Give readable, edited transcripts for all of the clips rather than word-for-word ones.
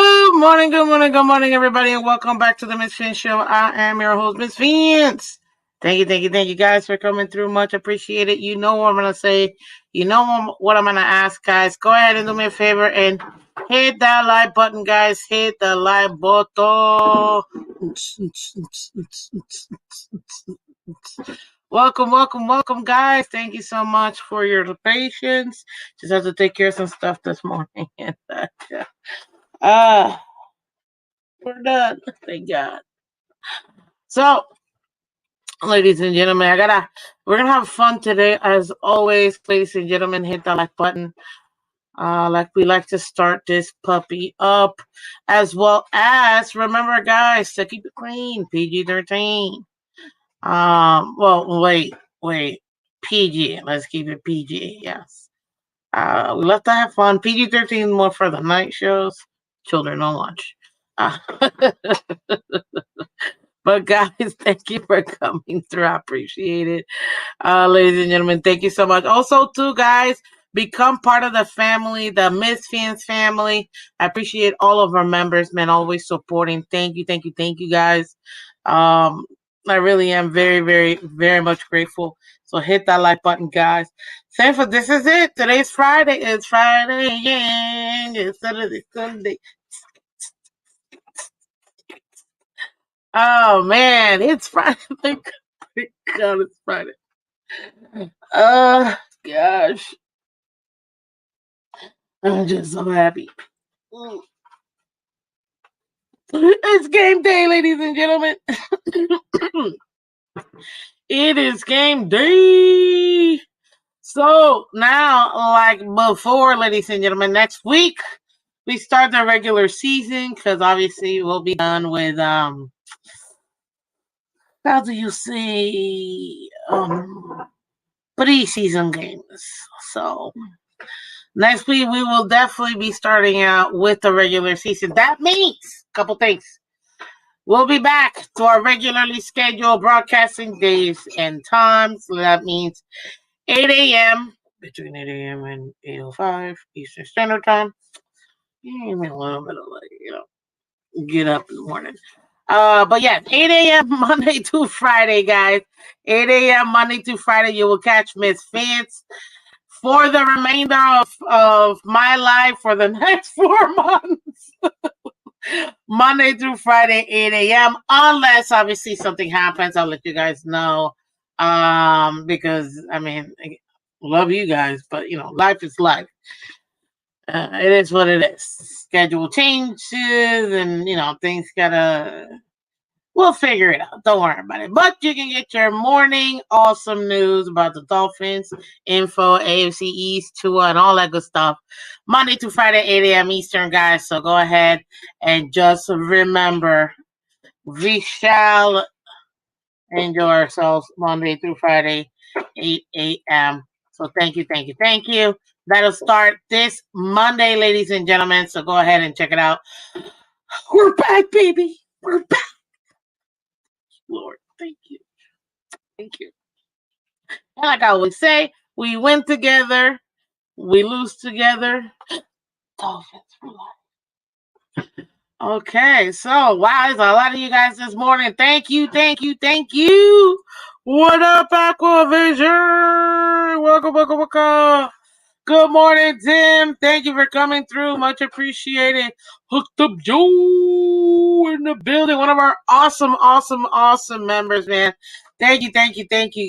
Good morning, everybody, and welcome back to the Miss Phins Show. I am your host, Miss Phins. Thank you, guys, for coming through. Much appreciated. You know what I'm gonna say. You know what I'm gonna ask, guys. Go ahead and do me a favor and hit that like button, guys. Hit the like button. Welcome, guys. Thank you so much for your patience. Just have to take care of some stuff this morning. uh, we're done. Thank God. So, ladies and gentlemen, we're gonna have fun today, as always. Ladies and gentlemen, hit that like button. Like we like to start this puppy up, as well as remember, guys, to keep it clean. PG-13. Wait, PG. Let's keep it PG. Yes. We love to have fun. PG-13 more for the night shows. Children don't watch. Uh, But guys, thank you for coming through. I appreciate it. Ladies and gentlemen, thank you so much. Also, too, guys, become part of the family, the Miss Phins family. I appreciate all of our members, man, always supporting. Thank you, guys. I really am very, very, very much grateful. So hit that like button, guys. Same for this is it. Today's Friday. It's Friday. Yeah. It's Saturday, Sunday. Oh man, it's Friday. Thank God it's Friday. Gosh. I'm just so happy. It's game day, ladies and gentlemen. It is game day. So now, like before, ladies and gentlemen, next week we start the regular season because obviously we'll be done with how do you say preseason games. So next week we will definitely be starting out with the regular season. That means a couple things. We'll be back to our regularly scheduled broadcasting days and times. So that means 8 a.m. between 8 a.m. and 8:05 Eastern Standard Time. Give me a little bit of get up in the morning. But yeah, 8 a.m. Monday to Friday, guys. 8 a.m. Monday to Friday, you will catch Miss Phins for the remainder of my life for the next 4 months. Monday through Friday, 8 a.m. Unless obviously something happens, I'll let you guys know. Because I mean, I love you guys, but life is life. It is what it is. Schedule changes, and things gotta. We'll figure it out. Don't worry about it. But you can get your morning awesome news about the Dolphins, info, AFC East, Tua, and all that good stuff. Monday to Friday, 8 a.m. Eastern, guys. So go ahead and just remember, we shall enjoy ourselves Monday through Friday, 8 a.m. So thank you. That'll start this Monday, ladies and gentlemen. So go ahead and check it out. We're back, baby. We're back. Lord, thank you. And like I always say, we win together, we lose together. Dolphins for life. Okay, so wow, there's a lot of you guys this morning. Thank you. What up, Aquavision? Welcome. Good morning, Tim. Thank you for coming through. Much appreciated. Hooked up Joe in the building. One of our awesome members, man. Thank you,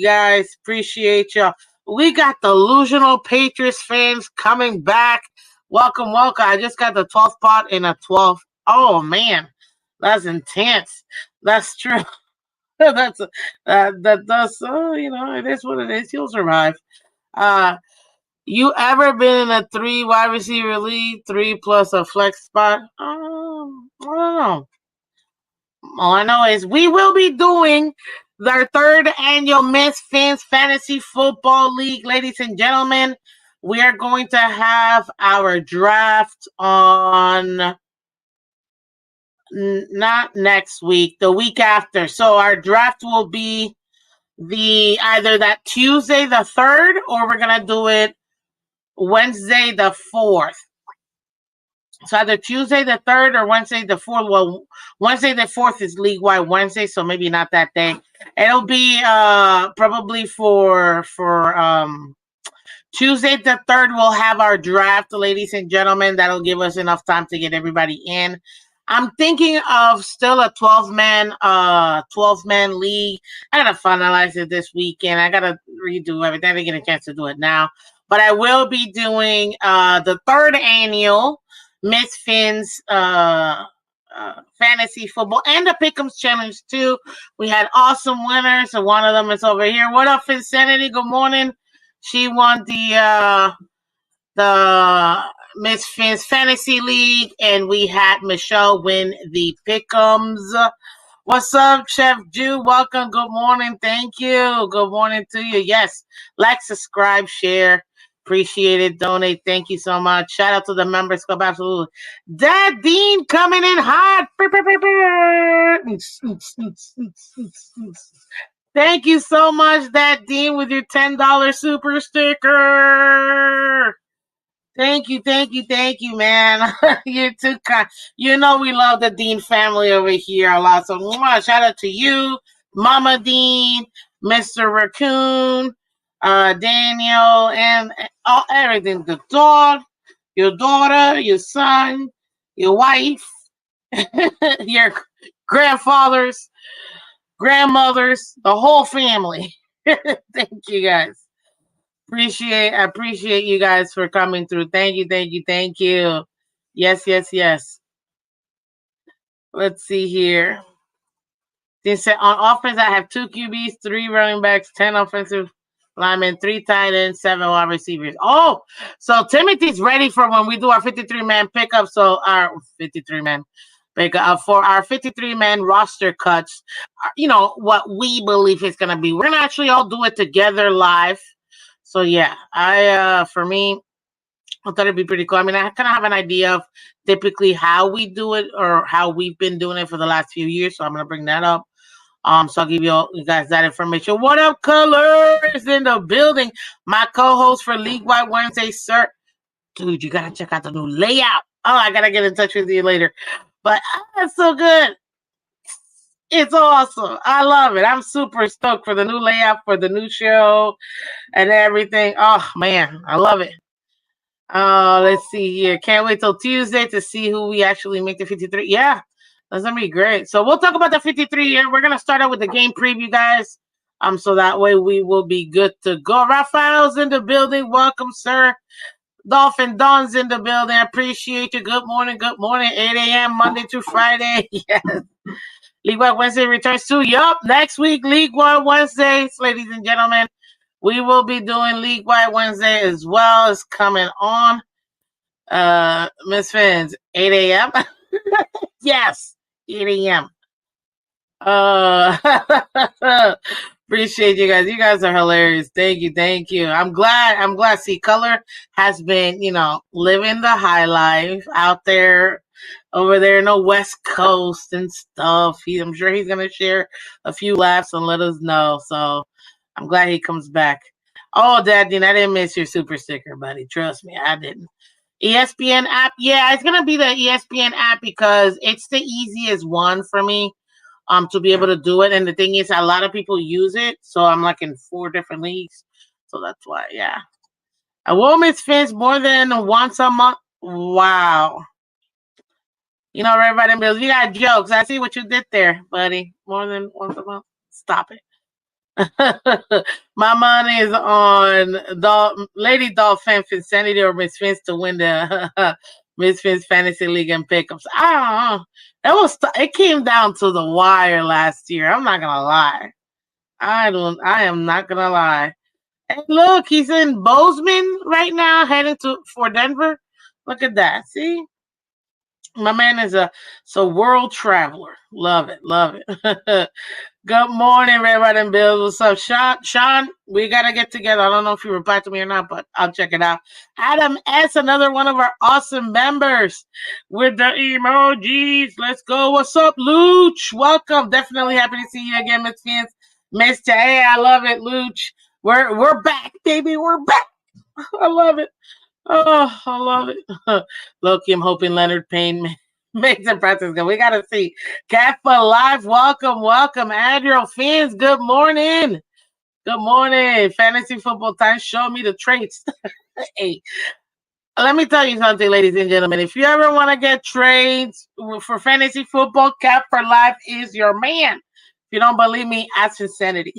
guys. Appreciate y'all. We got delusional Patriots fans coming back. Welcome. I just got the 12th pot in a 12th. Oh, man. That's intense. That's true. That's it is what it is. You'll survive. You ever been in a 3 wide receiver league, 3 plus a flex spot? I don't know. All I know is we will be doing their 3rd annual Miss Phins Fantasy Football League, ladies and gentlemen. We are going to have our draft on not next week, the week after. So our draft will be either that Tuesday the 3rd, or we're gonna do it Wednesday the 4th. So either Tuesday the 3rd or Wednesday the 4th. Well, Wednesday the 4th is league-wide Wednesday, so maybe not that day. It'll be probably for Tuesday the 3rd, we'll have our draft, ladies and gentlemen. That'll give us enough time to get everybody in. I'm thinking of still a 12-man league. I gotta finalize it this weekend. I gotta redo everything. I didn't get a chance to do it now. But I will be doing the 3rd annual Miss Phins fantasy football and the Pick'ems challenge too. We had awesome winners, and one of them is over here. What up, Finsanity? Good morning. She won the Miss Phins Fantasy League, and we had Michelle win the Pick'ems. What's up, Chef Jew? Welcome. Good morning. Thank you. Good morning to you. Yes, like, subscribe, share. Appreciate it. Donate. Thank you so much. Shout out to the members club. Absolutely. Dad Dean coming in hot. Thank you so much, Dad Dean, with your $10 super sticker. Thank you, man. You're too kind. You know we love the Dean family over here a lot. So shout out to you, Mama Dean, Mr. Raccoon, Daniel, and everything. The dog, your daughter, your son, your wife, your grandfathers, grandmothers, the whole family. Thank you guys. I appreciate you guys for coming through. Thank you. Yes. Let's see here. They said on offense, I have 2 QBs, 3 running backs, 10 offensive linemen, 3 tight ends, 7 wide receivers. Oh, so Timothy's ready for when we do our 53-man pickup. So our 53-man pickup for our 53-man roster cuts. You know what we believe is gonna be. We're gonna actually all do it together live. So yeah, for me, I thought it'd be pretty cool. I mean, I kind of have an idea of typically how we do it or how we've been doing it for the last few years. So I'm gonna bring that up. So I'll give you guys that information. What up, Colors in the building? My co-host for League Wide Wednesday, sir. Dude, you gotta check out the new layout. Oh, I gotta get in touch with you later. But it's so good. It's awesome. I love it. I'm super stoked for the new layout, for the new show and everything. Oh man, I love it. Let's see here. Can't wait till Tuesday to see who we actually make the 53. Yeah, that's gonna be great. So we'll talk about the 53 here. We're gonna start out with the game preview, guys. So that way we will be good to go. Rafael's in the building. Welcome, sir. Dolphin Don's in the building. I appreciate you. Good morning. 8 a.m. Monday through Friday. Yes. League Wide Wednesday returns to next week. League Wide Wednesdays, ladies and gentlemen. We will be doing League Wide Wednesday as well. It's coming on. Miss Phins, 8 a.m. Yes, 8 a.m. Appreciate you guys. You guys are hilarious. Thank you. I'm glad. See, Color has been, living the high life out there, over there in the West Coast and stuff. I'm sure he's gonna share a few laughs and let us know. So I'm glad he comes back. Oh, Dad, I didn't miss your super sticker, buddy. Trust me, I didn't. ESPN app. Yeah, it's gonna be the ESPN app because it's the easiest one for me. To be able to do it. And the thing is, a lot of people use it. So I'm like in 4 different leagues. So that's why, yeah. I will miss Phins more than once a month. Wow. Everybody bills. You got jokes. I see what you did there, buddy. More than once a month. Stop it. My money is on Lady Dolphin, Finsanity, or Miss Phins to win the Miss Phins Fantasy League and pickups. I don't know. It came down to the wire last year. I'm not gonna lie. I am not gonna lie. And look, he's in Bozeman right now, heading for Denver. Look at that. See? My man is a world traveler. Love it. Good morning, Red White and Bills. What's up, Sean? We got to get together. I don't know if you replied to me or not, but I'll check it out. Adam S., another one of our awesome members with the emojis. Let's go. What's up, Luch? Welcome. Definitely happy to see you again, Miss Phins. Mr. Hey, I love it, Luch. We're back, baby. We're back. I love it. Oh, I love it. Loki, I'm hoping Leonard Payne makes it practice good. We gotta see. Cat for Life, welcome. Admiral Phins, good morning. Good morning. Fantasy football time. Show me the traits. Hey, let me tell you something, ladies and gentlemen. If you ever want to get trades for fantasy football, Cap for Life is your man. If you don't believe me, ask Insanity.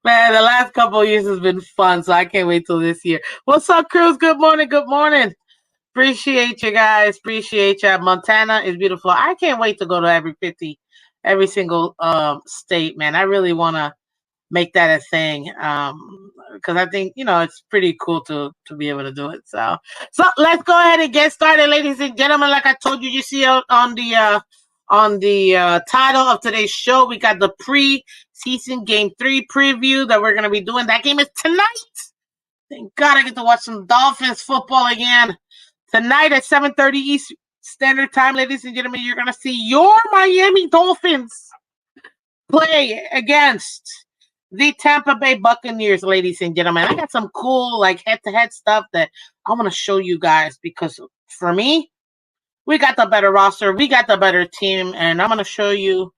Man, the last couple of years has been fun, so I can't wait till this year. What's up, Cruz? Good morning. Good morning. Appreciate you guys. Appreciate you. Montana is beautiful. I can't wait to go to every single state, man. I really want to make that a thing because I think it's pretty cool to be able to do it. So let's go ahead and get started, ladies and gentlemen. Like I told you, you see on the title of today's show, we got the pre-season Game 3 preview that we're gonna be doing. That game is tonight. Thank God I get to watch some Dolphins football again tonight at 7:30 East Standard Time, ladies and gentlemen. You're gonna see your Miami Dolphins play against the Tampa Bay Buccaneers, ladies and gentlemen. I got some cool head-to-head stuff that I want to show you guys because for me, we got the better roster, we got the better team, and I'm going to show you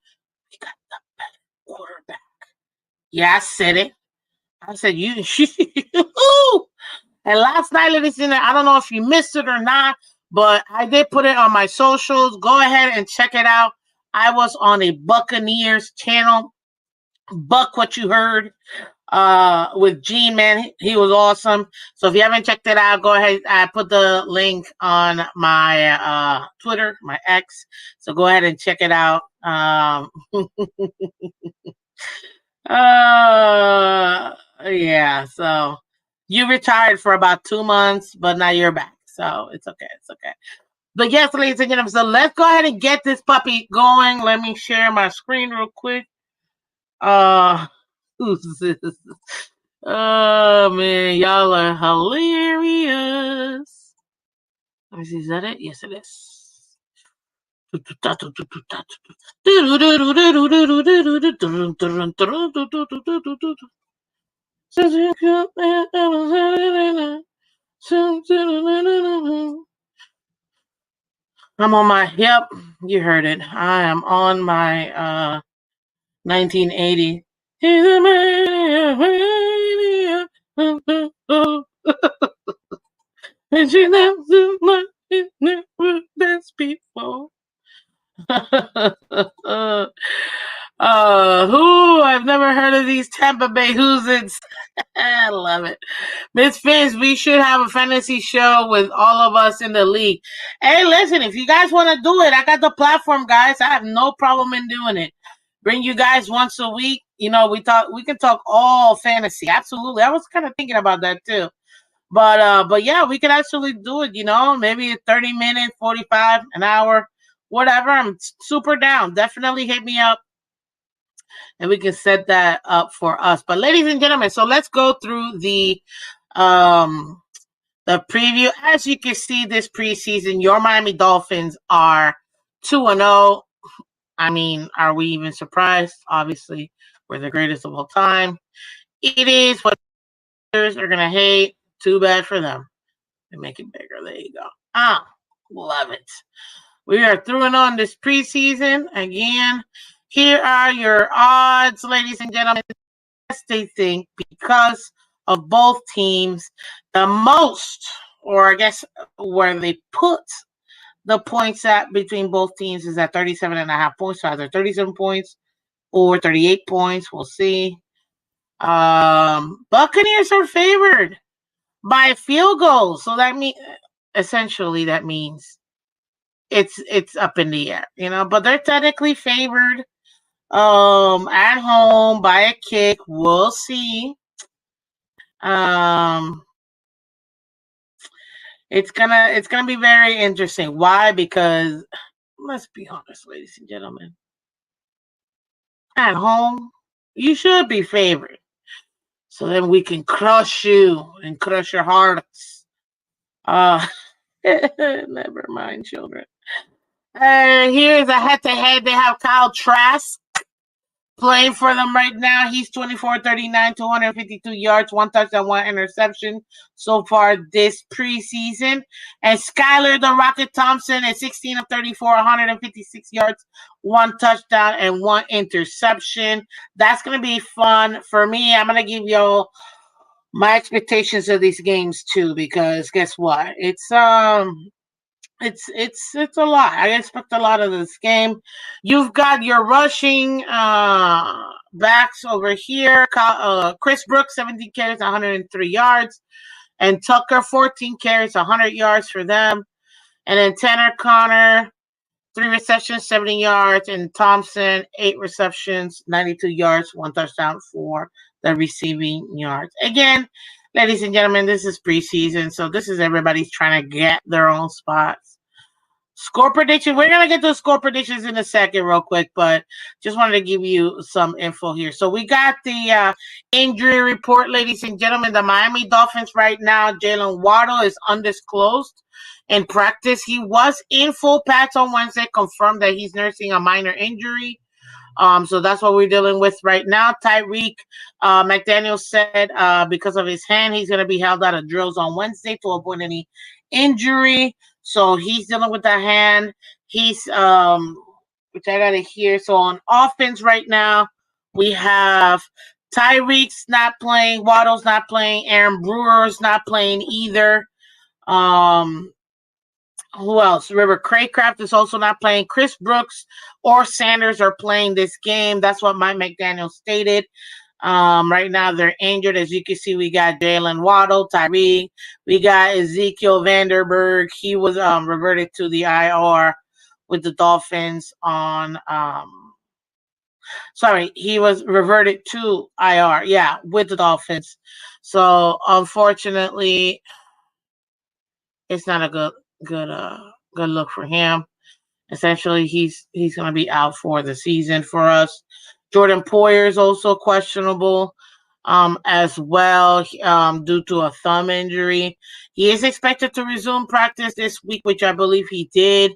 we got the better quarterback. Yeah, I said it. I said you. And last night, ladies and gentlemen, I don't know if you missed it or not, but I did put it on my socials. Go ahead and check it out. I was on a Buccaneers channel. Buck what you heard with Gene, man. He was awesome. So if you haven't checked it out, go ahead. I put the link on my Twitter, my X. So go ahead and check it out. Yeah. So you retired for about 2 months, but now you're back. So it's okay. It's okay. But yes, ladies and gentlemen, so let's go ahead and get this puppy going. Let me share my screen real quick. Who's this? Oh man, y'all are hilarious. Let me see, is that it? Yes, it is. I'm on my, yep, you heard it. I am on my 1980. He's a mania. And she never like it never danced before. Who? I've never heard of these Tampa Bay Who's-Its. I love it. Miss Phins, we should have a fantasy show with all of us in the league. Hey, listen, if you guys want to do it, I got the platform, guys. I have no problem in doing it. Bring you guys once a week. We can talk all fantasy. Absolutely. I was kind of thinking about that too. But yeah, we could actually do it, maybe 30 minutes, 45, an hour, whatever. I'm super down. Definitely hit me up and we can set that up for us. But ladies and gentlemen, so let's go through the preview. As you can see, this preseason, your Miami Dolphins are 2-0. I mean, are we even surprised? Obviously, we're the greatest of all time. It is what others are gonna hate. Too bad for them. They make it bigger. There you go. Love it. We are through and on this preseason. Again, here are your odds, ladies and gentlemen. They think because of both teams, the most, or I guess where they put the points at between both teams is at 37.5 points. So either 37 points or 38 points. We'll see. Buccaneers are favored by a field goal. So that means it's up in the air, but they're technically favored at home by a kick. We'll see. It's gonna be very interesting. Why? Because let's be honest, ladies and gentlemen. At home, you should be favored. So then we can crush you and crush your hearts. Never mind, children. Here's a head-to-head. They have Kyle Trask playing for them right now. He's 24-39, 252 yards, 1 touchdown, 1 interception so far this preseason. And Skylar the Rocket Thompson is 16 of 34, 156 yards, 1 touchdown, and 1 interception. That's going to be fun. For me, I'm going to give you my expectations of these games too, because guess what? It's a lot. I expect a lot of this game. You've got your rushing backs over here. Chris Brooks, 17 carries, 103 yards. And Tucker, 14 carries, 100 yards for them. And then Tanner Connor, 3 receptions, 70 yards. And Thompson, 8 receptions, 92 yards, 1 touchdown for the receiving yards. Again, ladies and gentlemen, this is preseason, so this is everybody's trying to get their own spots. Score prediction. We're going to get to score predictions in a second real quick, but just wanted to give you some info here. So we got the injury report, ladies and gentlemen. The Miami Dolphins right now, Jalen Waddle is undisclosed in practice. He was in full pads on Wednesday, confirmed that he's nursing a minor injury. So that's what we're dealing with right now. Tyreek McDaniel said because of his hand, he's going to be held out of drills on Wednesday to avoid any injury. So he's dealing with the hand. He's, which I got it here. So on offense right now, we have Tyreek's not playing, Waddle's not playing, Aaron Brewer's not playing either. Who else? River Craycraft is also not playing. Chris Brooks or Sanders are playing this game. That's what Mike McDaniel stated. Right now they're injured. As you can see, we got Jalen Waddle, Tyreek. We got Ezekiel Vanderberg. He was reverted to the IR with the Dolphins on he was reverted to IR, with the Dolphins. So unfortunately, it's not a good look for him. Essentially, he's going to be out for the season for us. Jordan Poyer is also questionable as well due to a thumb injury. He is expected to resume practice this week, which I believe he did.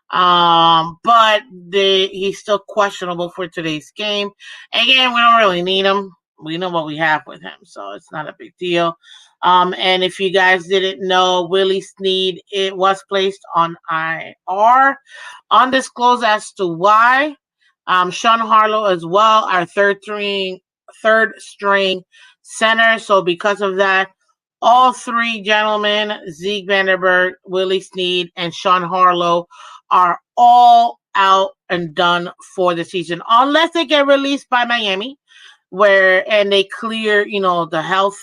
But he's still questionable for today's game. Again, we don't really need him. We know what we have with him, so it's not a big deal. And if you guys didn't know, Willie Snead, it was placed on IR. Undisclosed as to why. Sean Harlow as well, our third string center. So because of that, all 3 gentlemen, Zeke Vanderberg, Willie Snead, and Sean Harlow, are all out and done for the season, unless they get released by Miami, and they clear, the health.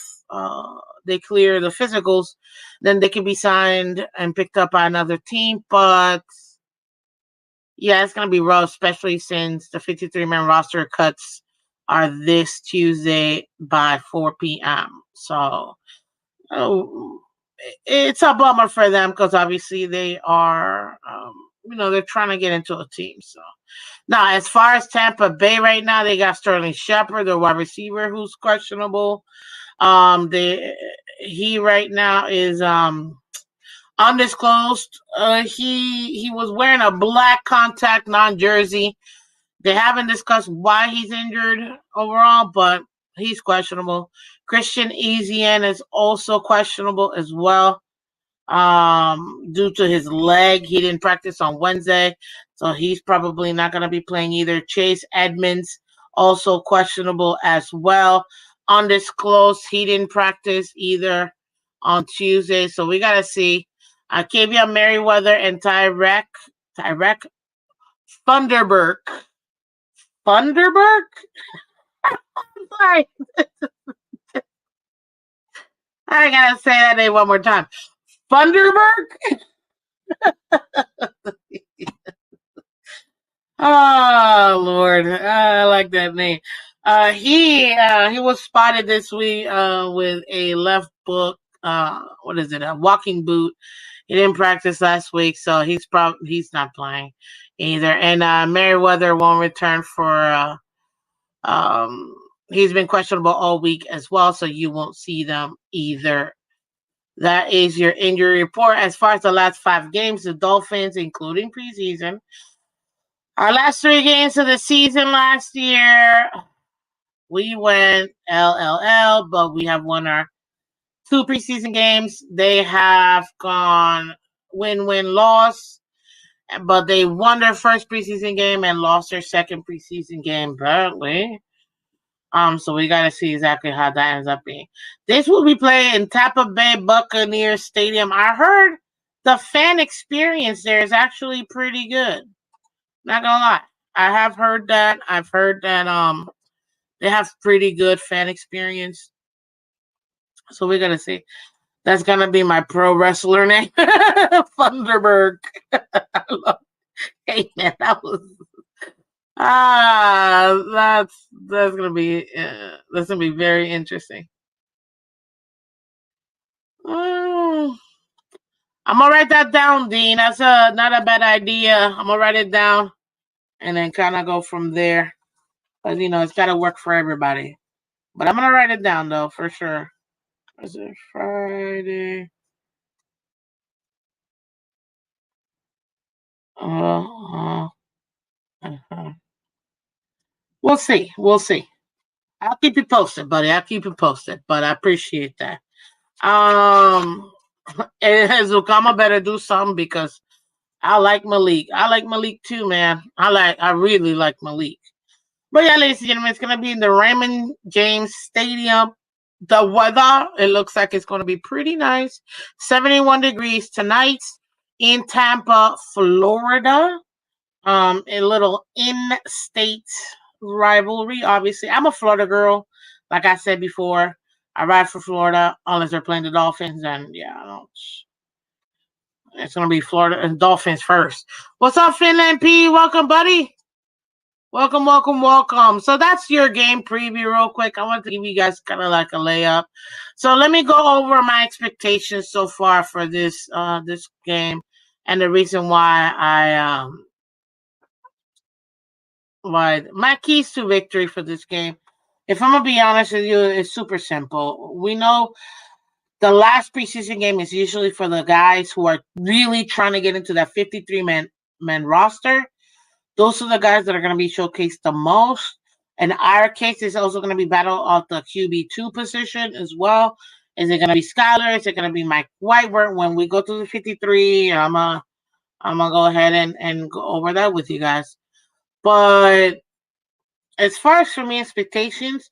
They clear the physicals, then they can be signed and picked up by another team. But yeah, it's going to be rough, especially since the 53-man roster cuts are this Tuesday by 4 p.m. So it's a bummer for them because obviously they are, they're trying to get into a team. So now, as far as Tampa Bay right now, they got Sterling Shepard, their wide receiver, who's questionable. He right now is undisclosed. He was wearing a black contact non-jersey. They haven't discussed why he's injured overall, but he's questionable. Christian Ezien is also questionable as well due to his leg. He didn't practice on Wednesday, so he's probably not going to be playing either. Chase Edmonds, also questionable as well. Undisclosed, he didn't practice either on Tuesday, so we got to see. Kavion Merriweather and Tyrek Thunderberg. Thunderberg? Sorry. I gotta say that name one more time. Thunderberg? Oh Lord, I like that name. He was spotted this week with a left boot. A walking boot. He didn't practice last week, so he's not playing either. And Merriweather won't return for. He's been questionable all week as well, so you won't see them either. That is your injury report. As far as the last 5 games, the Dolphins, including preseason, Our last 3 games of the season last year, we went LLL, but we have won our 2 preseason games. They have gone win-win-loss, but they won their first preseason game and lost their second preseason game badly. So we got to see exactly how that ends up being. This will be played in Tampa Bay Buccaneers Stadium. I heard the fan experience there is actually pretty good. Not gonna lie, I have heard that. I've heard that they have pretty good fan experience. So we're gonna see. That's gonna be my pro wrestler name, Thunderberg. Hey man, that was that's gonna be very interesting. I'm gonna write that down, Dean. That's not a bad idea. I'm gonna write it down and then kind of go from there. Cause it's gotta work for everybody. But I'm gonna write it down though for sure. Is it Friday? Uh, uh, we'll see. We'll see. I'll keep you posted, buddy. I'll keep you posted. But I appreciate that. Zukama better do something because I like Malik. I like Malik too, man. I really like Malik. But yeah, ladies and gentlemen, it's gonna be in the Raymond James Stadium. The weather, it looks like it's gonna be pretty nice. 71 degrees tonight in Tampa, Florida. A little in-state rivalry. Obviously, I'm a Florida girl. Like I said before, I ride for Florida unless they're playing the Dolphins, and yeah, I don't. It's gonna be Florida and Dolphins first. What's up, Finland P? Welcome, buddy. Welcome, welcome, welcome. So that's your game preview real quick. I want to give you guys kind of like a layup. So let me go over my expectations so far for this this game and the reason why why my keys to victory for this game. If I'm gonna be honest with you, it's super simple. We know the last preseason game is usually for the guys who are really trying to get into that 53-man roster. Those are the guys that are going to be showcased the most. In our case, it's also going to be battle of the QB2 position as well. Is it going to be Skyler? Is it going to be Mike Whiteworth? When we go to the 53, I'm gonna go ahead and go over that with you guys. But as far as for me expectations,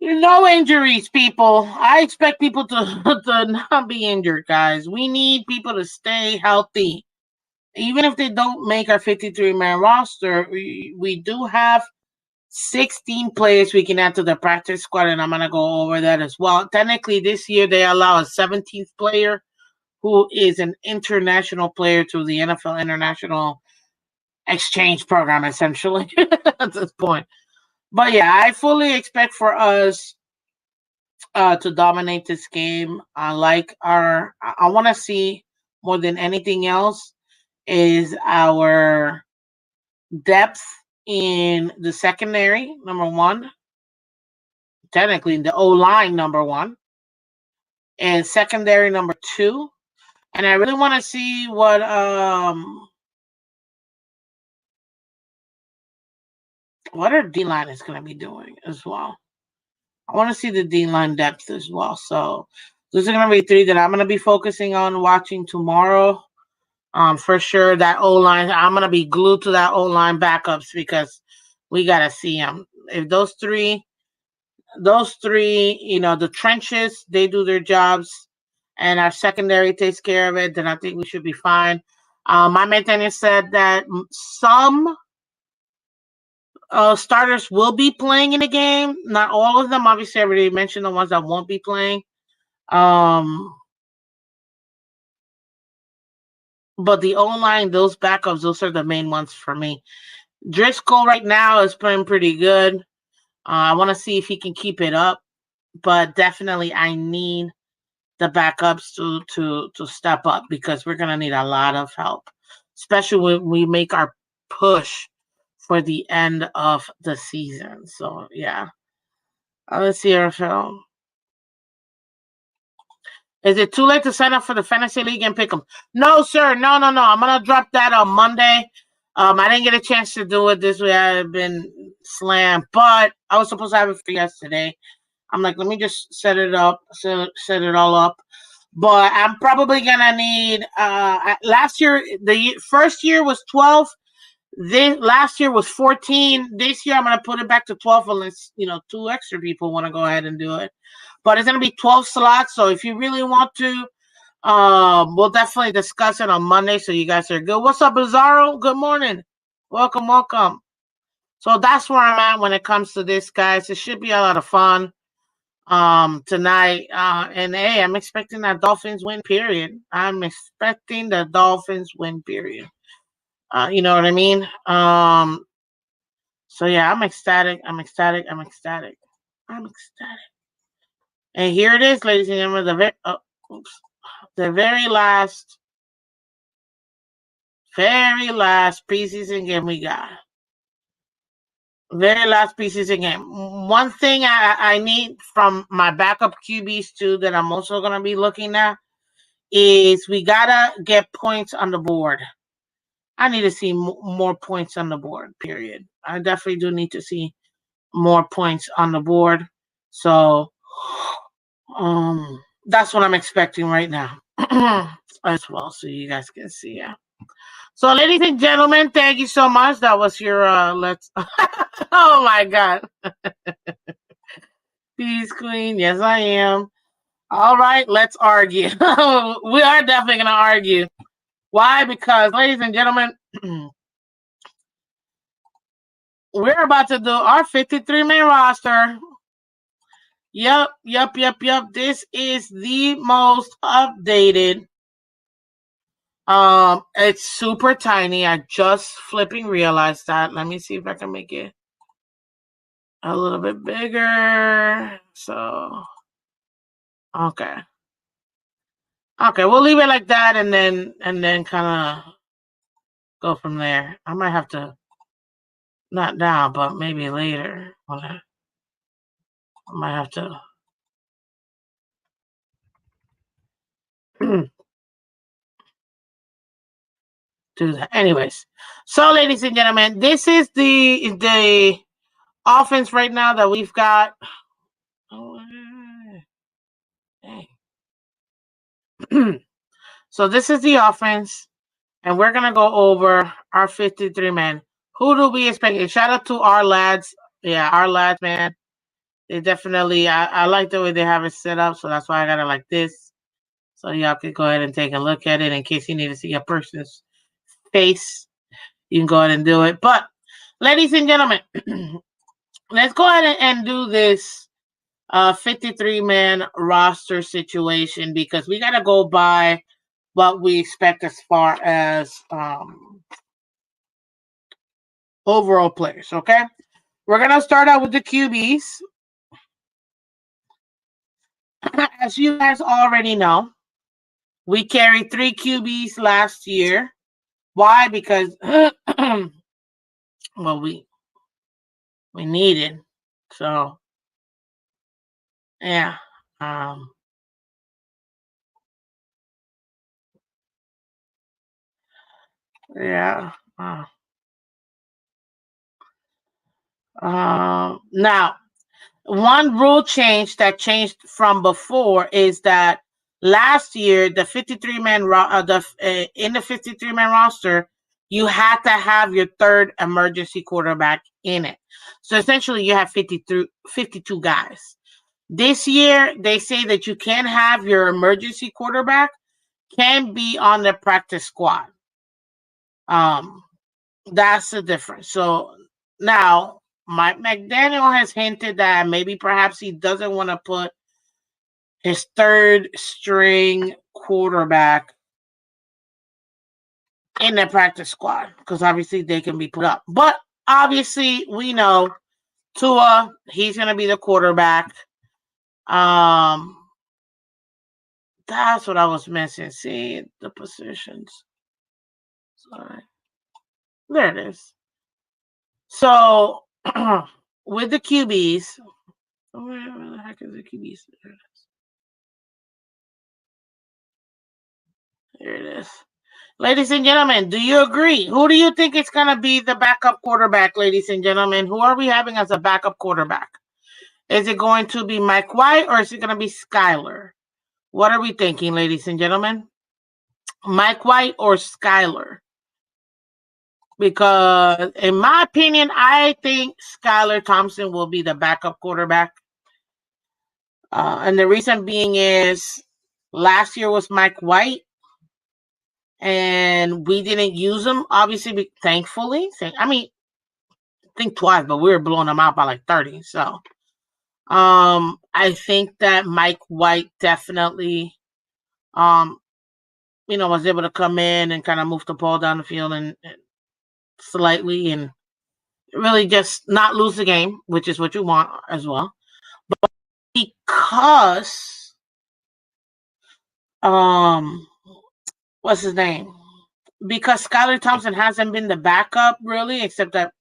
no injuries, people. I expect people to not be injured, guys. We need people to stay healthy. Even if they don't make our 53-man roster, we do have 16 players we can add to the practice squad, and I'm going to go over that as well. Technically, this year they allow a 17th player who is an international player through the NFL International Exchange Program, essentially, at this point. But yeah, I fully expect for us to dominate this game. I want to see more than anything else is our depth in the secondary, number one. Technically, the O-line, number one. And secondary, number two. And I really want to see what our D-line is going to be doing as well. I want to see the D-line depth as well. So those are going to be 3 that I'm going to be focusing on watching tomorrow. For sure, that O-line, I'm going to be glued to that O-line backups because we got to see them. If those three, the trenches, they do their jobs and our secondary takes care of it, then I think we should be fine. My maintenance said that some starters will be playing in the game. Not all of them. Obviously, I already mentioned the ones that won't be playing. But the O-line, those backups, those are the main ones for me. Driscoll right now is playing pretty good. I want to see if he can keep it up. But definitely I need the backups to step up because we're going to need a lot of help, especially when we make our push for the end of the season. So, yeah. Let's see our film. Is it too late to sign up for the fantasy league and pick them? No, sir. No. I'm going to drop that on Monday. I didn't get a chance to do it this week. I had been slammed, but I was supposed to have it for yesterday. I'm like, let me just set it it all up. But I'm probably gonna need. Last year, first year was 12. This last year was 14. This year, I'm gonna put it back to 12 unless two extra people want to go ahead and do it. But it's gonna be 12 slots. So if you really want to, we'll definitely discuss it on Monday. So you guys are good. What's up, Bizarro? Good morning. Welcome, welcome. So that's where I'm at when it comes to this, guys. It should be a lot of fun tonight. And hey, I'm expecting that Dolphins win, period. I'm expecting the Dolphins win, period. You know what I mean? So yeah, I'm ecstatic. I'm ecstatic. I'm ecstatic. I'm ecstatic. And here it is, ladies and gentlemen, the very last preseason game we got. Very last preseason game. One thing I need from my backup QBs too that I'm also gonna be looking at is we gotta get points on the board. I need to see more points on the board. Period. I definitely do need to see more points on the board. So, that's what I'm expecting right now as well. So you guys can see. Yeah. So, ladies and gentlemen, thank you so much. That was your let's. Oh my God. Peace, Queen. Yes, I am. All right, let's argue. We are definitely going to argue. Why? Because, ladies and gentlemen, we're about to do our 53-man roster. Yep. This is the most updated. It's super tiny. I just flipping realized that. Let me see if I can make it a little bit bigger. So, okay, we'll leave it like that, and then kind of go from there. I might have to, not now, but maybe later. I might have to. Do that. Anyways, so ladies and gentlemen, this is the offense right now that we've got. So this is the offense, and we're gonna go over our 53-man. Who do we expect? Shout out to our lads. Yeah, our lads, man. They definitely. I like the way they have it set up, so that's why I got it like this. So y'all can go ahead and take a look at it in case you need to see a person's face. You can go ahead and do it. But, ladies and gentlemen, let's go ahead and do this 53-man roster situation because we got to go by what we expect as far as overall players, okay? We're going to start out with the QBs. As you guys already know, we carried 3 QBs last year. Why? Because, well, we needed. So, yeah. Yeah. Now, one rule change that changed from before is that last year the 53-man in the 53-man roster, you had to have your third emergency quarterback in it. So essentially, you have 52 guys. This year, they say that you can have your emergency quarterback can be on the practice squad. That's the difference. So now Mike McDaniel has hinted that maybe perhaps he doesn't want to put his third string quarterback in the practice squad because obviously they can be put up. But obviously we know Tua, he's going to be the quarterback. That's what I was missing. See the positions. Sorry. There it is. So with the QBs, where the heck is the QBs? There it is. Here it is. Ladies and gentlemen, do you agree? Who do you think is going to be the backup quarterback, ladies and gentlemen? Who are we having as a backup quarterback? Is it going to be Mike White or is it going to be Skyler? What are we thinking, ladies and gentlemen? Mike White or Skyler? Because, in my opinion, I think Skyler Thompson will be the backup quarterback. And the reason being is last year was Mike White, and we didn't use him, obviously, thankfully. I mean, I think twice, but we were blowing them out by like 30. So, I think that Mike White definitely, was able to come in and kind of move the ball down the field and slightly and really just not lose the game, which is what you want as well. But because, what's his name? Because Skyler Thompson hasn't been the backup really, except that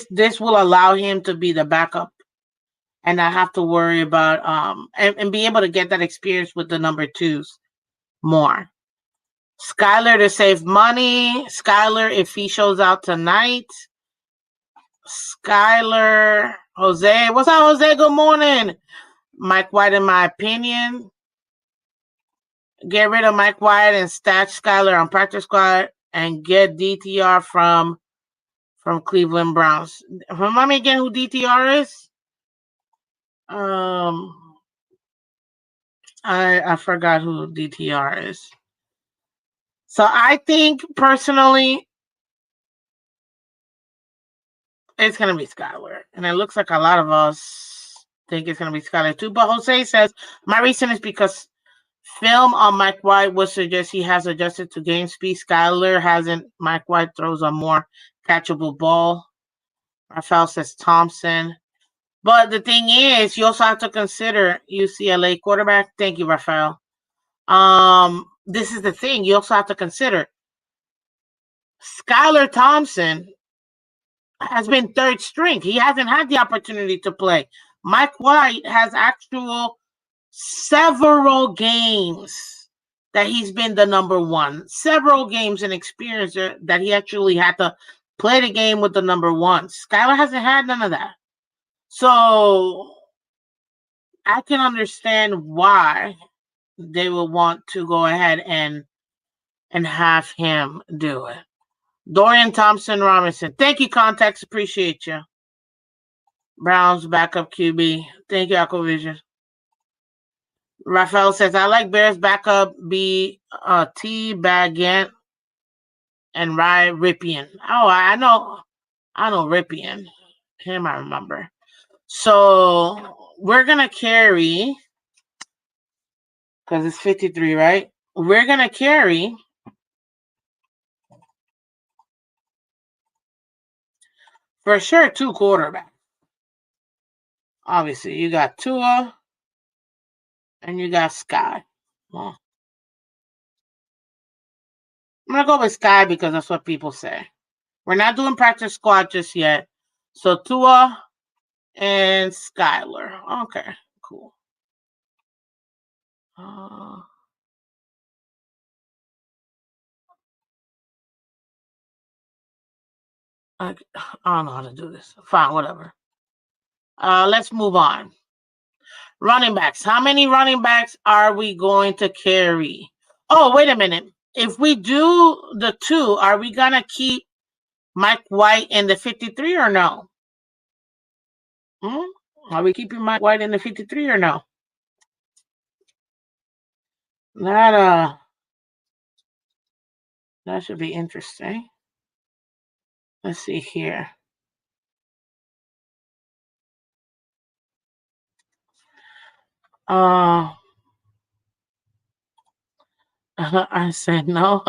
this will allow him to be the backup and not have to worry about and be able to get that experience with the number twos more. Skyler to save money. Skyler, if he shows out tonight. Skyler, Jose. What's up, Jose? Good morning. Mike White, in my opinion. Get rid of Mike White and stash Skyler on practice squad and get DTR from Cleveland Browns. Remind me again who DTR is? I forgot who DTR is. So I think personally it's gonna be Skyler. And it looks like a lot of us think it's gonna be Skyler too. But Jose says my reason is because film on Mike White would suggest he has adjusted to game speed. Skyler hasn't. Mike White throws a more catchable ball. Rafael says Thompson. But the thing is, you also have to consider UCLA quarterback. Thank you, Rafael. This is the thing. You also have to consider Skyler Thompson has been third string. He hasn't had the opportunity to play. Mike White has actual several games that he's been the number one. Several games and experience that he actually had to play the game with the number one. Skyler hasn't had none of that. So I can understand why they will want to go ahead and have him do it. Dorian Thompson Robinson. Thank you, Context. Appreciate you. Browns backup QB. Thank you, Aquavision. Rafael says, I like Bears backup B T Baggant and Rye Ripien. Oh, I know Ripien. Him I remember. So we're gonna carry, because it's 53, right? We're gonna carry for sure 2 quarterbacks. Obviously, you got Tua and you got Sky. Well, I'm gonna go with Sky because that's what people say. We're not doing practice squad just yet. So Tua and Skyler. Okay, cool. I don't know how to do this. Fine, whatever. Let's move on. Running backs. How many running backs are we going to carry? Oh, wait a minute. If we do the 2, are we going to keep Mike White in the 53 or no? Are we keeping Mike White in the 53 or no? That should be interesting. Let's see here. I said no.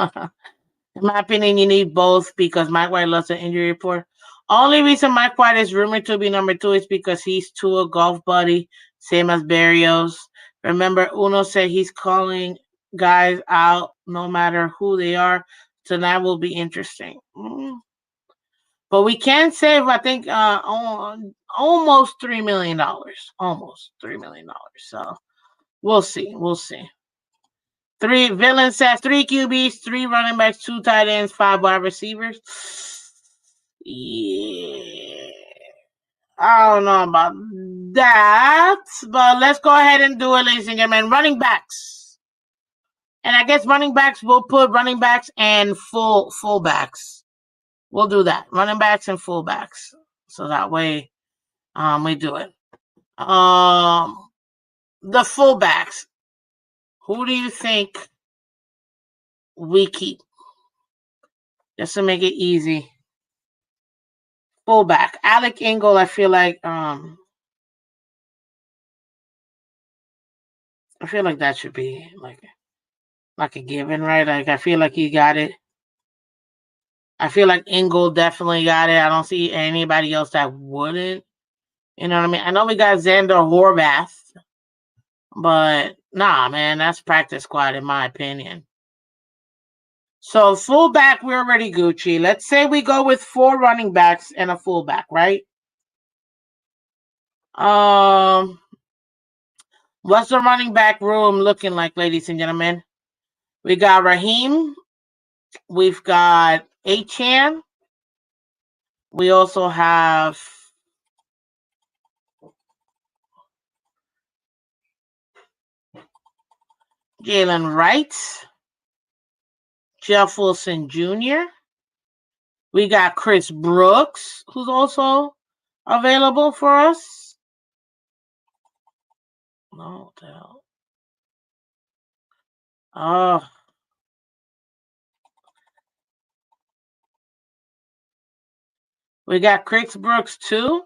In my opinion, you need both because Mike White lost an injury report. Only reason Mike White is rumored to be number 2 is because he's Tua golf buddy, same as Barrios. Remember, Uno said he's calling guys out no matter who they are. Tonight will be interesting. But we can save, I think, almost $3 million. Almost $3 million. So we'll see. We'll see. Villain says 3 QBs, 3 running backs, 2 tight ends, 5 wide receivers. Yeah. I don't know about that, but let's go ahead and do it, ladies and gentlemen. Running backs. And I guess running backs, we'll put running backs and fullbacks. We'll do that. Running backs and fullbacks. So that way we do it. The fullbacks. Who do you think we keep? Just to make it easy. Fullback. Alec Ingle, I feel like that should be like a given, right? Like I feel like he got it. I feel like Ingle definitely got it. I don't see anybody else that wouldn't. You know what I mean? I know we got Xander Horvath, but nah, man, that's practice squad in my opinion. So fullback, we're already Gucci. Let's say we go with 4 running backs and a fullback, right? What's the running back room looking like, ladies and gentlemen? We got Raheem. We've got Achane. We also have Jalen Wright. Jeff Wilson Jr. We got Chris Brooks, who's also available for us. No, the hell. Oh. We got Chris Brooks too.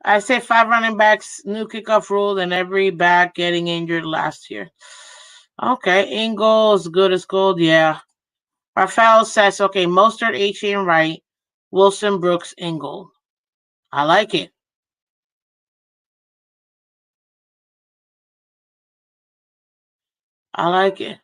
I say 5 running backs, new kickoff rule, and every back getting injured last year. Okay, Ingle is good as gold, yeah. Rafael says, okay, Mostert, Achane, Wright, Wilson, Brooks, Ingle. I like it. I like it.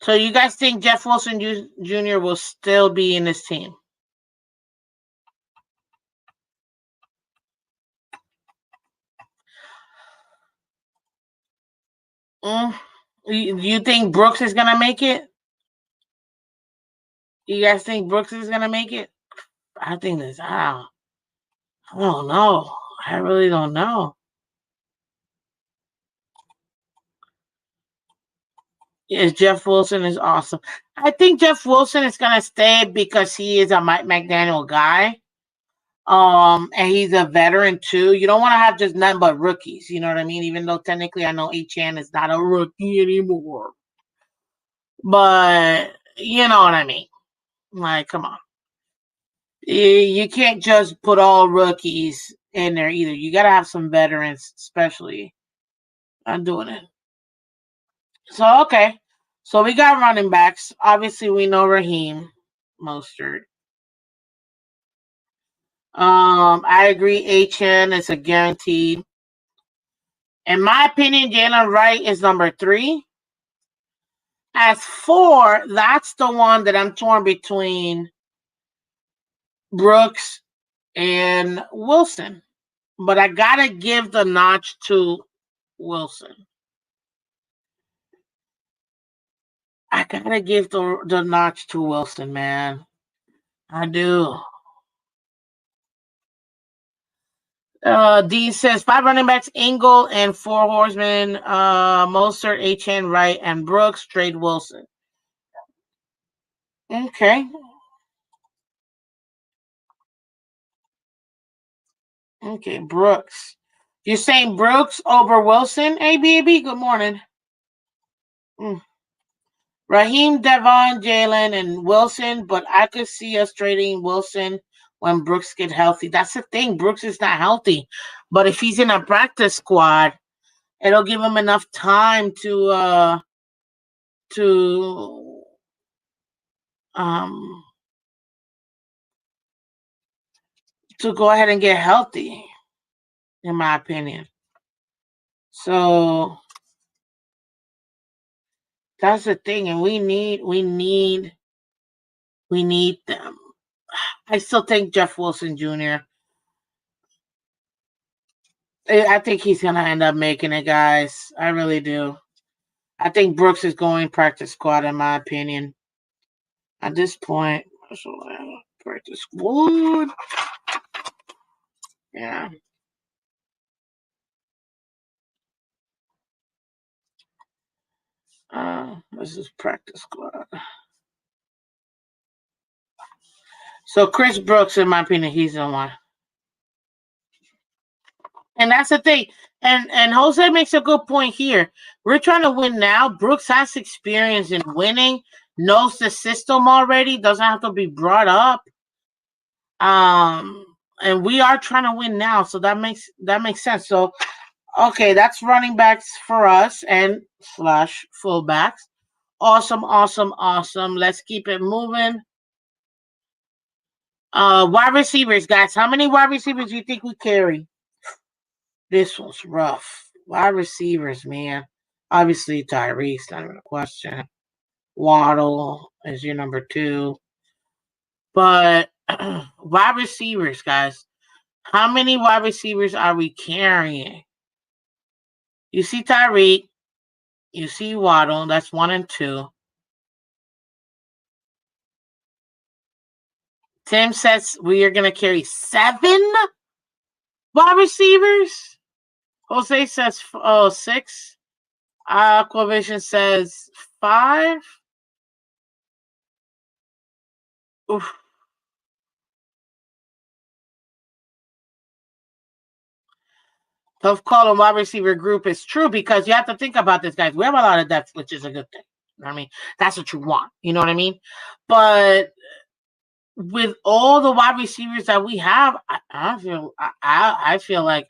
So you guys think Jeff Wilson Jr. will still be in this team? You think Brooks is gonna make it? You guys think Brooks is gonna make it? I think this. I don't know. I really don't know. Yes, Jeff Wilson is awesome. I think Jeff Wilson is gonna stay because he is a Mike McDaniel guy. And he's a veteran too. You don't want to have just nothing but rookies. You know what I mean? Even though technically I know Achane is not a rookie anymore. But you know what I mean? Like, come on. You can't just put all rookies in there either. You got to have some veterans, especially. I'm doing it. So, okay. So, we got running backs. Obviously, we know Raheem Mostert. I agree. Achane is a guaranteed. In my opinion, Jalen Wright is number 3. As 4, that's the one that I'm torn between Brooks and Wilson. But I gotta give the notch to Wilson. I gotta give the notch to Wilson, man. I do. D says 5 running backs, Ingle and 4 horsemen, Mostert, Achane, Wright, and Brooks, trade Wilson. Okay. Okay, Brooks. You're saying Brooks over Wilson, ABAB? Good morning. Raheem, Devon, Jalen, and Wilson, but I could see us trading Wilson when Brooks get healthy. That's the thing. Brooks is not healthy. But if he's in a practice squad, it'll give him enough time to go ahead and get healthy, in my opinion. So that's the thing, and we need We need them. I still think Jeff Wilson Jr. I think he's gonna end up making it, guys. I really do. I think Brooks is going practice squad, in my opinion. At this point, practice squad. Yeah. This is practice squad. So Chris Brooks, in my opinion, he's the one. And that's the thing. And Jose makes a good point here. We're trying to win now. Brooks has experience in winning, knows the system already, doesn't have to be brought up. And we are trying to win now, so that makes sense. So okay, that's running backs for us and slash fullbacks. Awesome. Let's keep it moving. Wide receivers, guys. How many wide receivers do you think we carry? This one's rough. Wide receivers, man. Obviously, Tyreek's not even a question. Waddle is your number 2. But wide receivers, guys. How many wide receivers are we carrying? You see Tyreek. You see Waddle. That's 1 and 2. Tim says we are going to carry 7 wide receivers. Jose says 6. Aquavision says 5. Oof. Tough call on wide receiver group is true because you have to think about this, guys. We have a lot of depth, which is a good thing. You know what I mean? That's what you want. You know what I mean? But with all the wide receivers that we have, I feel like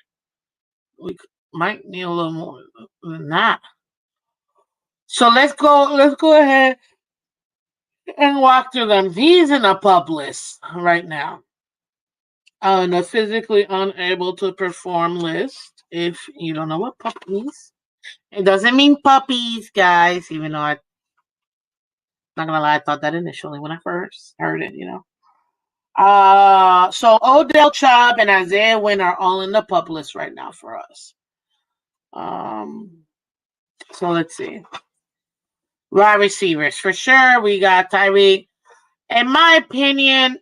we might need a little more than that. So let's go ahead and walk through them. He's in a pub list right now. On a physically unable to perform list. If you don't know what pup means, it doesn't mean puppies, guys. Even though not gonna lie, I thought that initially when I first heard it. So Odell, Chubb, and Isaiah Wynn are all in the pup list right now for us. So let's see. Wide receivers for sure. We got Tyreek. In my opinion,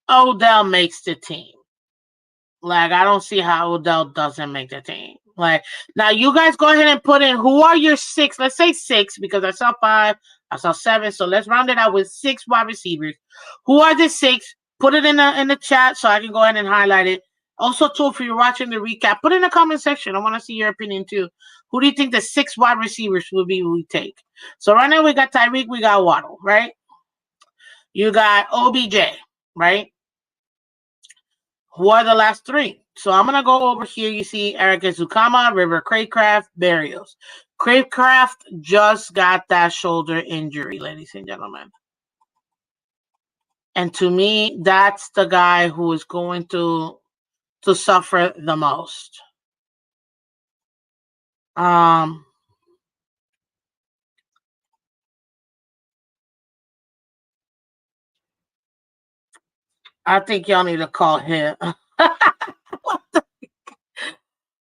Odell makes the team. Like, I don't see how Odell doesn't make the team. Like, now you guys go ahead and put in who are your 6. Let's say 6 because I saw 5, I saw 7. So let's round it out with 6 wide receivers. Who are the 6? Put it in the chat so I can go ahead and highlight it. Also, too, if you're watching the recap, put it in the comment section. I want to see your opinion too. Who do you think the 6 wide receivers would be we take? So right now we got Tyreek, we got Waddle, right? You got OBJ, right? Who are the last 3? So I'm going to go over here. You see Eric Azukama, River Craycraft, Barrios. Craycraft just got that shoulder injury, ladies and gentlemen. And to me, that's the guy who is going to suffer the most. I think y'all need to call him.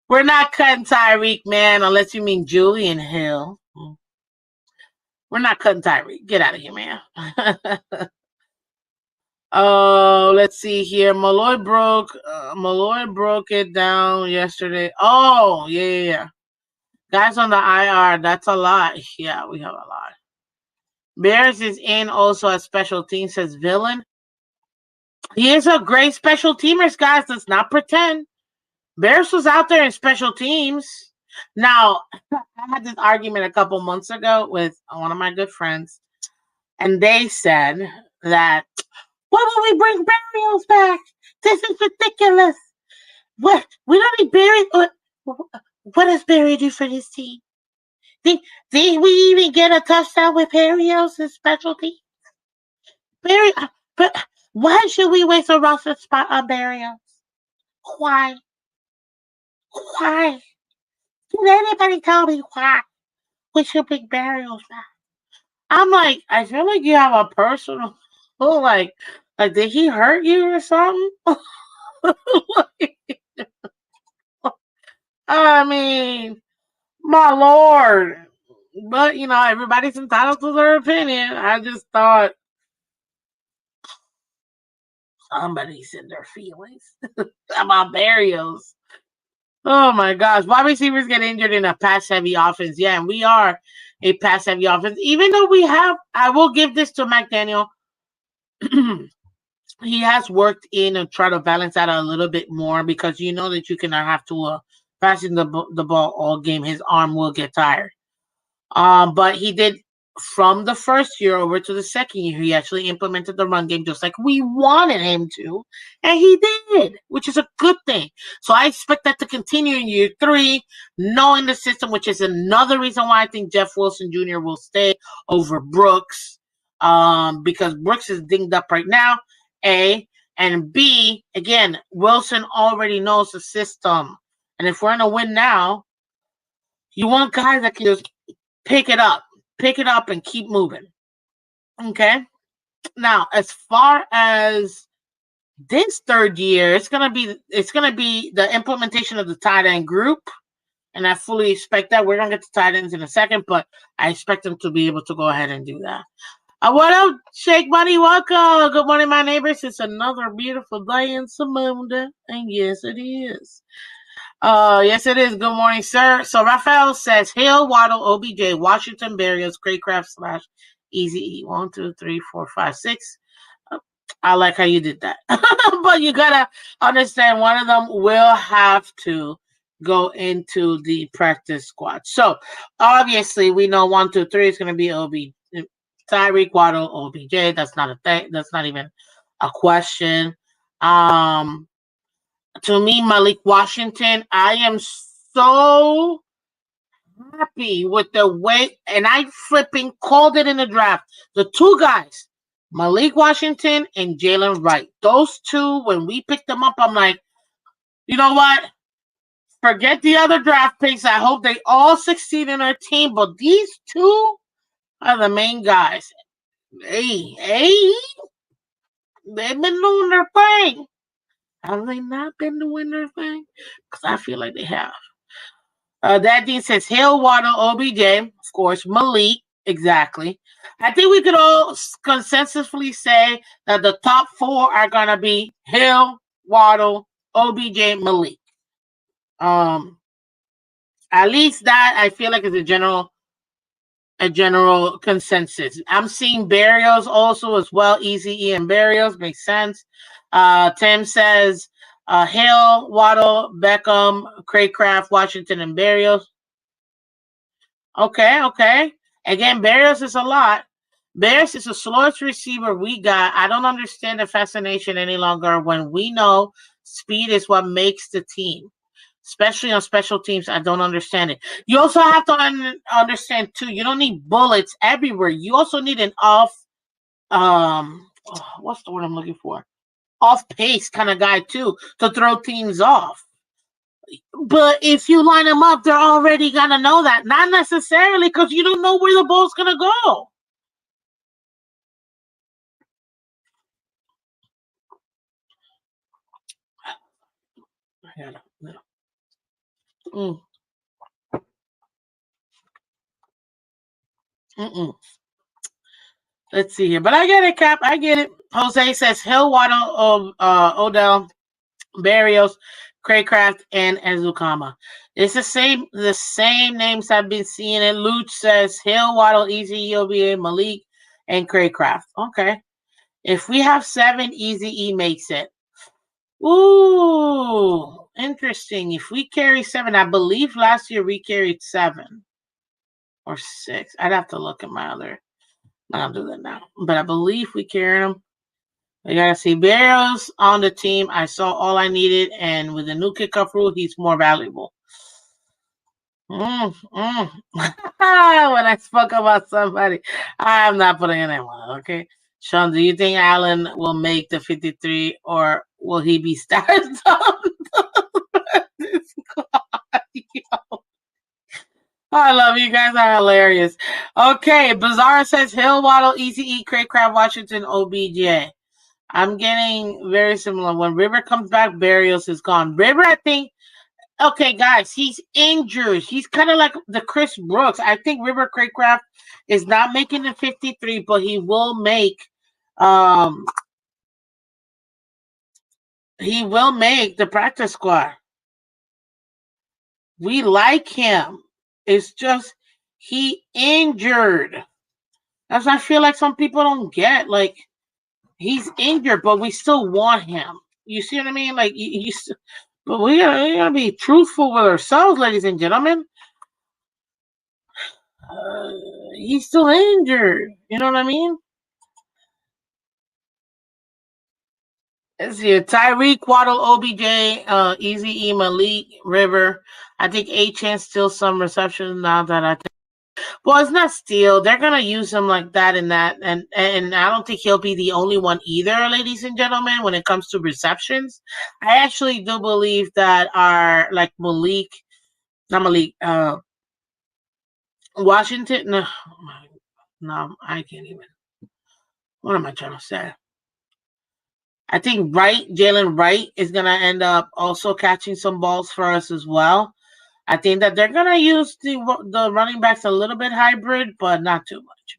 We're not cutting Tyreek, man, unless you mean Julian Hill. We're not cutting Tyreek. Get out of here, man. Oh, let's see here. Malloy broke it down yesterday. Oh, yeah. Guys on the IR, that's a lot. Yeah, we have a lot. Bears is in also as special teams, says Villain. He is a great special teamers, guys. Let's not pretend. Bears was out there in special teams. Now, I had this argument a couple months ago with one of my good friends, and they said that, why would we bring Barrios back? This is ridiculous. What? We don't need Barry. What does Barry do for this team? Did we even get a touchdown with Barrios in special teams? Barry, but why should we waste a roster spot on Barrios? Why? Why? Can anybody tell me why we should bring Barrios back? I'm like, I feel like you have a personal like, did he hurt you or something? I mean, my lord. But everybody's entitled to their opinion. I just thought somebody's in their feelings about burials. Oh my gosh. Wide receivers get injured in a pass heavy offense. Yeah, and we are a pass heavy offense. Even though I will give this to McDaniel. He has worked in and try to balance that a little bit more because you know that you cannot have to passing the ball all game. His arm will get tired. But he did from the first year over to the second year. He actually implemented the run game just like we wanted him to, and he did, which is a good thing. So I expect that to continue in year 3, knowing the system, which is another reason why I think Jeff Wilson Jr. will stay over Brooks, because Brooks is dinged up right now. A and B, again, Wilson already knows the system, and if we're gonna win now, you want guys that can just pick it up and keep moving. Okay. Now, as far as this third year, it's gonna be the implementation of the tight end group, and I fully expect that. We're gonna get to tight ends in a second, but I expect them to be able to go ahead and do that. What up, Shake Money? Welcome. Good morning, my neighbors. It's another beautiful day in Samunda, and yes, it is. Yes, it is. Good morning, sir. So Raphael says Hill, Waddle, OBJ, Washington, Berrios, Craycraft / Easy E. 1, 2, 3, 4, 5, 6. I like how you did that, but you gotta understand one of them will have to go into the practice squad. So obviously, we know 1, 2, 3 is going to be Tyreek, Waddle, OBJ. That's not a thing. That's not even a question. To me, Malik Washington, I am so happy with the way, and I flipping called it in the draft. The two guys, Malik Washington and Jalen Wright. Those two, when we picked them up, I'm like, you know what? Forget the other draft picks. I hope they all succeed in their team, but these two are the main guys. Hey, they've been doing their thing. Have they not been doing their thing? Because I feel like they have. That Dean says Hill, Waddle, OBJ, of course, Malik, exactly. I think we could all consensusly say that the top 4 are gonna be Hill, Waddle, OBJ, Malik. At least that I feel like is a general consensus. I'm seeing Berrios also as well. Easy E and Berrios makes sense. Tim says Hill, Waddle, Beckham, Craycraft, Washington, and Berrios. Okay. Again, Berrios is a lot. Berrios is the slowest receiver we got. I don't understand the fascination any longer when we know speed is what makes the team. Especially on special teams, I don't understand it. You also have to understand, too, you don't need bullets everywhere. You also need an what's the word I'm looking for? Off-pace kind of guy, too, to throw teams off. But if you line them up, they're already going to know that. Not necessarily, because you don't know where the ball's going to go. Let's see here. But I get it, Cap. I get it. Jose says Hill, Waddle, Odell, Berrios, Craycraft, and Azukama. It's the same names I've been seeing it. Luch says Hill, Waddle, Easy, OBA, Malik, and Craycraft. Okay. If we have 7, Easy E makes it. Ooh, interesting. If we carry 7, I believe last year we carried 7 or 6. I'd have to look at my other. I'll do that now. But I believe we carried them. We got to see Berrios on the team. I saw all I needed, and with the new kickoff rule, he's more valuable. When I spoke about somebody, I'm not putting anyone, okay? Sean, do you think Allen will make the 53, or will he be started on this squad? I love you guys. Are hilarious. Okay, Bizarre says Hill, Waddle, Easy E, Craycraft, Washington, OBJ. I'm getting very similar. When River comes back, Barrios is gone. River, I think. Okay, guys, he's injured. He's kind of like the Chris Brooks. I think River Craycraft is not making the 53, but he will make. Um, he will make the practice squad. We like him. It's just he injured. That's I feel like some people don't get. Like he's injured, but we still want him. You see what I mean? Like but we gotta be truthful with ourselves, ladies and gentlemen. He's still injured. You know what I mean? Let's see. Tyreek, Waddle, OBJ, Easy E, Malik, River. I think A-Chan still some receptions now that I think. Well, it's not steal. They're gonna use him like that and that, and I don't think he'll be the only one either, ladies and gentlemen. When it comes to receptions, I actually do believe that our like Malik, not Malik, Washington. No, I can't even. What am I trying to say? I think Jalen Wright is gonna end up also catching some balls for us as well. I think that they're gonna use the running backs a little bit hybrid, but not too much,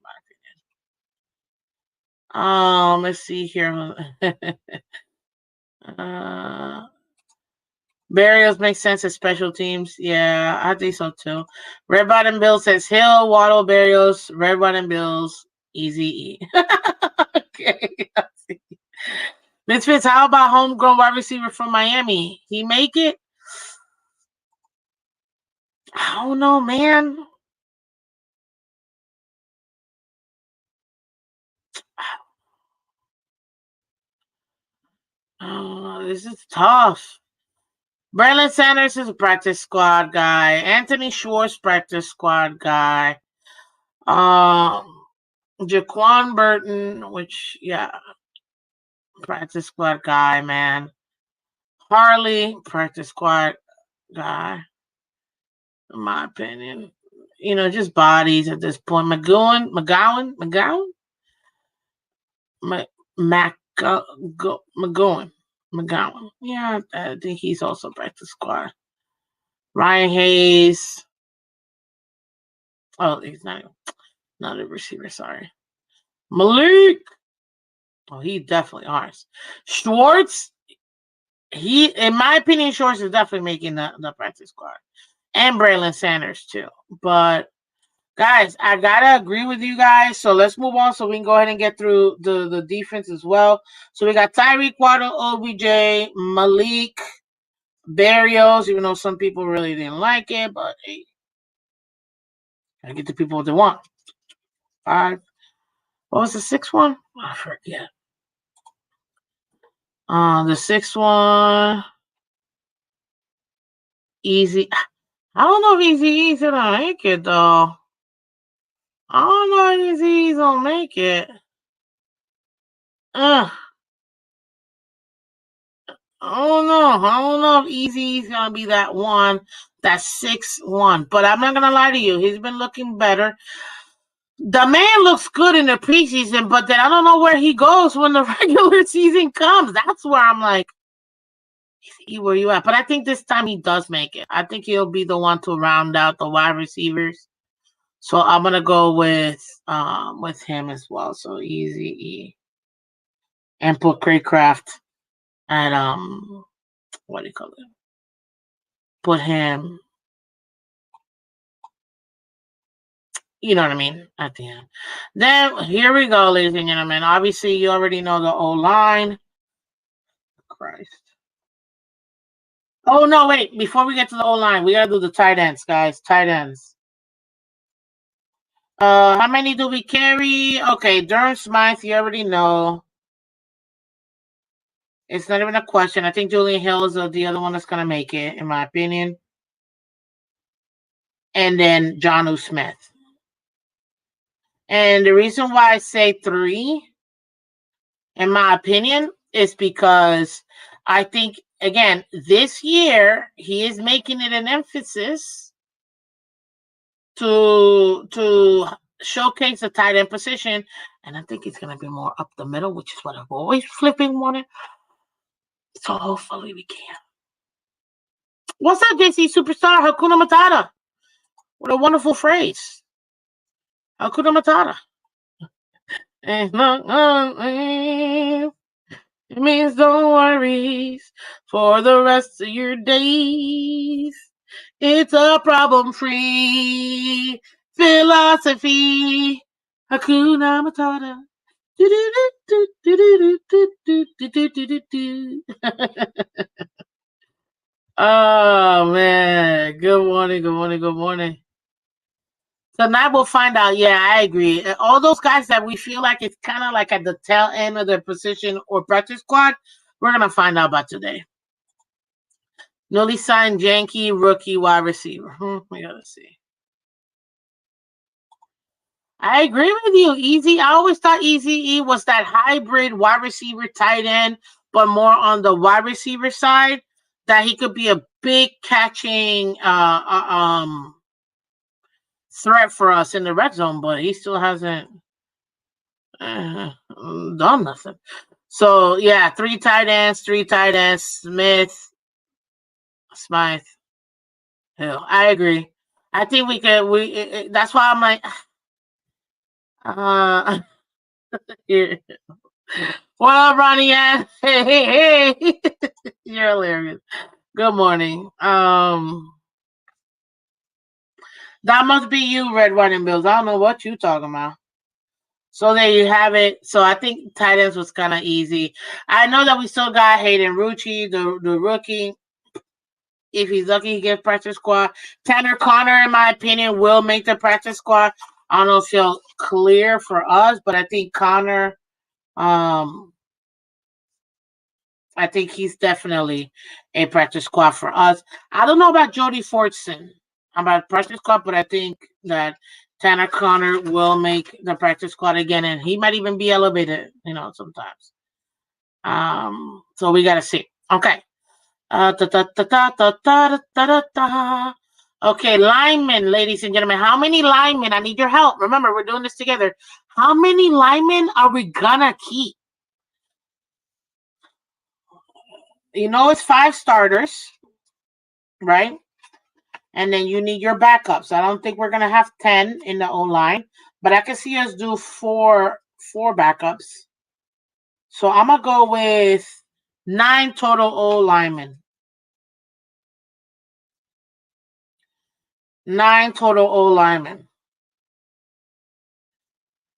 in my opinion. Let's see here. Barrios makes sense as special teams. Yeah, I think so too. Red Bottom Bill says Hill, Waddle, Barrios, Red Bottom Bills, Easy E. Okay. Miss Fitz, how about homegrown wide receiver from Miami? He make it? I don't know, man. Oh, this is tough. Braylon Sanders is a practice squad guy. Anthony Schwartz, practice squad guy. Jaquan Burton, which, yeah, practice squad guy, man. Harley, practice squad guy. In my opinion. You know, just bodies at this point. McGowan? McGowan. Yeah, I think he's also practice squad. Ryan Hayes. Oh, he's not a receiver, sorry. Malik. Oh, he definitely ours. Schwartz. In my opinion, Schwartz is definitely making the practice squad. And Braylon Sanders too. But guys, I gotta agree with you guys. So let's move on so we can go ahead and get through the defense as well. So we got Tyreek Waddle, OBJ, Malik, Barrios, even though some people really didn't like it, but hey, I get the people what they want. 5. What was the 6th one? I forget. The 6th one, Easy. I don't know if Easy's gonna make it though. I don't know if Easy's gonna make it. I don't know. I don't know if Easy's gonna be that 6th one. But I'm not gonna lie to you. He's been looking better. The man looks good in the preseason, but then I don't know where he goes when the regular season comes. That's where I'm like, where you at? But I think this time he does make it. I think he'll be the one to round out the wide receivers. So I'm gonna go with him as well. So Easy E. And put Craycraft at what do you call it? Put him, you know what I mean, at the end. Then here we go, ladies and gentlemen. Obviously, you already know the O line. Christ. Oh no, wait! Before we get to the O line, we gotta do the tight ends, guys. Tight ends. How many do we carry? Okay, Durham Smythe, you already know. It's not even a question. I think Julian Hill is the other one that's gonna make it, in my opinion. And then Jonnu Smith. And the reason why I say 3, in my opinion, is because I think, again, this year he is making it an emphasis to showcase the tight end position, and I think it's gonna be more up the middle, which is what I've always flipping wanted. So hopefully we can. What's up, JC Superstar? Hakuna Matata. What a wonderful phrase. Hakuna Matata. It means no worries for the rest of your days. It's a problem-free philosophy. Hakuna Matata. Oh man, good morning, good morning, good morning. Tonight we'll find out. Yeah, I agree. All those guys that we feel like it's kind of like at the tail end of their position or practice squad, we're gonna find out about today. Newly signed Yankee rookie wide receiver. We gotta see. I agree with you, Easy. I always thought Easy E was that hybrid wide receiver tight end, but more on the wide receiver side. That he could be a big catching threat for us in the red zone, but he still hasn't done nothing. So yeah, three tight ends, Smith, Hill. I agree. I think we could. That's why I'm like, here. What up, Ronnie? Hey, you're hilarious. Good morning. That must be you, Red White and Bills. I don't know what you talking about. So there you have it. So I think tight ends was kind of easy. I know that we still got Hayden Rucci, the rookie. If he's lucky, he gets practice squad. Tanner Connor, in my opinion, will make the practice squad. I don't know if he'll clear for us, but I think Connor, I think he's definitely a practice squad for us. I don't know about Jody Fortson about practice squad, but I think that Tanner Connor will make the practice squad again, and he might even be elevated, sometimes. So we gotta see. Okay. Okay, linemen, ladies and gentlemen. How many linemen? I need your help. Remember, we're doing this together. How many linemen are we gonna keep? It's 5 starters, right? And then you need your backups. I don't think we're gonna have 10 in the O-line, but I can see us do four backups. So I'm gonna go with 9 total O-linemen. 9 total O-linemen.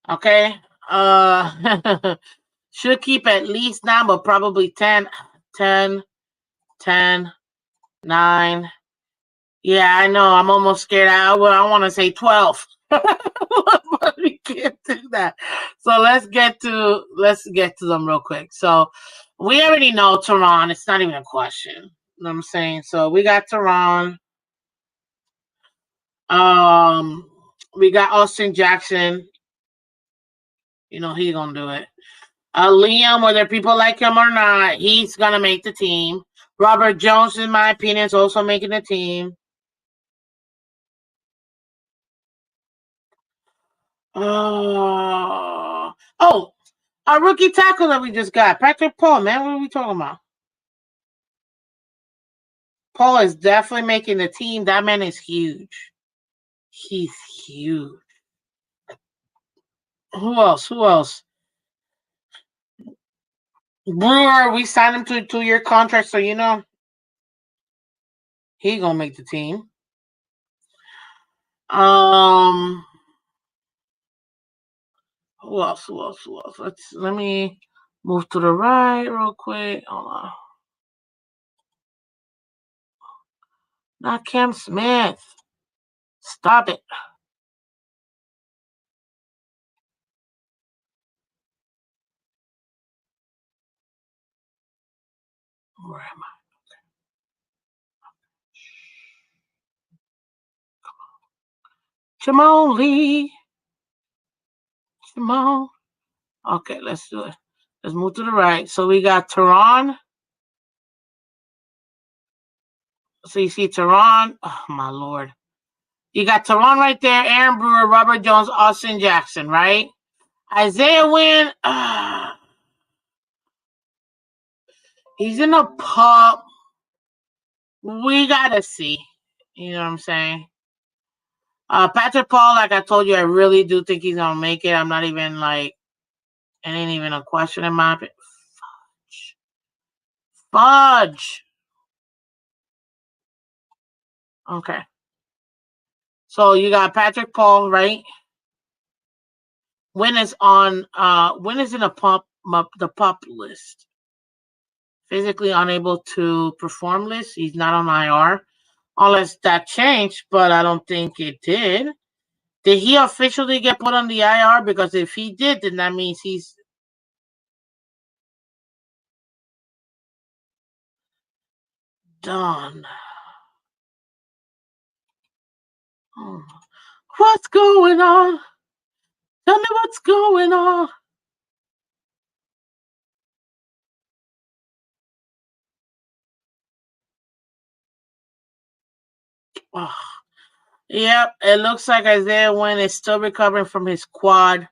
Okay. Should keep at least 9, but probably 10, 9. Yeah, I know. I'm almost scared. I want to say 12. But we can't do that. So let's get to them real quick. So we already know Teron. It's not even a question. You know what I'm saying? So we got Teron. We got Austin Jackson. He's gonna do it. Liam, whether people like him or not, he's gonna make the team. Robert Jones, in my opinion, is also making the team. Our rookie tackle that we just got, Patrick Paul, man. What are we talking about? Paul is definitely making the team. That man is huge. He's huge. Who else? Brewer, we signed him to a 2-year contract, so he gonna make the team. Who else? Let me move to the right real quick. Hold on. Not Cam Smith. Stop it. Where am I? Jamal Lee. Jamal. Okay, let's do it. Let's move to the right. So we got Teron. So you see Teron. Oh, my Lord. You got Teron right there, Aaron Brewer, Robert Jones, Austin Jackson, right? Isaiah Wynn, he's in a pop. We gotta see. You know what I'm saying? Patrick Paul, like I told you, I really do think he's gonna make it. I'm not even like, it ain't even a question in my opinion. Fudge. Okay. So you got Patrick Paul, right? Wynn is in the pup list. Physically unable to perform list. He's not on IR. Unless that changed, but I don't think it did. Did he officially get put on the IR? Because if he did, then that means he's done. What's going on? Tell me what's going on. Oh. Yep, it looks like Isaiah Wynn is still recovering from his quad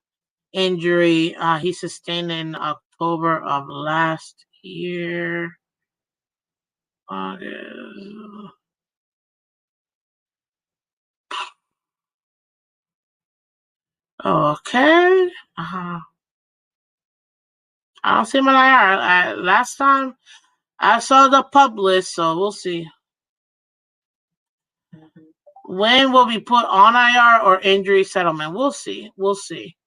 injury he sustained in October of last year. Okay. I don't see him on IR. Last time I saw the pub list, so we'll see. When will be put on IR or injury settlement? We'll see. We'll see.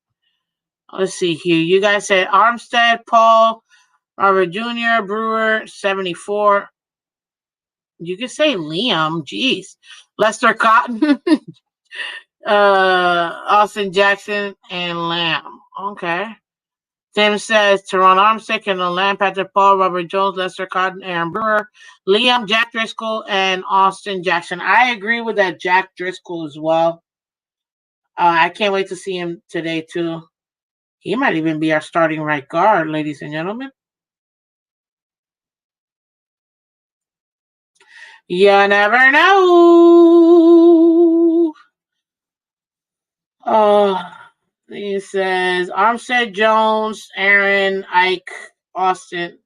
Let's see here. You guys said Armstead, Paul, Robert Jr., Brewer, 74. You could say Liam. Jeez. Lester Cotton, Austin Jackson, and Lamb. Okay. Tim says Teron Armstead, Kendall Lamb, Patrick Paul, Robert Jones, Lester Cotton, Aaron Brewer, Liam, Jack Driscoll, and Austin Jackson. I agree with that Jack Driscoll as well. I can't wait to see him today, too. He might even be our starting right guard, ladies and gentlemen. You never know. He says Armstead, Jones, Aaron, Ike, Austin,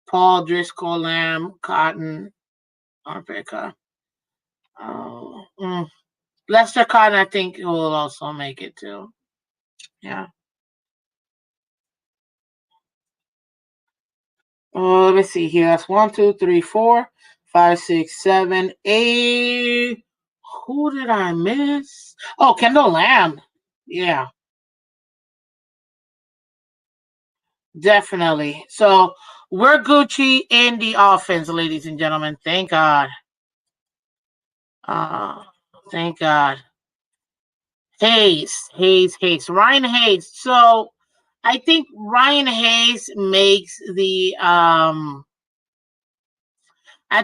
Paul, Driscoll, Lamb, Cotton, Arpeka. Lester Cotton, I think, will also make it too. Yeah. Let me see here. That's 1, 2, 3, 4, 5, 6, 7, 8. Who did I miss? Oh, Kendall Lamb. Yeah. Definitely. So we're Gucci in the offense, ladies and gentlemen. Thank God. Thank God. Hayes. Ryan Hayes. So I think Ryan Hayes makes the I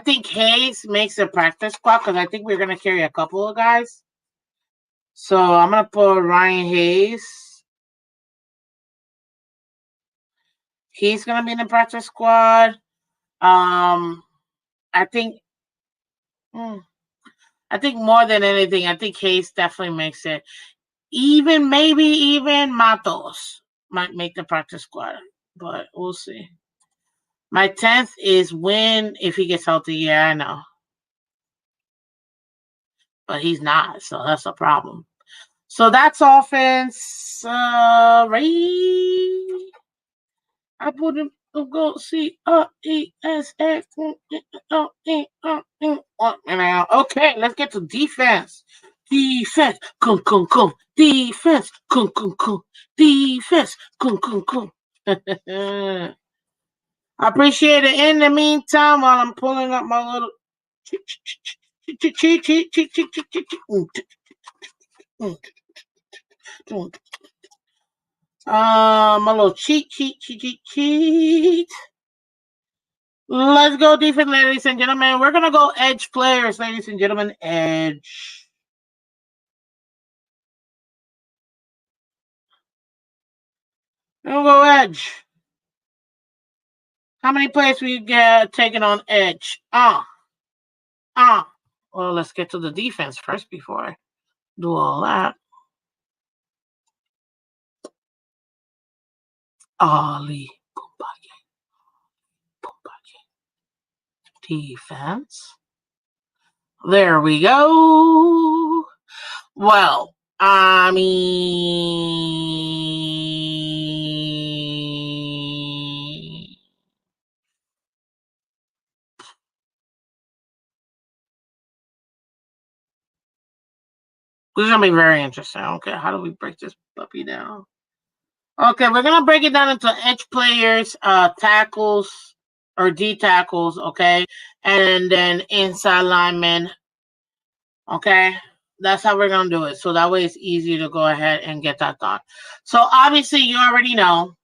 think Hayes makes the practice squad because I think we're gonna carry a couple of guys. So I'm gonna put Ryan Hayes. He's gonna be in the practice squad. I think more than anything, I think Hayes definitely makes it. Maybe even Matos might make the practice squad, but we'll see. My 10th is Win if he gets healthy. Yeah, I know. But he's not, so that's a problem. So that's offense. Right. I put him go see ESX. Okay, let's get to defense. Defense, come. Defense, come. Defense, come. I appreciate it. In the meantime, while I'm pulling up my little my little cheat. Let's go defense, ladies and gentlemen. We're gonna go edge players, ladies and gentlemen. Edge. We'll go edge. How many players we get taken on edge? Well, let's get to the defense first before I do all that. Ali defense. There we go. Well, I mean, this is gonna be very interesting. Okay, how do we break this puppy down? Okay, we're gonna break it down into edge players, tackles or D tackles, okay, and then inside linemen. Okay, that's how we're gonna do it. So that way it's easy to go ahead and get that done. So obviously you already know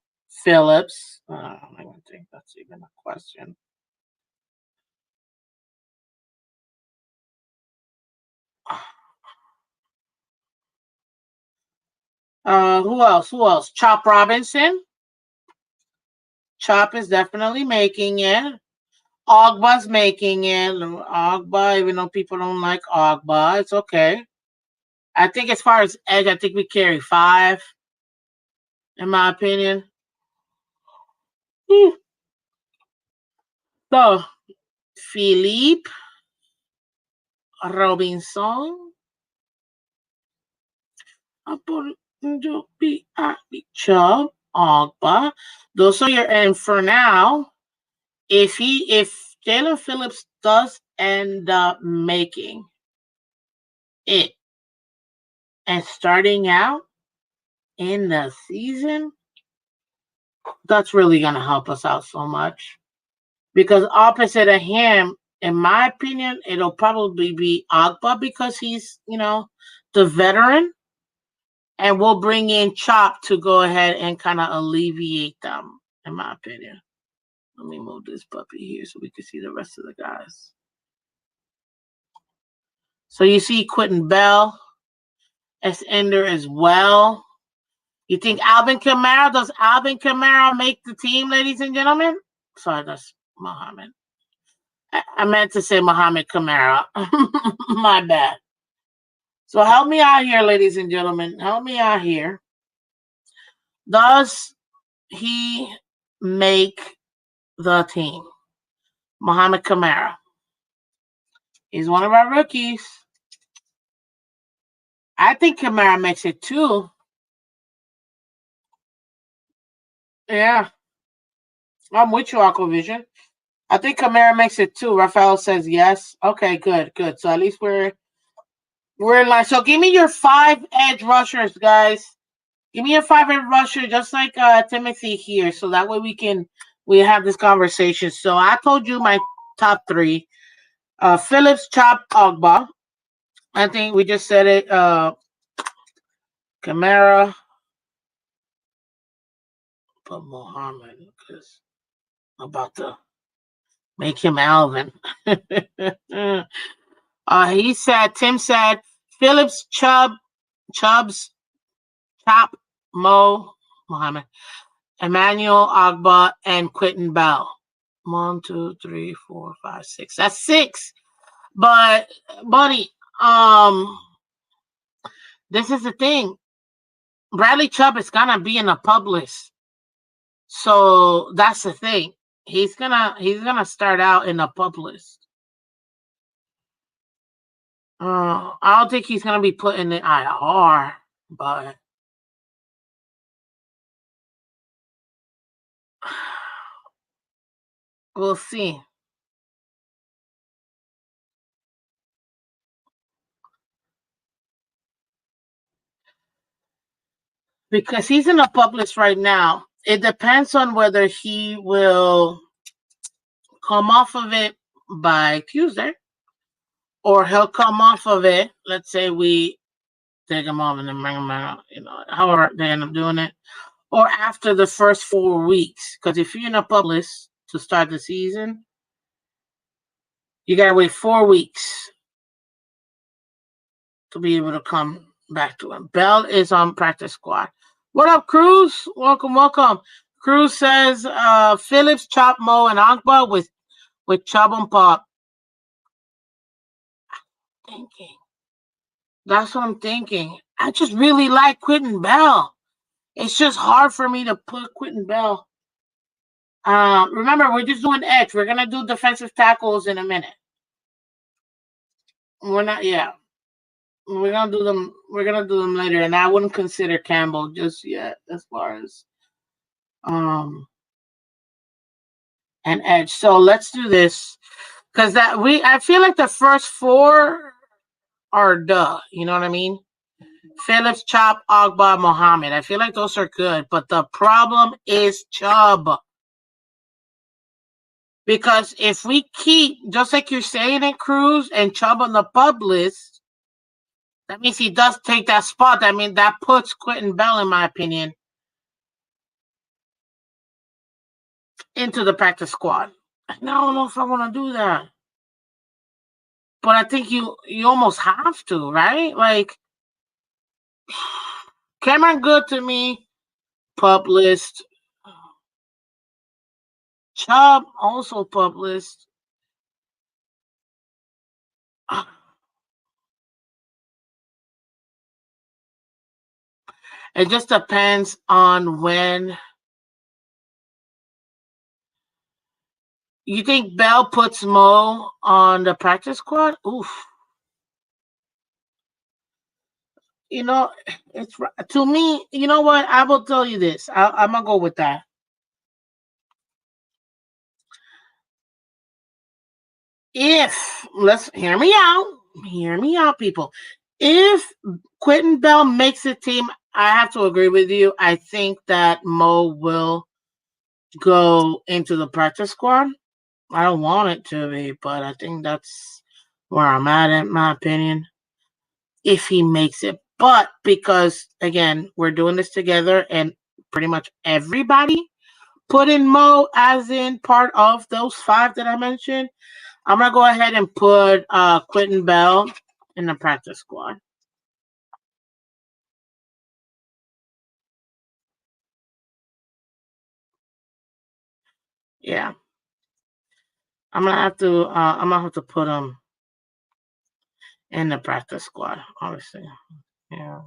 Phillips. I don't think that's even a question. Who else? Who else? Chop Robinson. Chop is definitely making it. Ogba's making it. Ogba, even though people don't like Ogba, it's okay. I think as far as edge, I think we carry 5, in my opinion. So, Philippe Robinson. Chubb, Ogba. Those are your, and for now, if Jalen Phillips does end up making it and starting out in the season, that's really gonna help us out so much. Because opposite of him, in my opinion, it'll probably be Ogba because he's, the veteran. And we'll bring in Chop to go ahead and kind of alleviate them, in my opinion. Let me move this puppy here so we can see the rest of the guys. So you see Quentin Bell as ender as well. You think Alvin Kamara? Does Alvin Kamara make the team, ladies and gentlemen? Sorry, that's Muhammad. I meant to say Muhammad Kamara. My bad. So help me out here, ladies and gentlemen. Help me out here. Does he make the team? Muhammad Kamara. He's one of our rookies. I think Kamara makes it too. Yeah. I'm with you, Aquavision. I think Kamara makes it too. Rafael says yes. Okay, good. So at least we're in line. So give me your 5 edge rushers, guys. Give me your 5 edge rusher, just like Timothy here, so that way we have this conversation. So I told you my top 3. Phillips, Chop, Ogba. I think we just said it. Kamara, but Muhammad, because I'm about to make him Alvin. Tim said, Phillips, Chubbs, Chop, Mo, Muhammad, Emmanuel, Ogba, and Quentin Bell. 1, 2, 3, 4, 5, 6. That's 6. But, buddy, this is the thing. Bradley Chubb is gonna be in a pub list. So that's the thing. He's gonna start out in a pub list. I don't think he's gonna be put in the IR, but we'll see. Because he's in a pub list right now. It depends on whether he will come off of it by Tuesday, or he'll come off of it. Let's say we take him off and then bring him out, however they end up doing it, or after the first 4 weeks. Because if you're in a pub list to start the season, you gotta wait 4 weeks to be able to come back to him. Bell is on practice squad. What up, Cruz? Welcome. Cruz says Phillips, Chop, Mo, and Ogba with Chubb and Pop. thinking. That's what I'm thinking. I just really like Quentin Bell. It's just hard for me to put Quentin Bell. Remember, we're just doing edge. We're gonna do defensive tackles in a minute. We're not. Yeah, we're gonna do them. We're gonna do them later, and I wouldn't consider Campbell just yet as far as um an edge. So let's do this because I feel like the first four are duh. You know what I mean? Phillips, Chop, Ogba, Mohammed. I feel like those are good, but the problem is Chubb. Because if we keep, just like you're saying it, Cruz and Chubb on the pub list, that means he does take that spot. I mean, that puts Quentin Bell, in my opinion, into the practice squad. And I don't know if I want to do that. But I think you almost have to, right? Like, Cameron Good to me, pub list. Chubb, also pub list. It just depends on when. You think Bell puts Mo on the practice squad? Oof. You know, it's to me. You know what? I will tell you this. I'm gonna go with that. If let's hear me out, people. If Quentin Bell makes a team, I have to agree with you. I think that Mo will go into the practice squad. I don't want it to be, but I think that's where I'm at, in my opinion. If he makes it, but because again, we're doing this together, and pretty much everybody put in Mo as in part of those five that I mentioned. I'm gonna go ahead and put Quentin Bell in the practice squad. Yeah, I'm gonna have to put him in the practice squad. Obviously, yeah.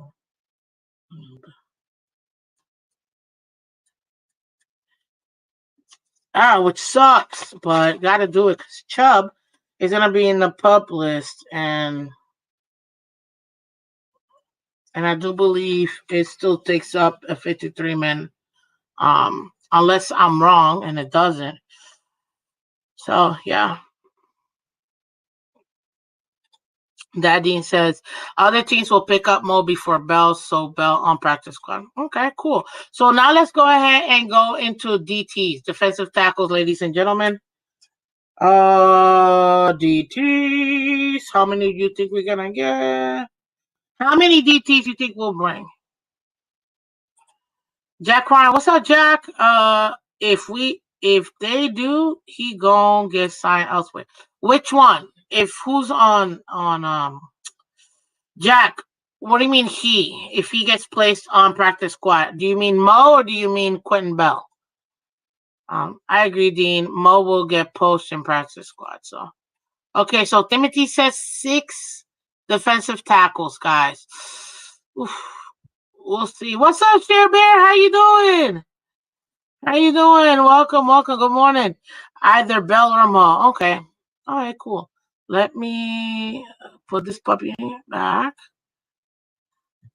Which sucks, but got to do it because Chubb is gonna be in the pup list, and I do believe it still takes up a 53 man, unless I'm wrong and it doesn't. So yeah. Daddy says other teams will pick up Mo before Bell, so Bell on practice squad. Okay, cool. So now let's go ahead and go into DTs, defensive tackles, ladies and gentlemen. DTs. How many do you think we're gonna get? How many DTs you think we'll bring? Jack Ryan, what's up, Jack? If they do, he gon' get signed elsewhere. Which one? If who's on Jack? What do you mean he? If he gets placed on practice squad, do you mean Mo or do you mean Quentin Bell? I agree, Dean. Mo will get posted in practice squad. So okay, so Timothy says 6 defensive tackles, guys. Oof. We'll see. What's up, Share Bear? How you doing? How you doing? Welcome. Good morning. Either Bell or Mo. Okay. All right, cool. Let me put this puppy back.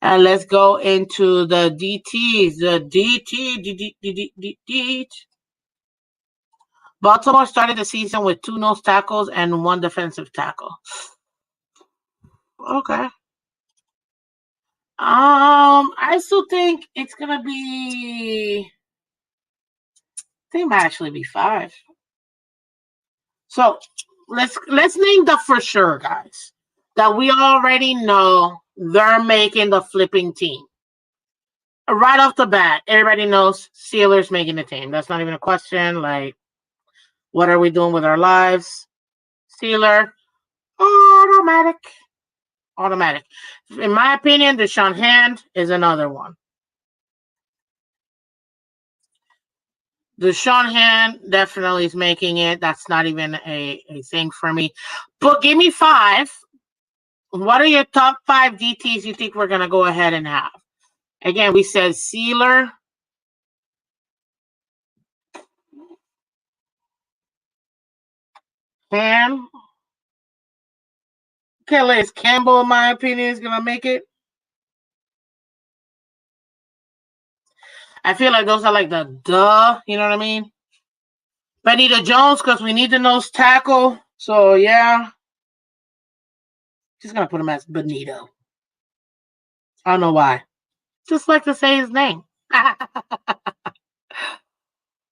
And let's go into the DTs. The DT. Baltimore started the season with 2 nose tackles and 1 defensive tackle. Okay. I still think it's gonna be. I think it might actually be 5. So let's name the for sure guys that we already know they're making the flipping team. Right off the bat, everybody knows Steelers making the team. That's not even a question. Like, what are we doing with our lives? Steeler, automatic. Automatic. In my opinion, Deshaun Hand is another one. Deshaun Hand definitely is making it. That's not even a thing for me. But give me 5. What are your top 5 DTs you think we're going to go ahead and have? Again, we said Sealer. Ham. Calais Campbell, in my opinion, is going to make it. I feel like those are like the duh, you know what I mean? Benito Jones, because we need the nose tackle. So, yeah. Just going to put him as Benito. I don't know why. Just like to say his name.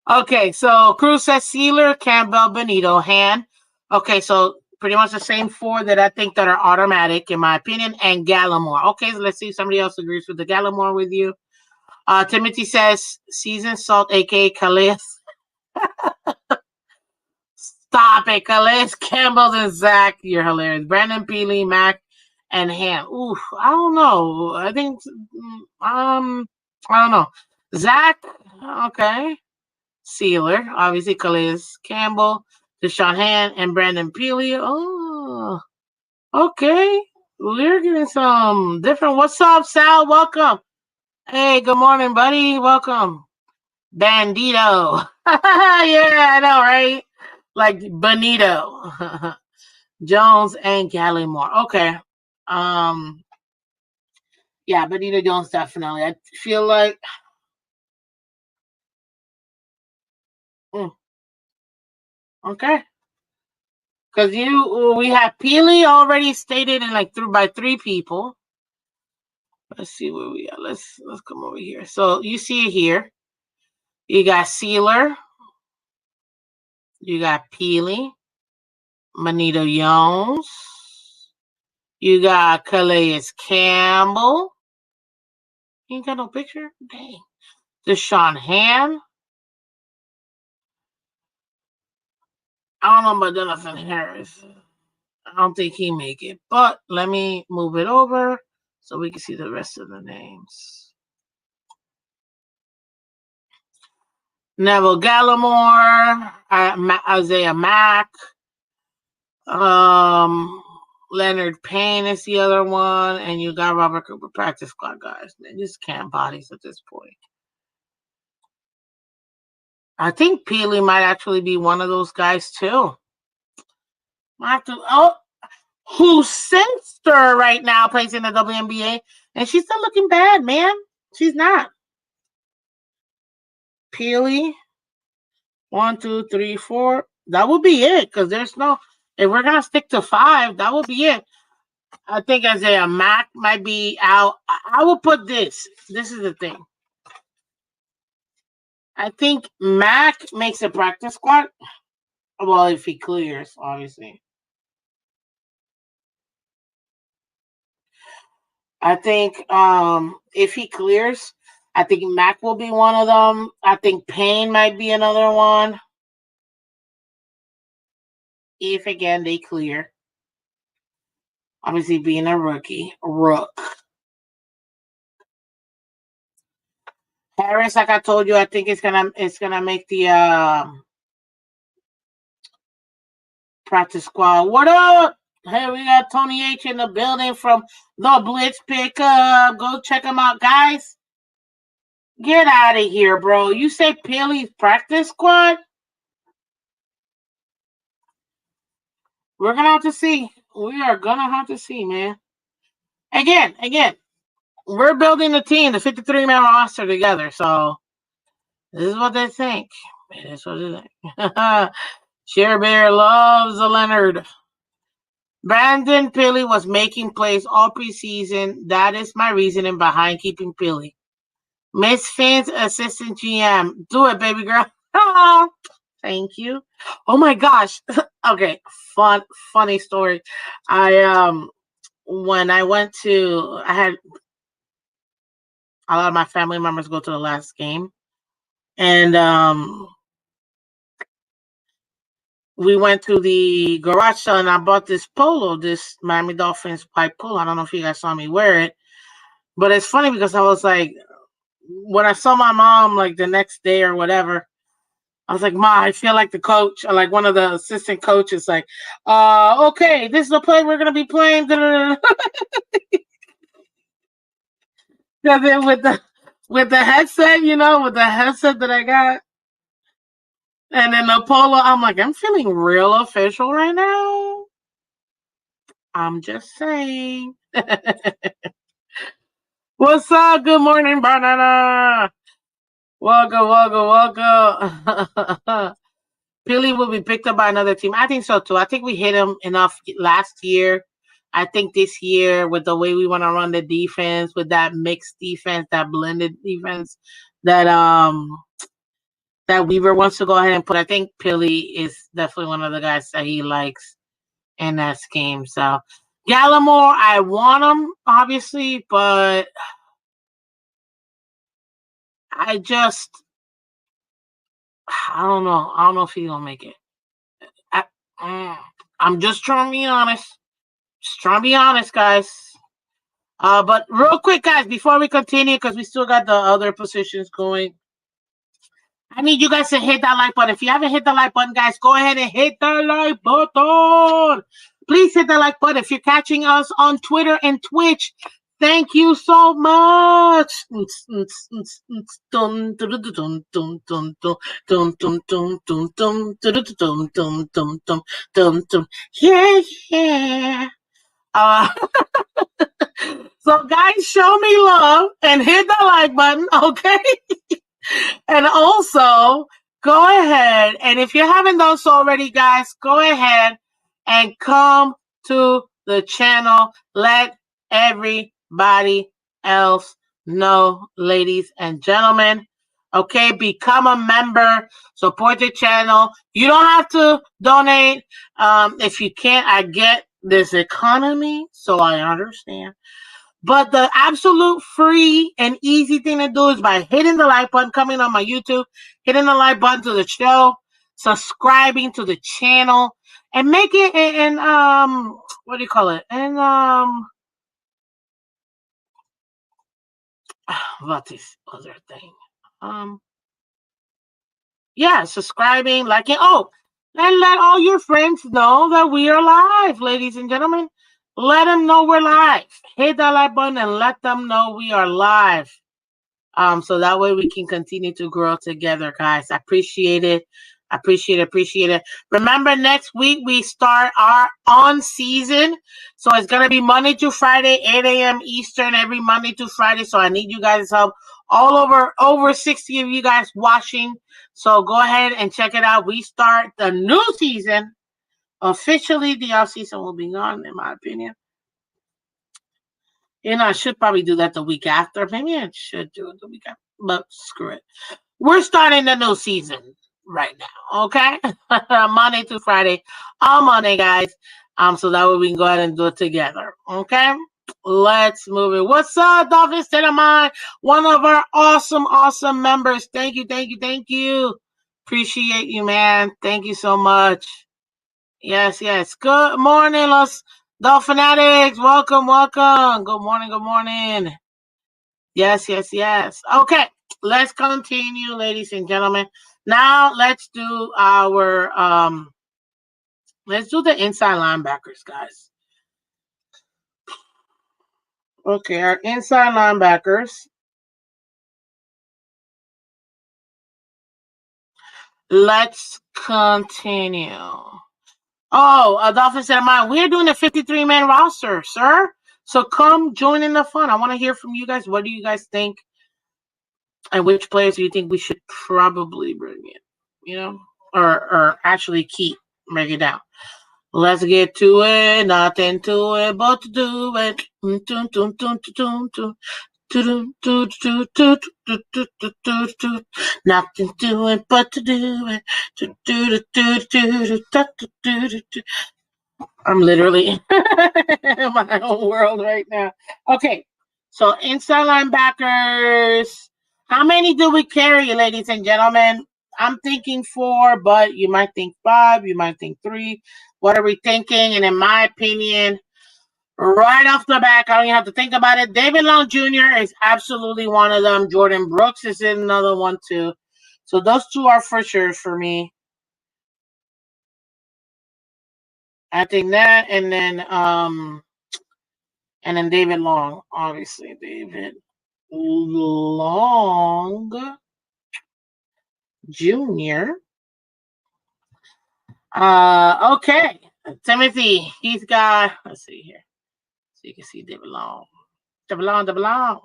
Okay, so Cruz says Sealer, Campbell, Benito, Han. Okay, so pretty much the same 4 that I think that are automatic, in my opinion, and Gallimore. Okay, so let's see if somebody else agrees with the Gallimore with you. Timothy says seasoned salt, a.k.a. Calais. Stop it, Calais, Campbell, and Zach. You're hilarious. Brandon, Peely, Mac, and Han. Ooh, I don't know. I think, I don't know. Zach, okay. Sealer, obviously Calais Campbell, Deshaun Han, and Brandon Peely. Oh, okay. We're getting some different. What's up, Sal? Welcome. Hey, good morning, buddy. Welcome. Bandito. Yeah, I know, right? Like Benito. Jones and Gallimore. Okay. Yeah, Benito Jones definitely. I feel like okay. Because we have Peely already stated and like through by 3 people. Let's see where we are. Let's come over here. So you see it here. You got Sealer. You got Peely. Benito Jones. You got Calais Campbell. You ain't got no picture? Dang. Deshaun Han. I don't know about Jonathan Harris. I don't think he make it. But let me move it over so we can see the rest of the names. Neville Gallimore, Isaiah Mack, Leonard Payne is the other one, and you got Robert Cooper. Practice squad guys. They just can't bodies at this point. I think Peely might actually be one of those guys too. Whose sister right now plays in the WNBA, and she's not looking bad, man. She's not. Peely, 1, 2, 3, 4. That would be it, because there's no. If we're gonna stick to 5, that would be it. I think Isaiah Mack might be out. I will put this. This is the thing. I think Mack makes a practice squad. Well, if he clears, obviously. I think if he clears, I think Mack will be one of them. I think Payne might be another one. If again they clear. Obviously being a rookie. Rook. Harris, like I told you, I think it's gonna make the practice squad. What up? Hey, we got Tony H in the building from the Blitz Pickup. Go check them out, guys. Get out of here, bro. You say Peely's practice squad? We're gonna have to see. We are gonna have to see, man. Again, we're building the team, the 53-man roster together. So this is what they think. This is what they think. Cher Bear loves the Leonard. Brandon Peely was making plays all preseason. That is my reasoning behind keeping Peely. Miss Phins, assistant GM. Do it, baby girl. Thank you. Oh my gosh. Okay, funny story. When I went to, I had a lot of my family members go to the last game, and we went to the garage sale, and I bought this polo, this Miami Dolphins white polo. I don't know if you guys saw me wear it, but it's funny because I was like, when I saw my mom like the next day or whatever, I was like, Ma, I feel like the coach, or like one of the assistant coaches, like, okay, this is the play we're gonna be playing. Because then with the headset, with the headset that I got, and then the polo, I'm like, I'm feeling real official right now. I'm just saying. What's up? Good morning, banana. Welcome. Philly will be picked up by another team. I think so too. I think we hit him enough last year. I think this year, with the way we want to run the defense, with that mixed defense, that blended defense, that Weaver wants to go ahead and put. I think Philly is definitely one of the guys that he likes in that scheme. So Gallimore, I want him obviously, but I don't know. I don't know if he's gonna make it. I'm just trying to be honest. Just trying to be honest, guys. But real quick, guys, before we continue, because we still got the other positions going, I need you guys to hit that like button. If you haven't hit the like button, guys, go ahead and hit the like button. Please hit the like button. If you're catching us on Twitter and Twitch, thank you so much. Yeah. So, guys, show me love and hit the like button, okay? And also, go ahead, and if you haven't done so already, guys, go ahead and come to the channel. Let everybody else know, ladies and gentlemen. Okay, become a member, support the channel. You don't have to donate. If you can't, I get this economy, so I understand. But the absolute free and easy thing to do is by hitting the like button, coming on my YouTube, hitting the like button to the show, subscribing to the channel, and make it what do you call it? And what this other thing? Yeah, subscribing, liking. Oh, and let all your friends know that we are live, ladies and gentlemen. Let them know we're live. Hit that like button and let them know we are live. So that way we can continue to grow together, guys. I appreciate it. Appreciate it. Remember, next week we start our on season. So it's gonna be Monday to Friday, 8 a.m. Eastern, every Monday to Friday. So I need you guys' help. All over 60 of you guys watching. So go ahead and check it out. We start the new season. Officially, the off season will be gone, in my opinion. I should probably do that the week after. Maybe I should do it the week after, but screw it. We're starting the new season right now, okay? Monday through Friday, all Monday, guys. So that way we can go ahead and do it together, okay? Let's move it. What's up, Dolphins? State of Mind, one of our awesome members. Thank you. Appreciate you, man. Thank you so much. Yes. Good morning, Los Dolphinatics. Welcome. Good morning. Yes. Okay, let's continue, ladies and gentlemen. Now let's do our let's do the inside linebackers, guys. Okay, our inside linebackers. Let's continue. Oh, Dolphins said, we're doing a 53-man roster, sir. So come join in the fun. I want to hear from you guys. What do you guys think? And which players do you think we should probably bring in? Or actually keep, break it down. Let's get to it. Nothing to it but to do it. Nothing to it but to do it. I'm literally in my own world right now. Okay, so inside linebackers. How many do we carry, ladies and gentlemen? I'm thinking 4, but you might think 5, you might think 3. What are we thinking? And in my opinion, right off the back, I don't even have to think about it. David Long Jr. is absolutely one of them. Jordan Brooks is another one too. So those two are for sure for me. I think that, and then David Long, obviously David Long Jr. Okay, Timothy. He's got. Let's see here, so you can see David Long. David Long. David Long.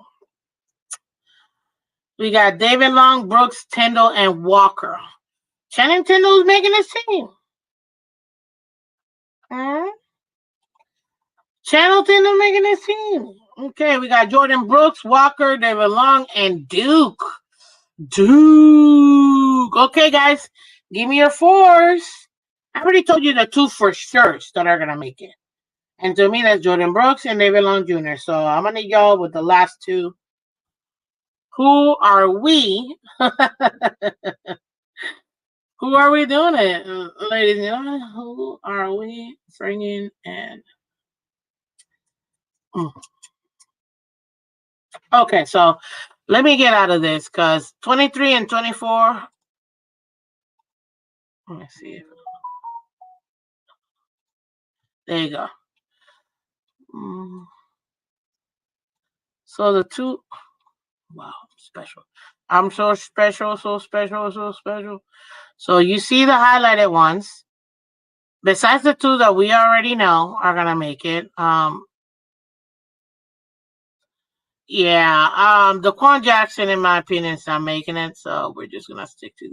We got David Long, Brooks, Tyndall, and Walker. Channing Tyndall is making his team. Channing Tyndall making his team. Okay, we got Jordan Brooks, Walker, David Long, and Duke. Duke. Okay, guys, give me your fours. I already told you the two for sure that are gonna make it. And to me, that's Jordan Brooks and David Long Jr. So I'm gonna need y'all with the last two. Who are we? Who are we doing it, ladies and gentlemen? Who are we bringing in? Okay, so let me get out of this because 23 and 24. Let me see. There you go. So the two. Wow, special. I'm so special, so special, so special. So you see the highlighted ones. Besides the two that we already know are gonna make it. Daquan Jackson, in my opinion, is not making it. So we're just gonna stick to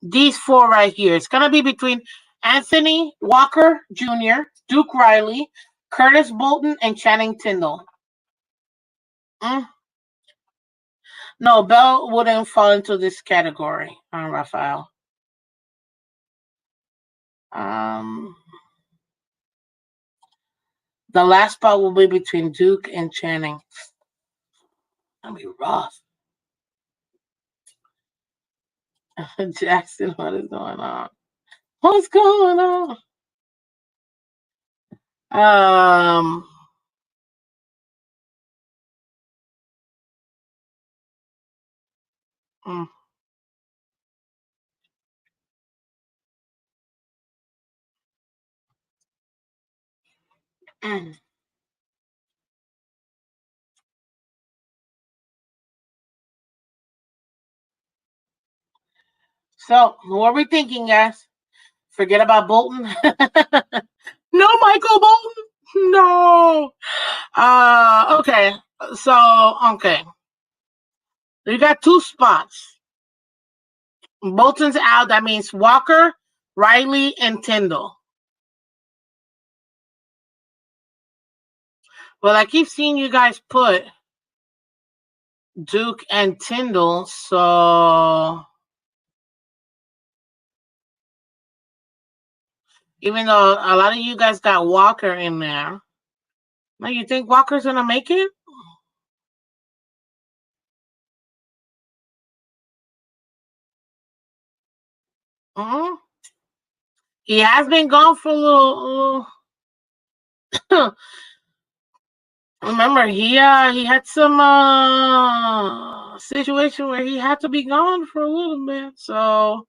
these four right here. It's gonna be between Anthony Walker Jr., Duke Riley, Curtis Bolton, and Channing Tyndall. No, Bell wouldn't fall into this category, Raphael. The last spot will be between Duke and Channing. That'll be rough. Jackson, what is going on? What's going on? So, what are we thinking, guys? Forget about Bolton. No, Michael Bolton. No. Okay. So, okay. You got two spots. Bolton's out. That means Walker, Riley, and Tyndall. Well, I keep seeing you guys put Duke and Tyndall, so even though a lot of you guys got Walker in there, now you think Walker's gonna make it? He has been gone for a little. Remember, he had some situation where he had to be gone for a little bit. So,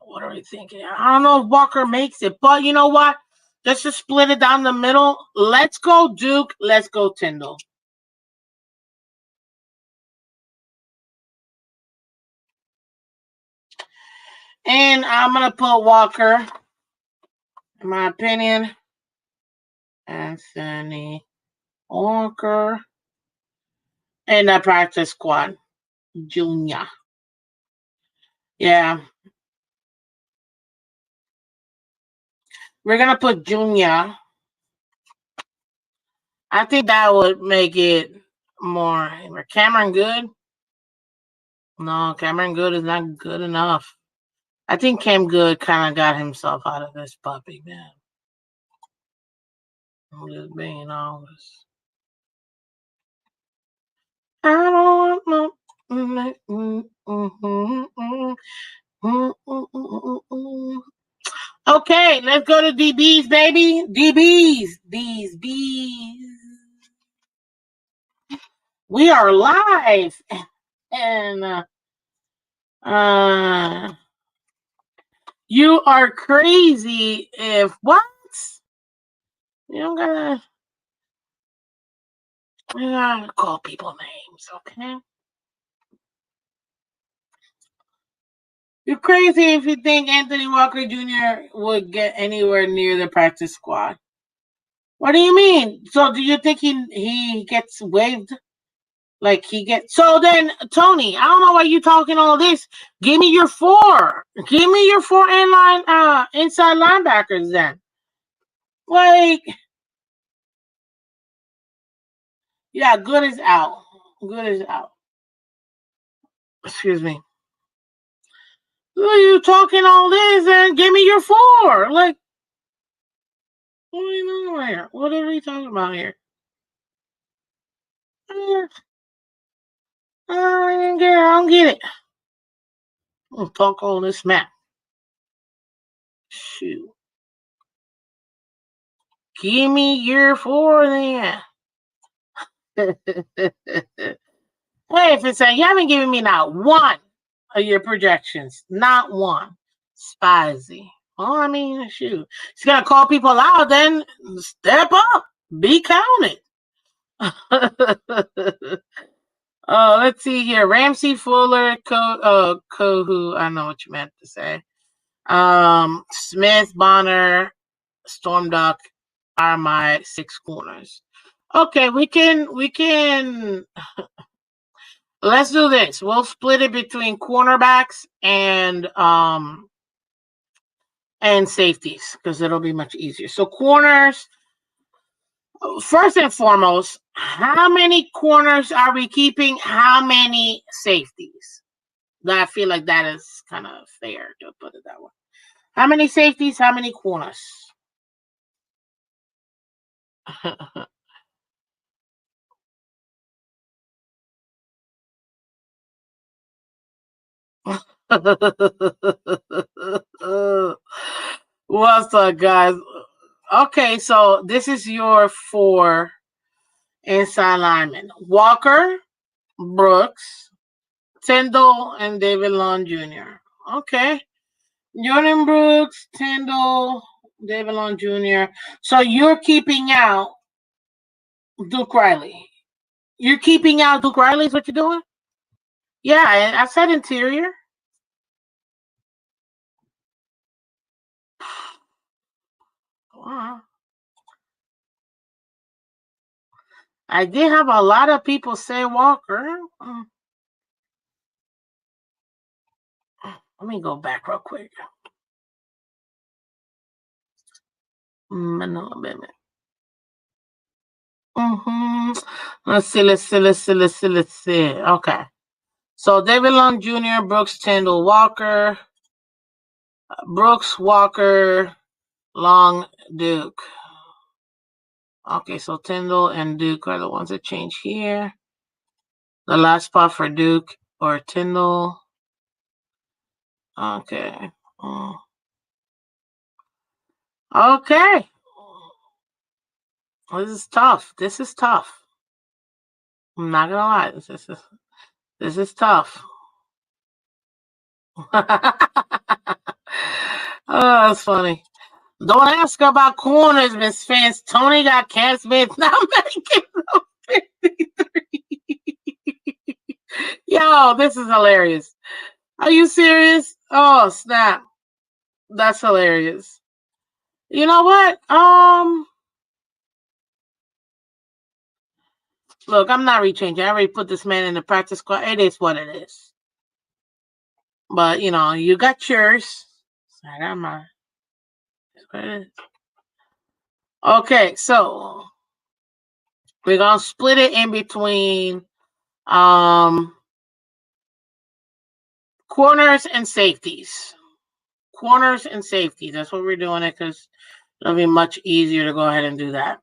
what are we thinking? I don't know if Walker makes it, but you know what? Let's just split it down the middle. Let's go Duke. Let's go Tyndall. And I'm going to put Walker, in my opinion. Anthony Walker. And the practice squad. Junior. Yeah. We're going to put Junior. I think that would make it more. Cameron Good? No, Cameron Good is not good enough. I think Cam Good kind of got himself out of this puppy, man. I'm just being honest. I don't want no. Okay, let's go to DBs, baby. DBs. These bees. We are live, and you are crazy if what? You don't gotta call people names, okay? You're crazy if you think Anthony Walker Jr. would get anywhere near the practice squad. What do you mean? So do you think he gets waived? Like he gets so then Tony, I don't know why you talking all this. Give me your four. Give me your four inline inside linebackers then. Like yeah, good is out. Good is out. Excuse me. Are you talking all this and give me your four? Like what are you doing here? What are we talking about here? I don't get it. I'll talk all this smack. Shoot. Give me your four then. Hey, Phins, you haven't given me not one of your projections. Not one. Spicy. Well, I mean, shoot. He's going to call people out, then step up. Be counted. Let's see here. Ramsey, Fuller, Kohu. I know what you meant to say. Smith, Bonner, Storm Duck are my 6 corners. Okay, we can let's do this. We'll split it between cornerbacks and safeties because it'll be much easier. So corners, first and foremost, how many corners are we keeping? How many safeties? I feel like that is kind of fair to put it that way. How many safeties? How many corners? What's up, guys? Okay, so this is your 4 inside linemen: Walker, Brooks, Tyndall, and David Long Jr. Okay, Jordan Brooks, Tyndall, David Long Jr. So you're keeping out Duke Riley. You're keeping out Duke Riley is what you're doing? Yeah, I said interior. Wow. I did have a lot of people say Walker. Let me go back real quick. Manila Bennett. Let's see. Okay. So David Long Jr., Brooks, Tyndall, Walker. Brooks, Walker, Long, Duke. Okay, so Tyndall and Duke are the ones that change here. The last spot for Duke or Tyndall. Okay. Okay. This is tough. I'm not gonna lie. This is tough. Oh, that's funny. Don't ask about corners, Miss Phins. Tony got Cam Smith. Not making no 53. Yo, this is hilarious. Are you serious? Oh, snap. That's hilarious. You know what? Look, I'm not rechanging. I already put this man in the practice squad. It is what it is. But, you got yours. I got mine. That's what it is. Okay, so we're going to split it in between corners and safeties. Corners and safeties. That's what we're doing it because it'll be much easier to go ahead and do that.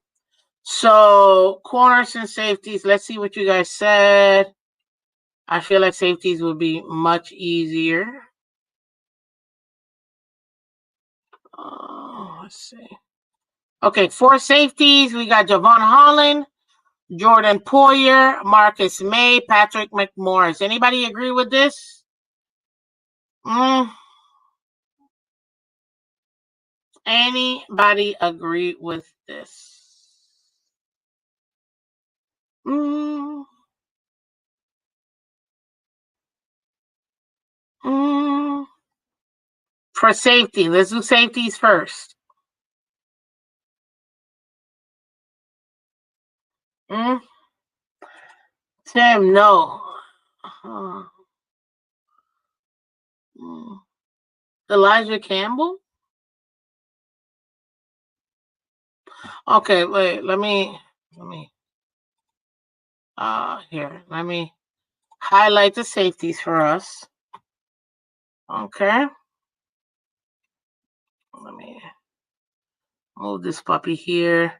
So corners and safeties. Let's see what you guys said. I feel like safeties would be much easier. Let's see. Okay, 4 safeties. We got Javon Holland, Jordan Poyer, Marcus May, Patrick McMorris. Anybody agree with this? Anybody agree with this? For safety, let's do safeties first. Tim, no. Elijah Campbell? Okay, wait, let me let me highlight the safeties for us. Okay. Let me move this puppy here.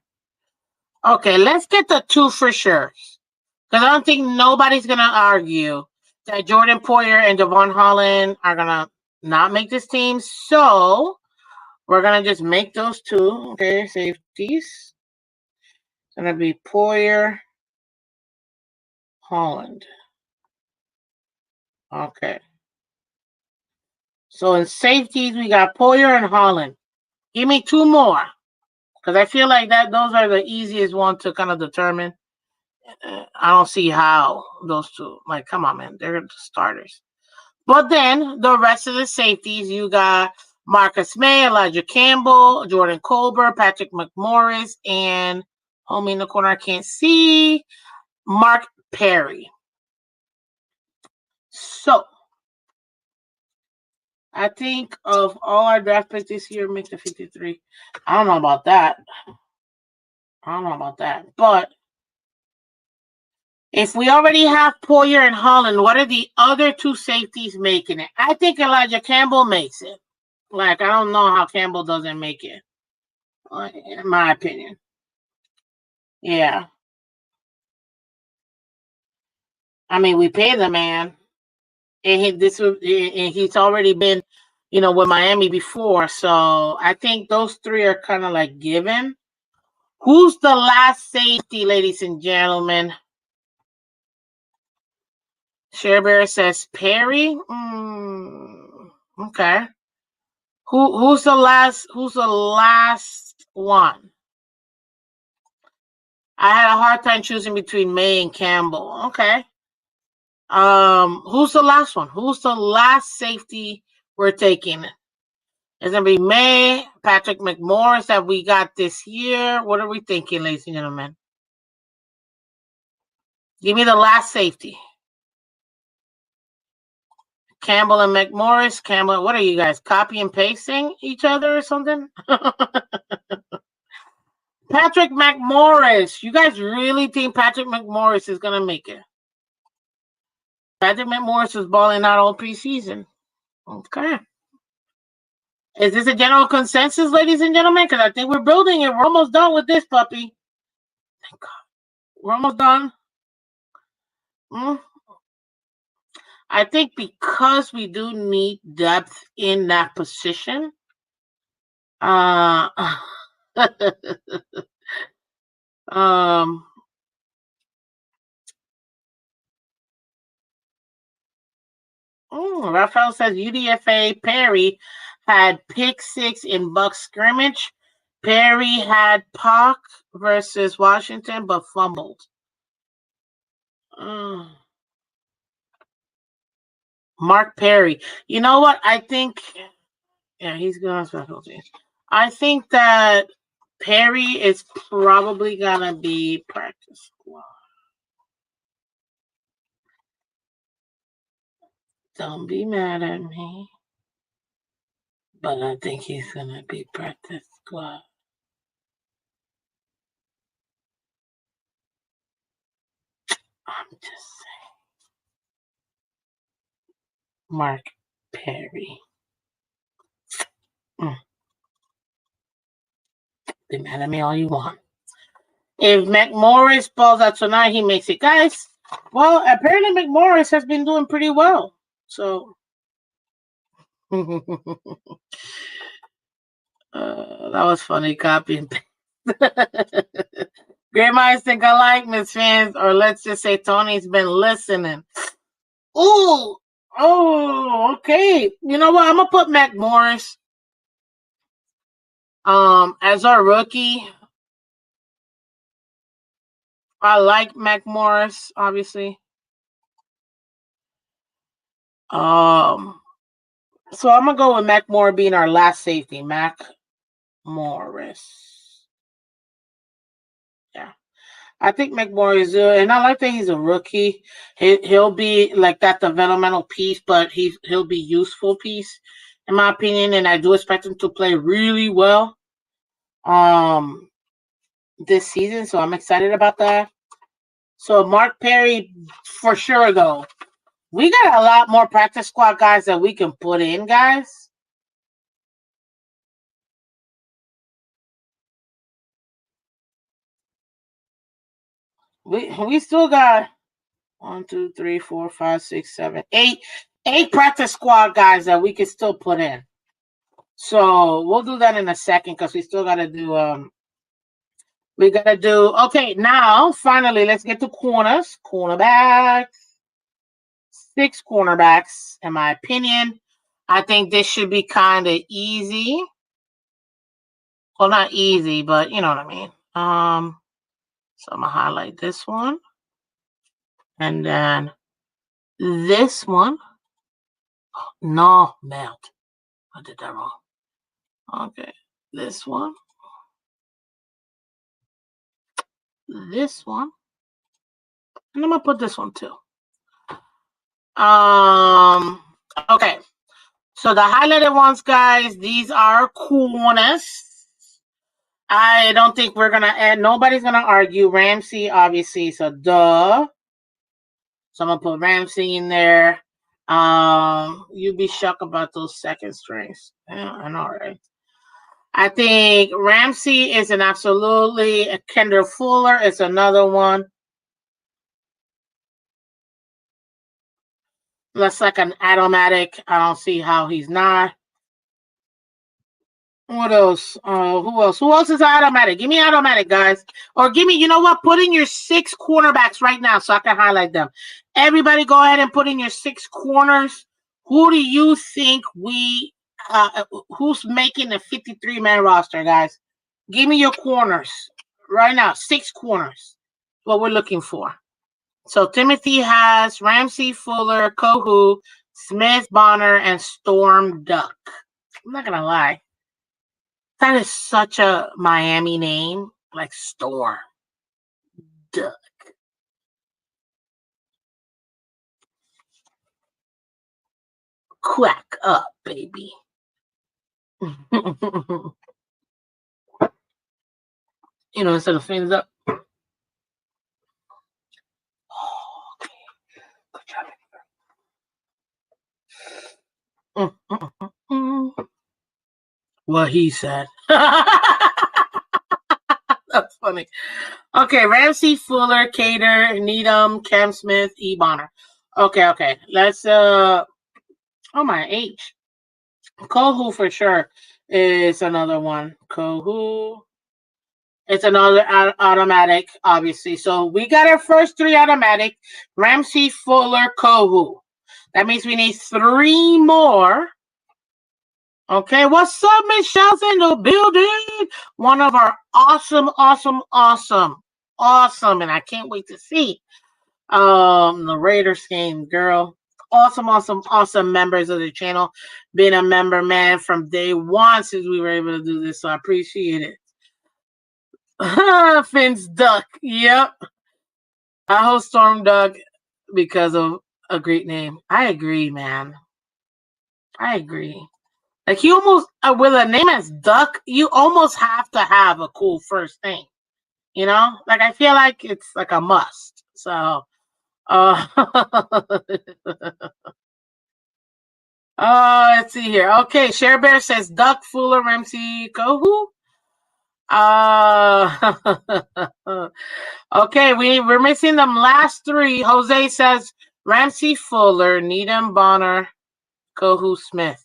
Okay, let's get the two for sure. Because I don't think nobody's going to argue that Jordan Poyer and Devon Holland are going to not make this team. So we're going to just make those two. Okay, safeties. It's going to be Poyer, Holland. Okay. So in safeties, we got Poyer and Holland. Give me two more. Because I feel like those are the easiest one to kind of determine. I don't see how those two. Like, come on, man. They're the starters. But then the rest of the safeties, you got Marcus May, Elijah Campbell, Jordan Colbert, Patrick McMorris, and homie in the corner I can't see, Mark Perry. So I think of all our draft picks this year, make the 53. I don't know about that. But if we already have Poyer and Holland, what are the other two safeties making it? I think Elijah Campbell makes it. Like, I don't know how Campbell doesn't make it, in my opinion. Yeah. I mean, we pay the man. And he's already been, with Miami before. So I think those three are kind of like given. Who's the last safety, ladies and gentlemen? Sharebear says Perry. Okay. Who's the last one? I had a hard time choosing between May and Campbell. Okay. Who's the last one? Who's the last safety we're taking? It's gonna be May, Patrick McMorris that we got this year. What are we thinking, ladies and gentlemen? Give me the last safety. Campbell and McMorris. Campbell, what are you guys, copy and pasting each other or something? Patrick McMorris. You guys really think Patrick McMorris is gonna make it? Patrick McMorris was balling out all preseason. Okay. Is this a general consensus, ladies and gentlemen? Because I think we're building it. We're almost done with this puppy. Thank God. We're almost done. I think because we do need depth in that position. Raphael says UDFA Perry had pick 6 in Bucs scrimmage. Perry had Pac versus Washington, but fumbled. Mark Perry. You know what? I think, he's good on special teams. I think that Perry is probably gonna be practice squad. Don't be mad at me, but I think he's gonna be practice squad. I'm just saying. Mark Perry. Be mad at me all you want. If McMorris balls out tonight, he makes it. Guys, well, apparently McMorris has been doing pretty well. So that was funny, copy and paste. Great minds think alike, Miss Phins, or let's just say Tony's been listening. Ooh, oh, okay. You know what? I'm gonna put Mac Morris as our rookie. I like Mac Morris, obviously. So I'm gonna go with Mac Morris being our last safety. Mac Morris. Yeah. I think McMorris is good, and I like that he's a rookie. He'll be like that developmental piece, but he'll be useful piece, in my opinion. And I do expect him to play really well, this season. So I'm excited about that. So Mark Perry, for sure, though. We got a lot more practice squad guys that we can put in, guys. We still got 1, 2, 3, 4, 5, 6, 7, 8 practice squad guys that we can still put in. So we'll do that in a second because we still gotta do okay, now finally let's get to corners. Cornerbacks. 6 cornerbacks, in my opinion. I think this should be kind of easy. Well, not easy, but you know what I mean. So I'm gonna highlight this one. And then this one. No, melt. I did that wrong. Okay. This one. This one. And I'm gonna put this one too. Okay. So the highlighted ones, guys, these are corners. I don't think we're gonna add. Nobody's gonna argue Ramsey, obviously. So duh. So I'm gonna put Ramsey in there. You'd be shocked about those second strings. Yeah, I know, right? I think Ramsey is an absolutely. Kendall Fuller is another one. Looks like an automatic. I don't see how he's not. What else? Who else? Who else is automatic? Give me automatic, guys. Or give me, you know what? Put in your 6 cornerbacks right now so I can highlight them. Everybody go ahead and put in your 6 corners. Who do you think who's making the 53-man roster, guys? Give me your corners right now. 6 corners. What we're looking for. So Timothy has Ramsey, Fuller, Kohu, Smith, Bonner, and Storm Duck. I'm not going to lie. That is such a Miami name, like Storm Duck. Quack up, baby. You know, instead of Phins up. Oh, okay. Good job. What he said. That's funny. Okay, Ramsey, Fuller, Cater, Needham, Cam Smith, E. Bonner. Okay. Let's oh my H. Kohu for sure is another one. Kohu. It's another automatic, obviously. So we got our first 3 automatic. Ramsey, Fuller, Kohu. That means we need 3 more. Okay, what's up, Miss Shouts in the building? One of our awesome, and I can't wait to see the Raiders game, girl. Awesome members of the channel. Been a member, man, from day one since we were able to do this, so I appreciate it. Phins Duck, yep. I host Storm Duck because of a great name. I agree, man. I agree. Like you almost with a name as Duck, you almost have to have a cool first name. You know? Like I feel like it's like a must. So let's see here. Okay, Share Bear says Duck, Fuller, Ramsey, Kohu. Okay, we're missing them last 3. Jose says Ramsey, Fuller, Needham, Bonner, Kohu, Smith.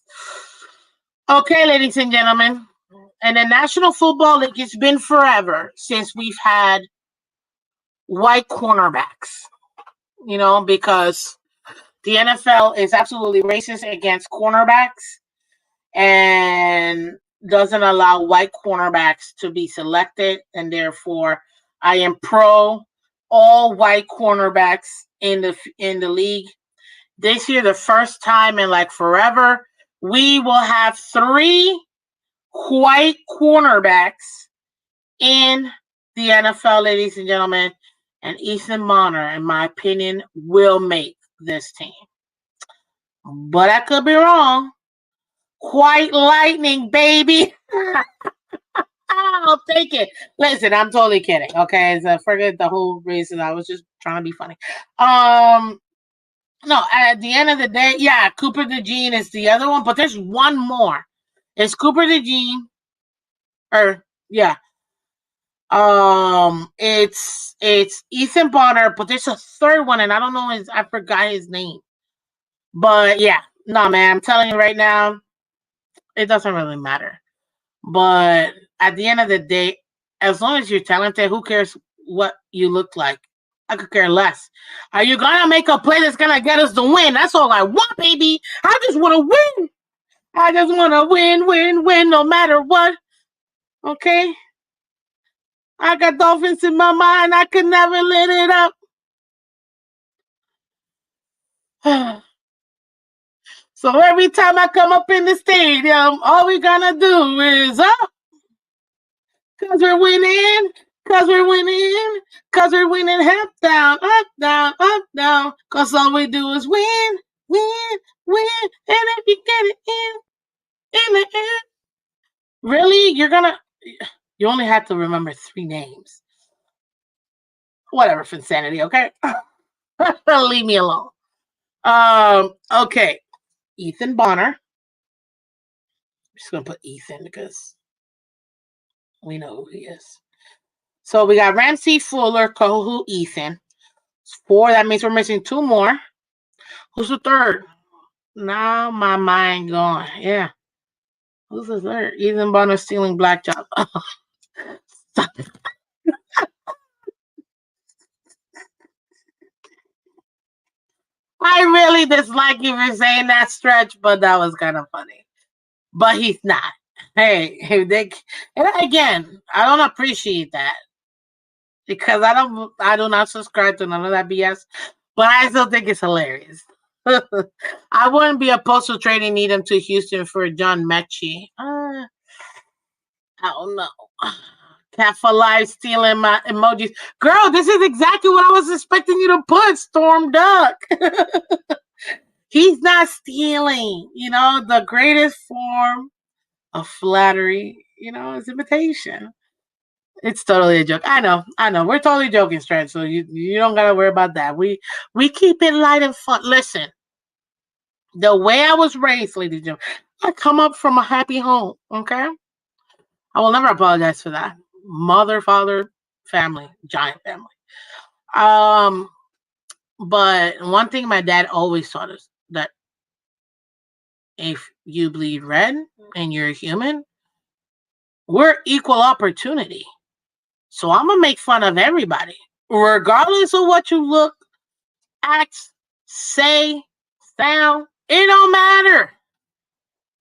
Okay, ladies and gentlemen, in the National Football League, it's been forever since we've had white cornerbacks. Because the NFL is absolutely racist against cornerbacks and doesn't allow white cornerbacks to be selected, and therefore I am pro all white cornerbacks in the league. This year, the first time in like forever, we will have 3 white cornerbacks in the NFL, ladies and gentlemen. And Ethan Bonner, in my opinion, will make this team. But I could be wrong. White lightning, baby. I'll take it. Listen, I'm totally kidding. Okay, so forget the whole reason. I was just trying to be funny. No, at the end of the day, yeah, Cooper DeJean is the other one, but there's one more. It's Cooper DeJean, or yeah, it's Ethan Bonner, but there's a third one, and I don't know I forgot his name. But yeah, no, man, I'm telling you right now, it doesn't really matter. But at the end of the day, as long as you're talented, who cares what you look like? I could care less. Are you gonna make a play that's gonna get us the win? That's all I want, baby. I just want to win. I just want to win, no matter what. Okay? I got Dolphins in my mind. I could never let it up. So every time I come up in the stadium, all we gonna do is up. Cause we're winning. Cause we're winning. Cause we're winning. Up, down, up, down, up, down. Cause all we do is win. And if you get it in the end. Really? You only have to remember 3 names. Whatever, Finsanity, okay? Leave me alone. Okay. Ethan Bonner. I'm just gonna put Ethan because we know who he is. So we got Ramsey, Fuller, Kohu, Ethan. 4. That means we're missing 2 more. Who's the third? Now my mind gone. Yeah. Who's the third? Ethan Bonner stealing black job. I really dislike you for saying that, Stretch, but that was kind of funny. But he's not. Hey, and again, I don't appreciate that because I do not subscribe to none of that BS. But I still think it's hilarious. I wouldn't be opposed to trading Needham to Houston for John Mechie. I don't know. Cat for life stealing my emojis. Girl, this is exactly what I was expecting you to put, Storm Duck. He's not stealing. The greatest form of flattery, is imitation. It's totally a joke. I know. We're totally joking, Stretch, so you don't gotta worry about that. We keep it light and fun. Listen, the way I was raised, ladies and gentlemen, I come up from a happy home, okay? I will never apologize for that. Mother, father, family, giant family. But one thing my dad always taught us, that if you bleed red and you're a human, we're equal opportunity. So I'm gonna make fun of everybody, regardless of what you look, act, say, sound. It don't matter.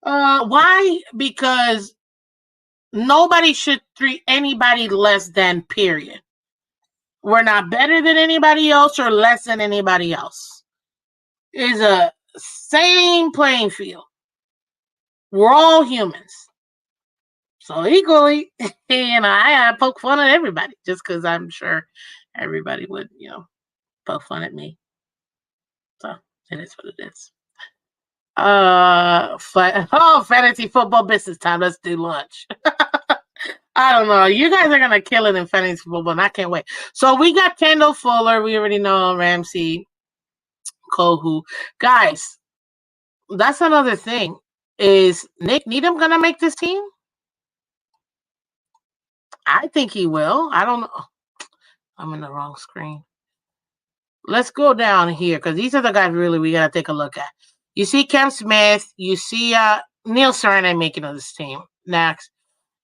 Why? Because nobody should treat anybody less than, period. We're not better than anybody else or less than anybody else. It's a same playing field. We're all humans. So equally, I poke fun at everybody just because I'm sure everybody would, poke fun at me. So it is what it is. Fantasy football business time. Let's do lunch. I don't know. You guys are gonna kill it in fantasy football, and I can't wait. So we got Kendall Fuller. We already know Ramsey, Kohu. Guys, that's another thing. Is Nick Needham gonna make this team? I think he will. I don't know. I'm in the wrong screen. Let's go down here because these are the guys really we gotta take a look at. You see Cam Smith. You see Neil Serna making this team. Next,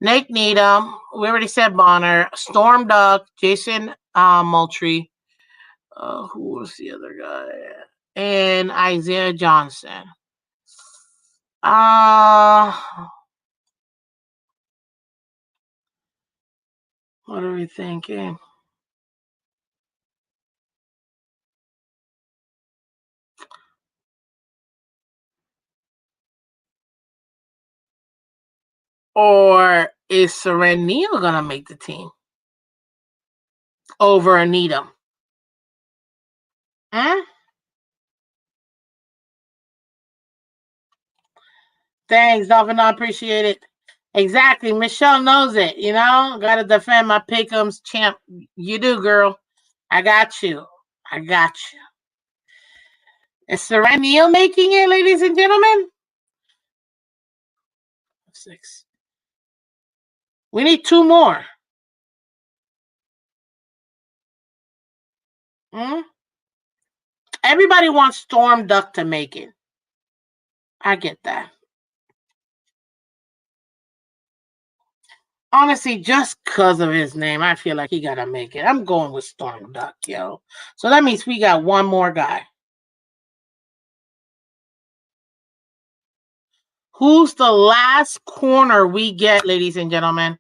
Nick Needham. We already said Bonner. Storm Duck. Jason Moultrie. Who was the other guy? And Isaiah Johnson. What are we thinking? Or is Seren Neal gonna make the team over Anita? Huh? Thanks, Dolphin. I appreciate it. Exactly. Michelle knows it. You know, got to defend my pick'ems champ. You do, girl. I got you. I got you. Is Seren Neal making it, ladies and gentlemen? 6. We need 2 more. Hmm? Everybody wants Storm Duck to make it. I get that. Honestly, just because of his name, I feel like he got to make it. I'm going with Storm Duck, yo. So that means we got 1 more guy. Who's the last corner we get, ladies and gentlemen?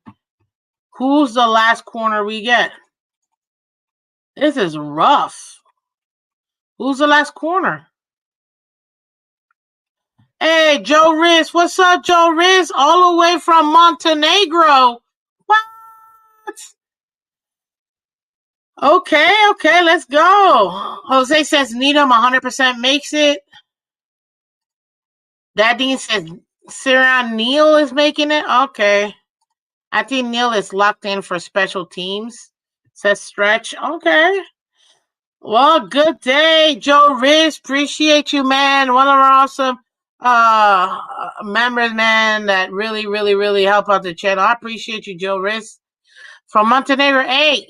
Who's the last corner we get? This is rough. Who's the last corner? Hey, Joe Riz. What's up, Joe Riz? All the way from Montenegro. What? Okay, let's go. Jose says Needham 100% makes it. Dadine says Sarah Neal is making it. Okay. I think Neal is locked in for special teams. Says Stretch. Okay. Well, good day, Joe Riz. Appreciate you, man. One of our awesome members, man, that really, really, really help out the channel. I appreciate you, Joe Riz. From Montenegro. Hey,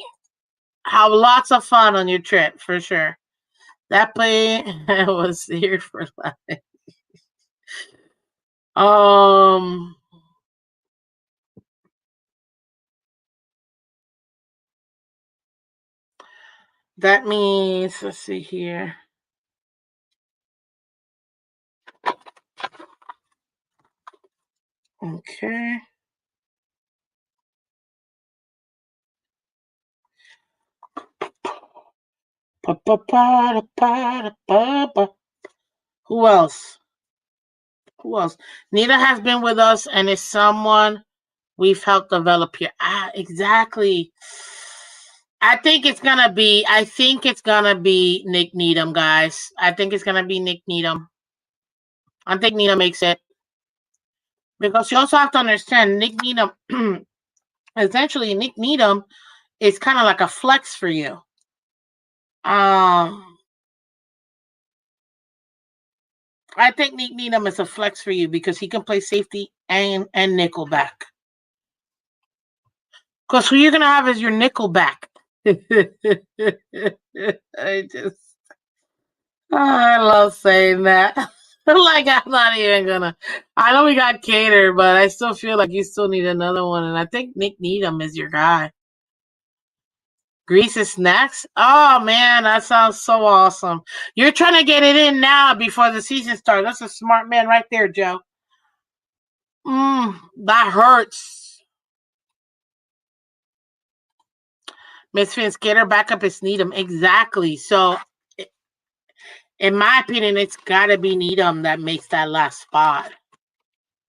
have lots of fun on your trip, for sure. That play was here for life. That means, let's see here. Okay. Who else? Who else? Nita has been with us and is someone we've helped develop here. Exactly. I think it's gonna be Nick Needham, guys. I think it's gonna be Nick Needham. I think Needham makes it. Because you also have to understand Nick Needham essentially Nick Needham is kind of like a flex for you. I think Nick Needham is a flex for you because he can play safety and nickel back. Because who you're gonna have is your nickel back. I love saying that. Like I'm not even gonna. I know we got Cater, but I still feel like you still need another one, and I think Nick Needham is your guy. Grease's snacks? Oh man, that sounds so awesome. You're trying to get it in now before the season starts. That's a smart man right there, Joe. That hurts. Miss Phins, get her backup is Needham. Exactly. So in my opinion, it's gotta be Needham that makes that last spot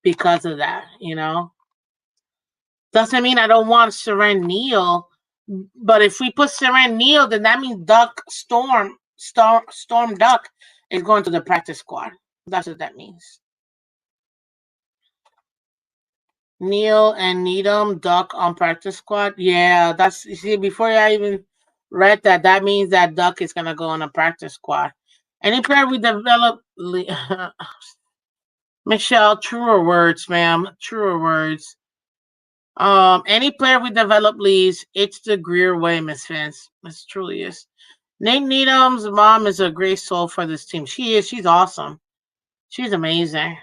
because of that, you know. Doesn't mean I don't want Seren Neal, but if we put Seren Neal, then that means Storm Duck is going to the practice squad. That's what that means. Neal and Needham Duck on practice squad. Yeah, that's you see. Before I even read that, that means that Duck is gonna go on a practice squad. Any player we develop, Michelle. Truer words, ma'am. Truer words. Any player we develop leaves, it's the Greer way, Miss Vince. This truly is. Nate Needham's mom is a great soul for this team. She is. She's awesome. She's amazing.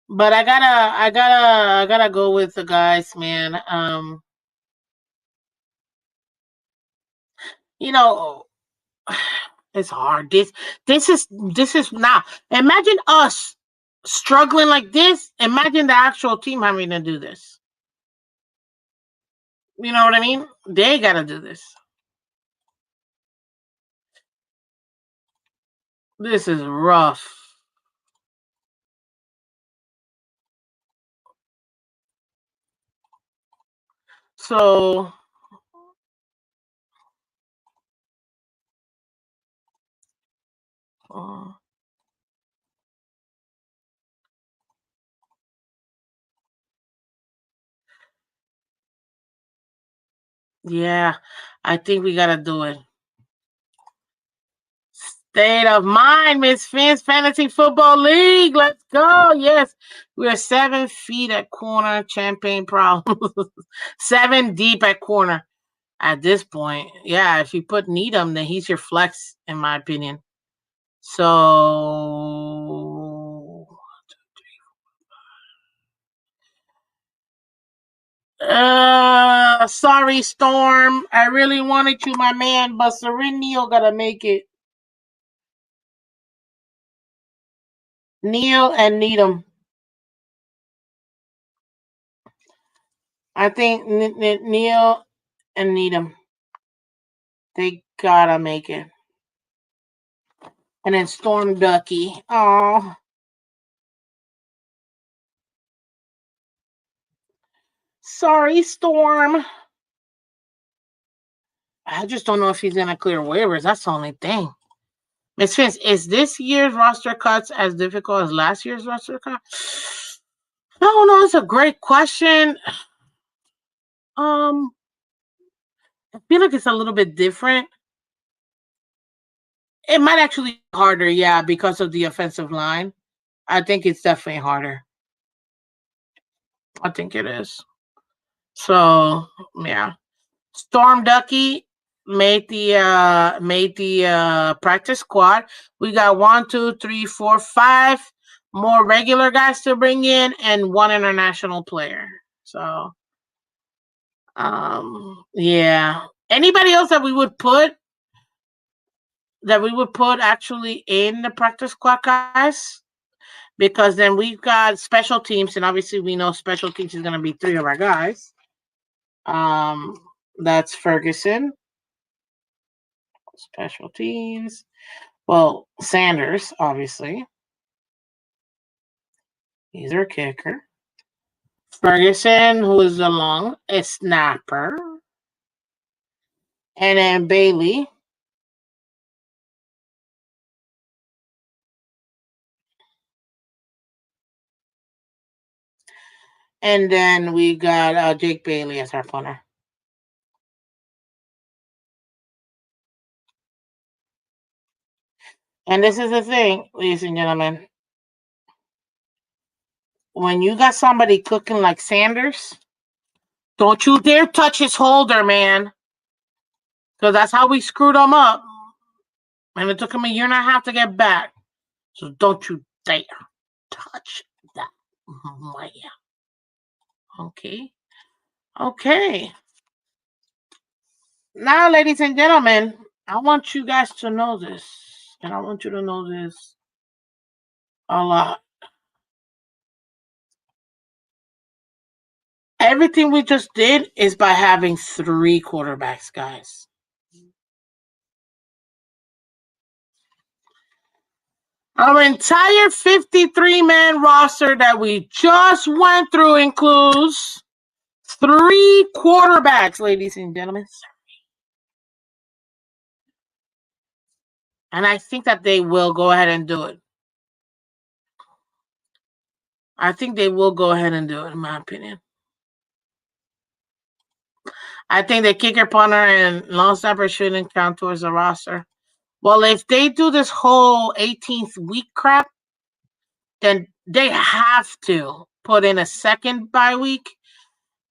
But I gotta go with the guys, man. You know, it's hard. This is now. Imagine us struggling like this. Imagine the actual team having to do this. You know what I mean? They got to do this. This is rough. So, uh, yeah, I think we got to do it. State of mind, Miss Phins Fantasy Football League. Let's go. Yes, we're 7 feet at corner. Champagne problem. 7 deep at corner. At this point, yeah, if you put Needham, then he's your flex, in my opinion. So, sorry, Storm. I really wanted you, my man, but Serene gotta make it. Neil and Needham. I think Neil and Needham. They gotta make it. And then Storm Ducky. Oh, sorry, Storm. I just don't know if he's gonna clear waivers. That's the only thing. Miss Vince, is this year's roster cuts as difficult as last year's roster cut? No, it's a great question. I feel like it's a little bit different. It might actually be harder, yeah, because of the offensive line. I think it's definitely harder. I think it is. So yeah. Storm Ducky made the practice squad. We got 1, 2, 3, 4, 5 more regular guys to bring in and 1 international player. So yeah. Anybody else that we would put actually in the practice squad, guys? Because then we've got special teams, and obviously we know special teams is gonna be 3 of our guys. That's Ferguson. Special teams. Well, Sanders, obviously. He's our kicker. Ferguson, who is a snapper. And then Bailey. And then we got Jake Bailey as our punter. And this is the thing, ladies and gentlemen. When you got somebody cooking like Sanders, don't you dare touch his holder, man. Because that's how we screwed him up. And it took him a year and a half to get back. So don't you dare touch that man. Okay. Okay. Now, ladies and gentlemen, I want you guys to know this. And I want you to know this a lot. Everything we just did is by having 3 quarterbacks, guys. Our entire 53-man roster that we just went through includes 3 quarterbacks, ladies and gentlemen. And I think that they will go ahead and do it. I think they will go ahead and do it, in my opinion. I think the kicker, punter, and long snapper shouldn't count towards the roster. Well, if they do this whole 18th week crap, then they have to put in a second bye week,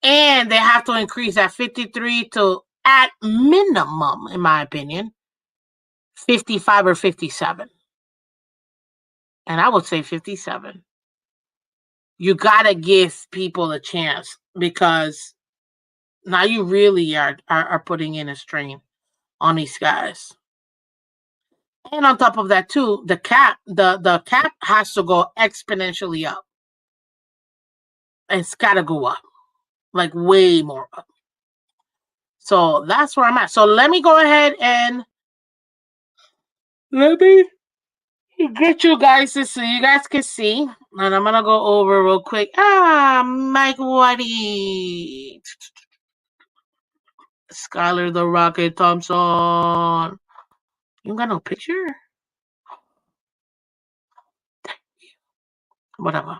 and they have to increase that 53 to, at minimum, in my opinion, 55 or 57. And I would say 57. You got to give people a chance because now you really are putting in a strain. on these guys. And on top of that, too, the cap has to go exponentially up. It's got to go up, like way more up. So that's where I'm at. So let me go ahead and let me get you guys this so you guys can see. And I'm going to go over real quick. Mike Whitey. Skylar the Rocket Thompson. You got no picture? Whatever.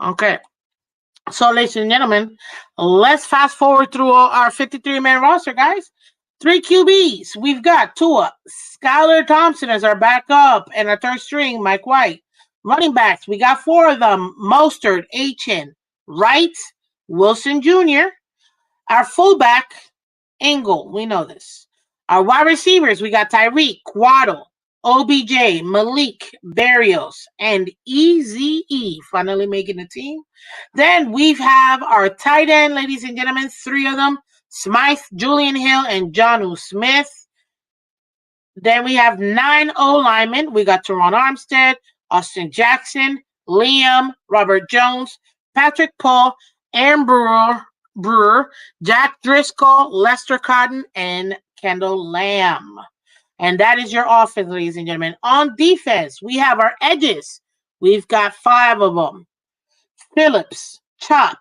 Okay. So, ladies and gentlemen, let's fast forward through our 53-man roster, guys. 3 QBs. We've got Tua, Skylar Thompson as our backup, and our third string, Mike White. Running backs, we got 4 of them. Mostert, Achane, Wright, Wilson Jr. Our fullback, Engel. We know this. Our wide receivers, we got Tyreek, Waddle, OBJ, Malik, Berrios, and Eze finally making the team. Then we have our tight end, ladies and gentlemen, 3 of them. Smythe, Julian Hill, and Jonnu Smith. Then we have 9 O-linemen. We got Teron Armstead, Austin Jackson, Liam, Robert Jones, Patrick Paul, Aaron Brewer, Jack Driscoll, Lester Cotton, and Kendall Lamb. And that is your offense, ladies and gentlemen. On defense, we have our edges. We've got 5 of them. Phillips, Chop,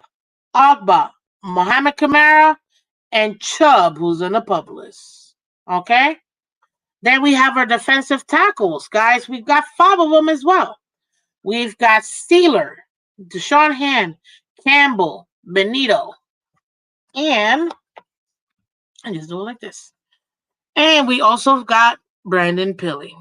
Agba, Mohamed Kamara, and Chubb, who's in the Publis. Okay? Then we have our defensive tackles, guys. We've got 5 of them as well. We've got Steeler, Deshaun Hand, Campbell, Benito, and I just do it like this. And we also got Brandon Pilley.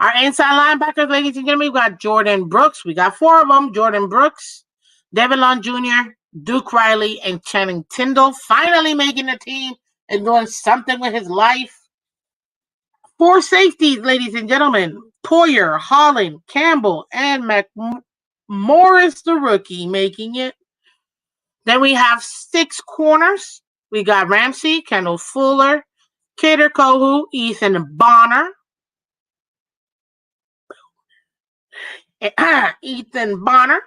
Our inside linebackers, ladies and gentlemen, we got Jordan Brooks. We got 4 of them. Jordan Brooks, Devin Long Jr., Duke Riley, and Channing Tindall finally making the team and doing something with his life. 4 safeties, ladies and gentlemen. Poyer, Holland, Campbell, and Morris, the rookie, making it. Then we have 6 corners. We got Ramsey, Kendall Fuller, Kader Kohu, Ethan Bonner. Ethan Bonner,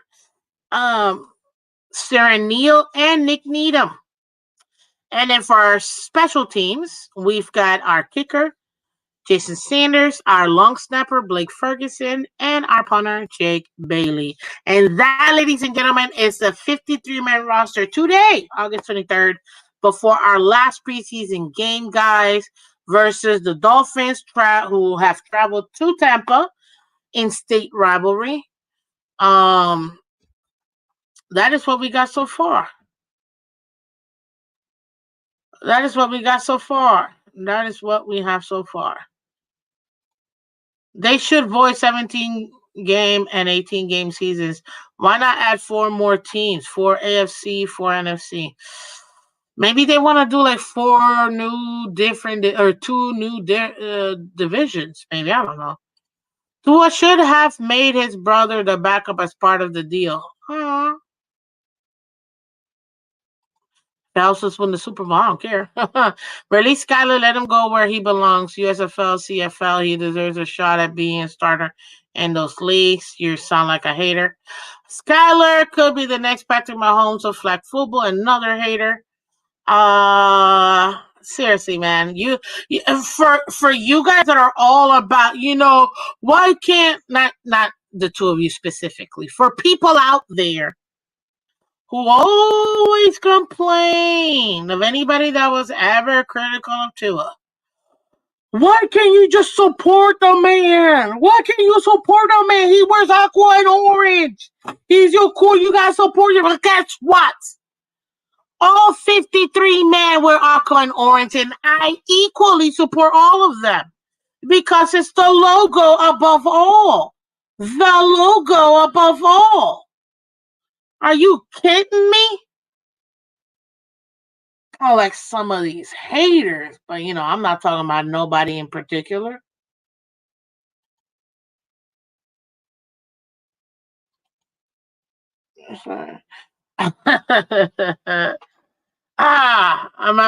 Sarah Neal, and Nick Needham. And then for our special teams, we've got our kicker, Jason Sanders, our long snapper, Blake Ferguson, and our punter, Jake Bailey. And that, ladies and gentlemen, is the 53-man roster today, August 23rd, before our last preseason game, guys, versus the Dolphins, who have traveled to Tampa in state rivalry. That is what we got so far. That is what we have so far. They should void 17-game and 18-game seasons. Why not add 4 more teams? 4 AFC, 4 NFC. Maybe they want to do like 4 new different or 2 new divisions. Maybe, I don't know. Tua should have made his brother the backup as part of the deal. Helps us win the Super Bowl. I don't care. Release Skyler. Let him go where he belongs. USFL, CFL. He deserves a shot at being a starter in those leagues. You sound like a hater. Skyler could be the next Patrick Mahomes of flag football. Another hater. Seriously, man. You for you guys that are all about, why can't not the 2 of you specifically, for people out there who always complain of anybody that was ever critical of Tua. Why can't you just support the man? Why can't you support the man? He wears aqua and orange. He's your cool. You guys support him. But guess what? All 53 men wear aqua and orange, and I equally support all of them because it's the logo above all. The logo above all. Are you kidding me? Oh, like some of these haters, but I'm not talking about nobody in particular. My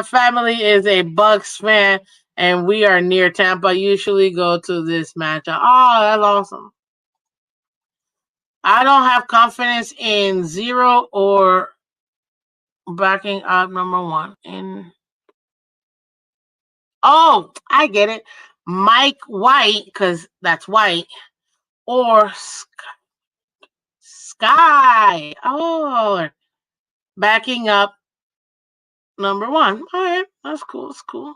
family is a Bucs fan. and we are near Tampa. Usually go to this matchup. Oh, that's awesome. I don't have confidence in 0 or backing up number 1. I get it. Mike White, because that's white, or Sky. Oh, backing up number 1. All right, that's cool. That's cool.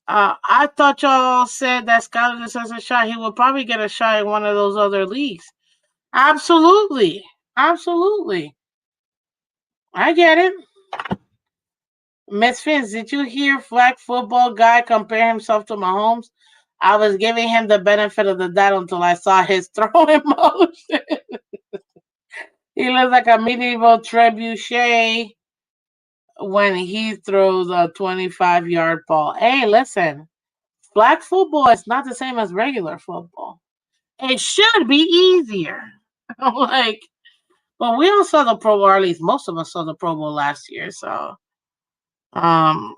I thought y'all said that Skyler deserves a shot. He will probably get a shot in one of those other leagues. Absolutely. Absolutely. I get it. Miss Phins, did you hear flag football guy compare himself to Mahomes? I was giving him the benefit of the doubt until I saw his throwing motion. He looks like a medieval trebuchet when he throws a 25-yard ball. Hey, listen, flag football is not the same as regular football. It should be easier. Like, well, we all saw the Pro Bowl, or at least most of us saw the Pro Bowl last year. So, um,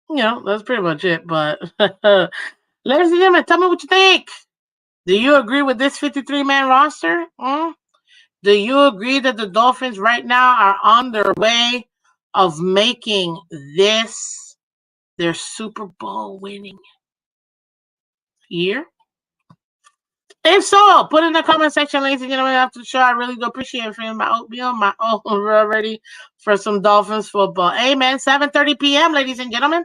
that's pretty much it. But, ladies and gentlemen, tell me what you think. Do you agree with this 53-man roster? Do you agree that the Dolphins right now are on their way of making this their Super Bowl winning year? If so, put in the comment section, ladies and gentlemen, after the show. I really do appreciate it for my oatmeal, my we're ready for some Dolphins football. Amen. 7:30 p.m., ladies and gentlemen.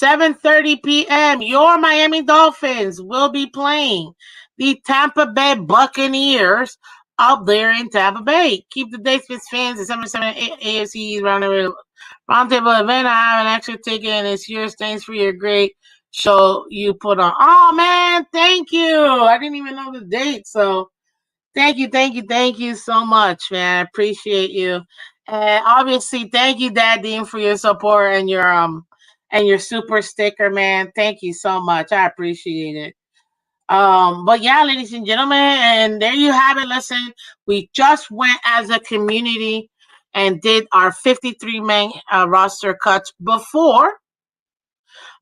7:30 p.m. Your Miami Dolphins will be playing the Tampa Bay Buccaneers up there in Tampa Bay. Keep the dates, Miss Fans. December 7th, AFC's roundtable event. I have an extra ticket, and it's yours. Thanks for your great show you put on. Oh, man, thank you. I didn't even know the date, so thank you so much, man. I appreciate you. And obviously, thank you, Dad Dean, for your support and your super sticker, man. Thank you so much. I appreciate it. But yeah, ladies and gentlemen, and there you have it. Listen, we just went as a community and did our 53-man roster cuts before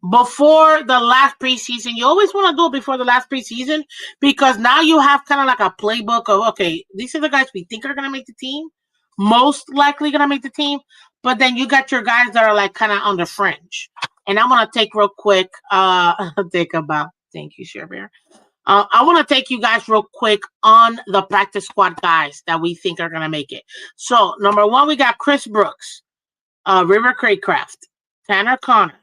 the last preseason. You always want to do it before the last preseason because now you have kind of like a playbook of, okay, these are the guys we think are going to make the team, most likely going to make the team, but then you got your guys that are like kind of on the fringe. And I'm going to take real quick, thank you, Share Bear. I want to take you guys real quick on the practice squad guys that we think are going to make it. So, number 1, we got Chris Brooks, River Craycraft, Tanner Connor,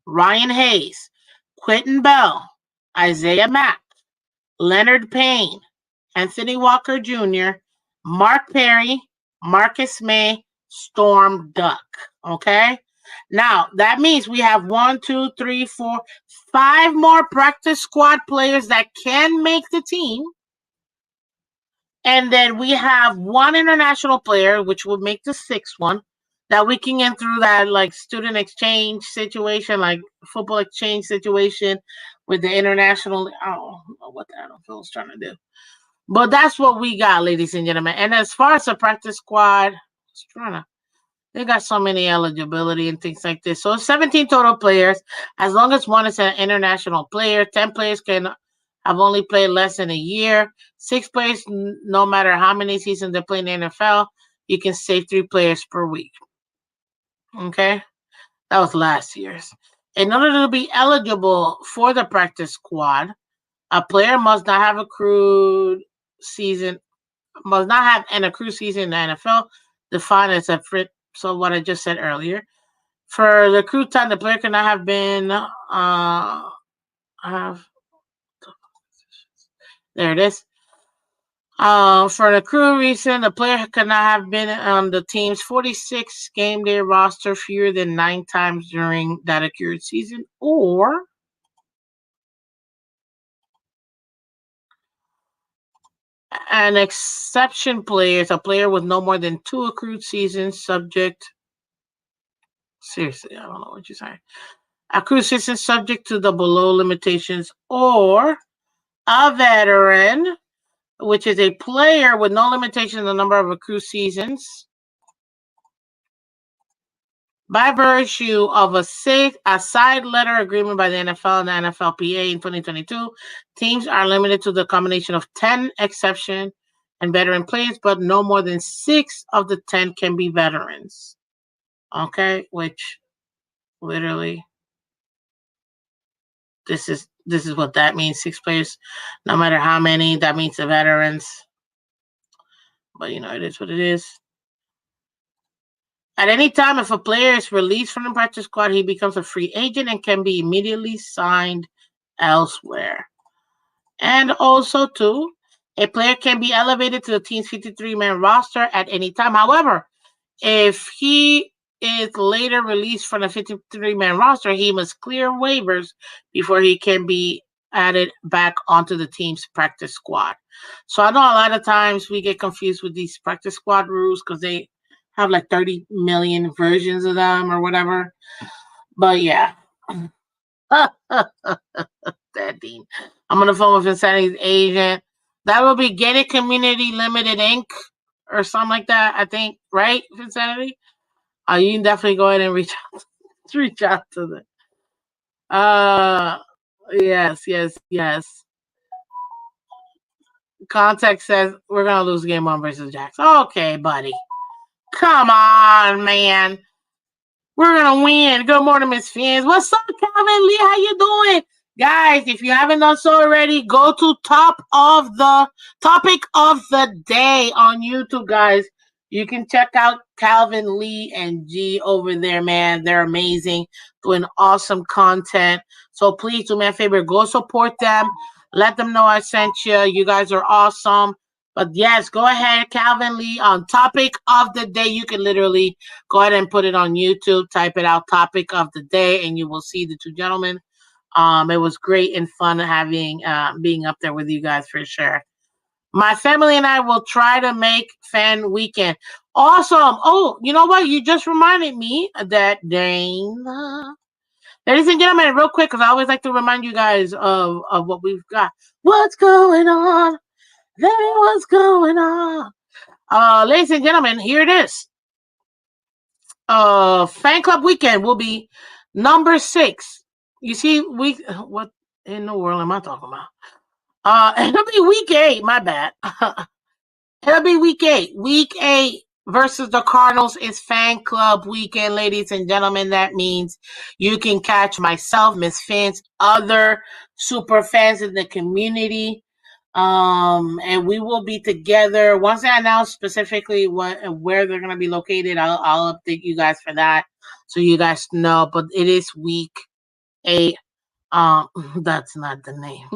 Ryan Hayes, Quentin Bell, Isaiah Mack, Leonard Payne, Anthony Walker Jr., Mark Perry, Marcus May, Storm Duck. Okay? Now, that means we have 1, 2, 3, 4, 5 more practice squad players that can make the team. And then we have 1 international player, which would make the 6th one, that we can get through that like student exchange situation, like football exchange situation with the international. I don't know what the NFL is trying to do. But that's what we got, ladies and gentlemen. And as far as the practice squad, they got so many eligibility and things like this. So 17 total players. As long as 1 is an international player, 10 players can have only played less than a year. 6 players, no matter how many seasons they play in the NFL, you can save 3 players per week. Okay? That was last year's. In order to be eligible for the practice squad, a player must not have an accrued season in the NFL, defined as a fit. So what I just said earlier. For the accrued time, the player cannot have been there it is. For an accrued reason, the player cannot have been on the team's 46 game day roster fewer than 9 times during that accrued season, or an exception player is a player with no more than 2 accrued seasons seriously, I don't know what you're saying. Accrued seasons subject to the below limitations, or a veteran, which is a player with no limitation in the number of accrued seasons By virtue of a side letter agreement by the NFL and the NFLPA in 2022, teams are limited to the combination of 10 exception and veteran players, but no more than 6 of the 10 can be veterans. Okay, which literally this is what that means. 6 players, no matter how many, that means the veterans. But it is what it is. At any time, if a player is released from the practice squad, he becomes a free agent and can be immediately signed elsewhere. And also, too, a player can be elevated to the team's 53-man roster at any time. However, if he is later released from the 53-man roster, he must clear waivers before he can be added back onto the team's practice squad. So I know a lot of times we get confused with these practice squad rules because they have like 30 million versions of them or whatever. But yeah. That Dean. I'm on the phone with Insanity's agent. That will be Gated Community Limited Inc. or something like that, I think, right, Insanity? You can definitely go ahead and reach out to them. Yes. Context says we're gonna lose game 1 versus Jacks. Okay, buddy. Come on, man. We're gonna win. Good morning, Miss Phins. What's up, Calvin Lee? How you doing? Guys, if you haven't done so already, go to topic of the day on YouTube, guys. You can check out Calvin Lee and G over there, man. They're amazing, doing awesome content. So please do me a favor, go support them. Let them know I sent you. You guys are awesome. But yes, go ahead, Calvin Lee, on topic of the day. You can literally go ahead and put it on YouTube, type it out, topic of the day, and you will see the two gentlemen. It was great and fun having being up there with you guys for sure. My family and I will try to make fan weekend. Awesome. Oh, you know what? You just reminded me that Dane. Ladies and gentlemen, real quick, because I always like to remind you guys of what we've got. What's going on? What's going on? Ladies and gentlemen, here it is. Fan club weekend will be number 6. You see, what in the world am I talking about? It'll be week 8. My bad. It'll be week 8. Week 8 versus the Cardinals is fan club weekend, ladies and gentlemen. That means you can catch myself, Miss Phins, other super fans in the community. And we will be together. Once I announce specifically where they're gonna be located, I'll update you guys for that, so you guys know. But it is week 8. That's not the name.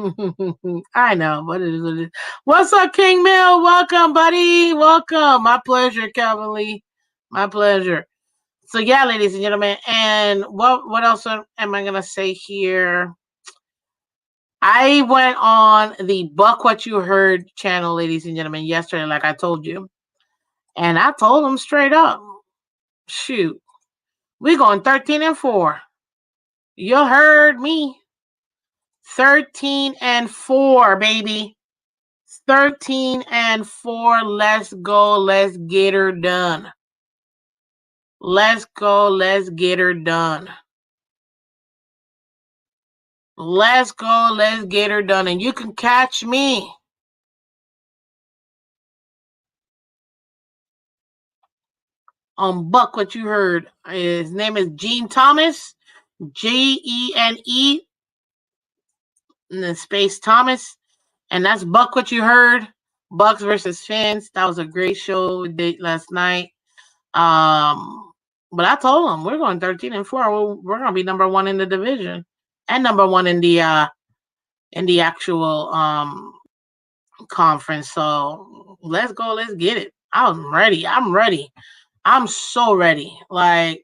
I know, but it is. What's up, King Mill? Welcome, buddy. Welcome. My pleasure, Calvin Lee. My pleasure. So yeah, ladies and gentlemen, and what else am I gonna say here? I went on the Buck What You Heard channel, ladies and gentlemen, yesterday, like I told you. And I told them straight up, shoot, we going 13-4. You heard me. 13-4, baby. 13-4. Let's go. Let's get her done. Let's go. Let's get her done. Let's go. Let's get her done. And you can catch me on Buck What You Heard. His name is Gene Thomas, Gene, and then space Thomas, and that's Buck What You Heard. Bucs versus Phins. That was a great show we did last night. But I told them we're going 13-4. We're gonna be number 1 in the division and number 1 in the actual conference. So let's go. Let's get it. I'm ready. I'm so ready. Like,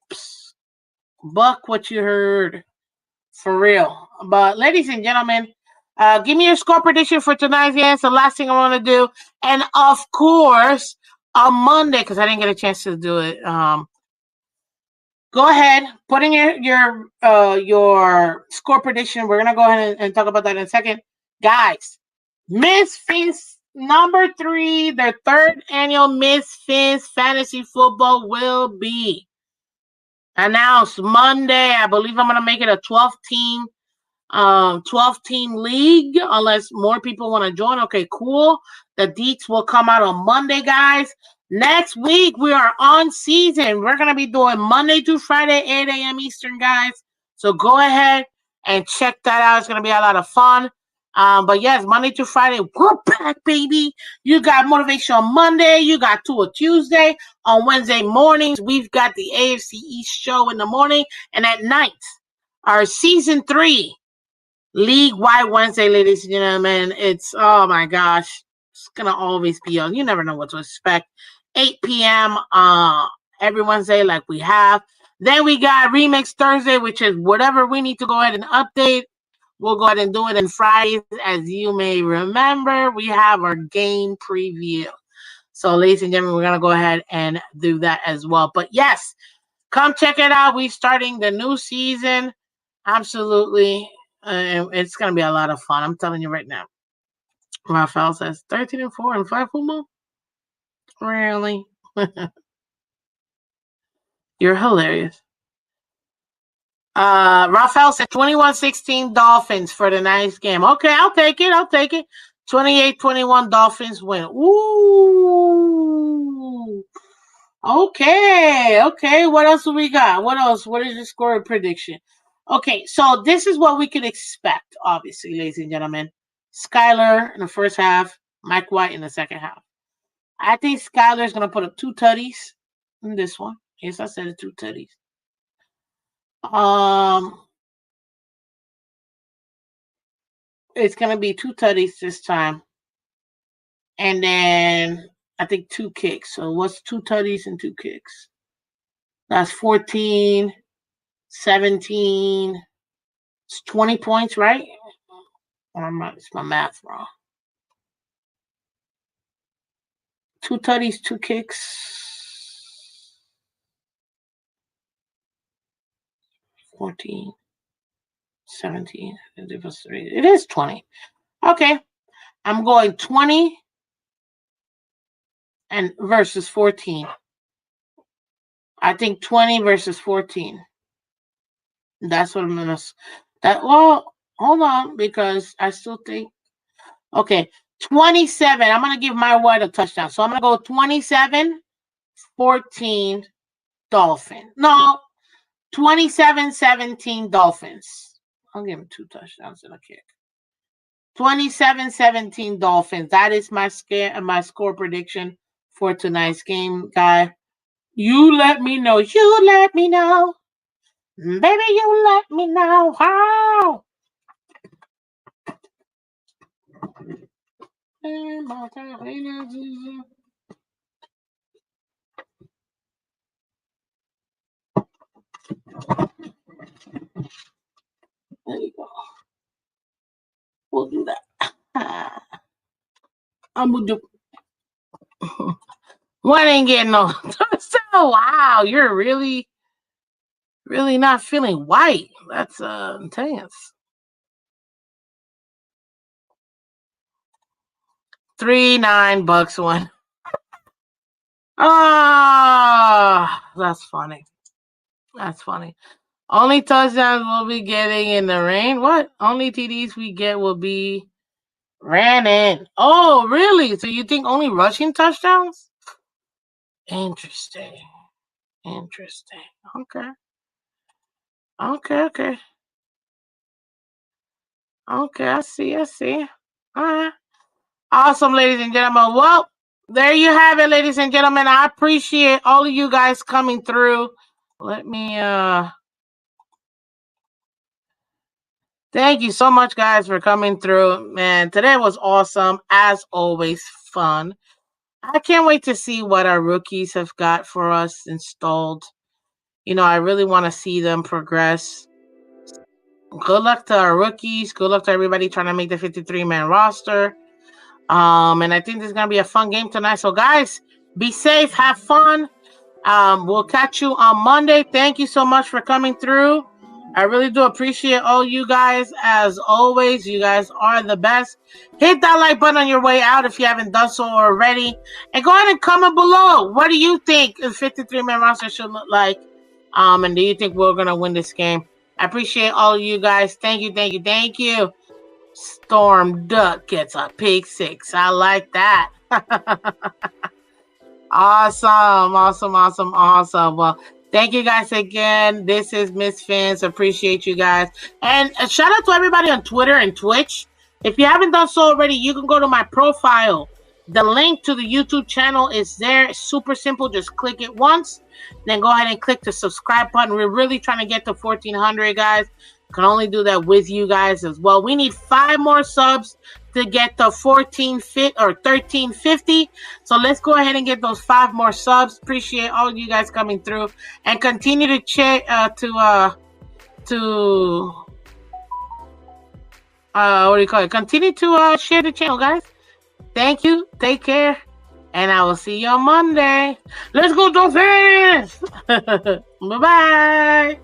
Buck What You Heard. For real. But ladies and gentlemen, give me your score prediction for tonight's game. It's the last thing I want to do. And of course, on Monday, because I didn't get a chance to do it, go ahead, put in your score prediction. We're gonna go ahead and talk about that in a second. Guys, Miss Phins number 3, their 3rd annual Miss Phins Fantasy Football will be announced Monday. I believe I'm gonna make it a 12 team league unless more people want to join. Okay, cool. The deets will come out on Monday, guys. Next week we are on season. We're gonna be doing Monday through Friday, 8 a.m. Eastern, guys. So go ahead and check that out. It's gonna be a lot of fun. But yes, Monday through Friday, we're back, baby. You got motivation on Monday. You got Tour Tuesday. On Wednesday mornings, we've got the AFC East show in the morning, and at night, our season 3 League-wide Wednesday, ladies and gentlemen. It's, oh my gosh, it's going to always be on. You never know what to expect. 8 p.m. Every Wednesday like we have. Then we got Remix Thursday, which is whatever we need to go ahead and update. We'll go ahead and do it. And Fridays, as you may remember, we have our game preview. So, ladies and gentlemen, we're going to go ahead and do that as well. But yes, come check it out. We're starting the new season. Absolutely. It's going to be a lot of fun. I'm telling you right now. Rafael says 13-4 and 5 football. Really? You're hilarious. Rafael said 21-16 Dolphins for the nice game. Okay, I'll take it. 28-21 Dolphins win. Ooh. Okay. What else do we got? What else? What is the score prediction? Okay, so this is what we could expect, obviously, ladies and gentlemen. Skyler in the first half, Mike White in the second half. I think Skyler's going to put up 2 tutties in this one. Yes, I said it, 2 tutties. It's going to be 2 tutties this time. And then I think 2 kicks. So what's 2 tutties and 2 kicks? That's 14, 17. It's 20 points, right? It's my math wrong. 2 tutties, 2 kicks. 14, 17. It is 20. Okay. I'm going 20 and versus 14. I think 20 versus 14. That's what I'm going to... Well, hold on, because I still think... Okay, 27. I'm going to give my White a touchdown. So I'm going to go 27-14 Dolphins. No, 27-17 Dolphins. I'll give him 2 touchdowns and a kick. 27-17 Dolphins. That is my score prediction for tonight's game, guy. You let me know. Baby, you let me know how. There you go. We'll do that. I'm going to do... One ain't getting no touchdown. Wow, you're really not feeling white. That's intense. 3-9 Bucs won. That's funny. Only touchdowns we'll be getting in the rain. What? Only TDs we get will be ran in. Oh, really? So you think only rushing touchdowns? Interesting. Okay. I see. All right. Awesome, ladies and gentlemen. Well, there you have it, ladies and gentlemen. I appreciate all of you guys coming through. Let me thank you so much, guys, for coming through. Man, today was awesome. As always, fun. I can't wait to see what our rookies have got for us installed. I really want to see them progress. Good luck to our rookies. Good luck to everybody trying to make the 53-man roster. And I think this is going to be a fun game tonight. So, guys, be safe. Have fun. We'll catch you on Monday. Thank you so much for coming through. I really do appreciate all you guys. As always, you guys are the best. Hit that like button on your way out if you haven't done so already. And go ahead and comment below. What do you think the 53-man roster should look like And do you think we're gonna win this game? I appreciate all of you guys. Thank you, thank you, thank you. Storm Duck gets a pick 6. I like that. Awesome. Well, thank you guys again. This is Miss Phins. Appreciate you guys. And a shout out to everybody on Twitter and Twitch. If you haven't done so already, you can go to my profile. The link to the YouTube channel is there. It's super simple. Just click it once. Then go ahead and click the subscribe button. We're really trying to get to 1,400, guys. Can only do that with you guys as well. We need 5 more subs to get the 1350. So let's go ahead and get those 5 more subs. Appreciate all of you guys coming through and continue to check what do you call it? Continue to share the channel, guys. Thank you. Take care. And I will see you on Monday. Let's go, Dolphins! Bye-bye.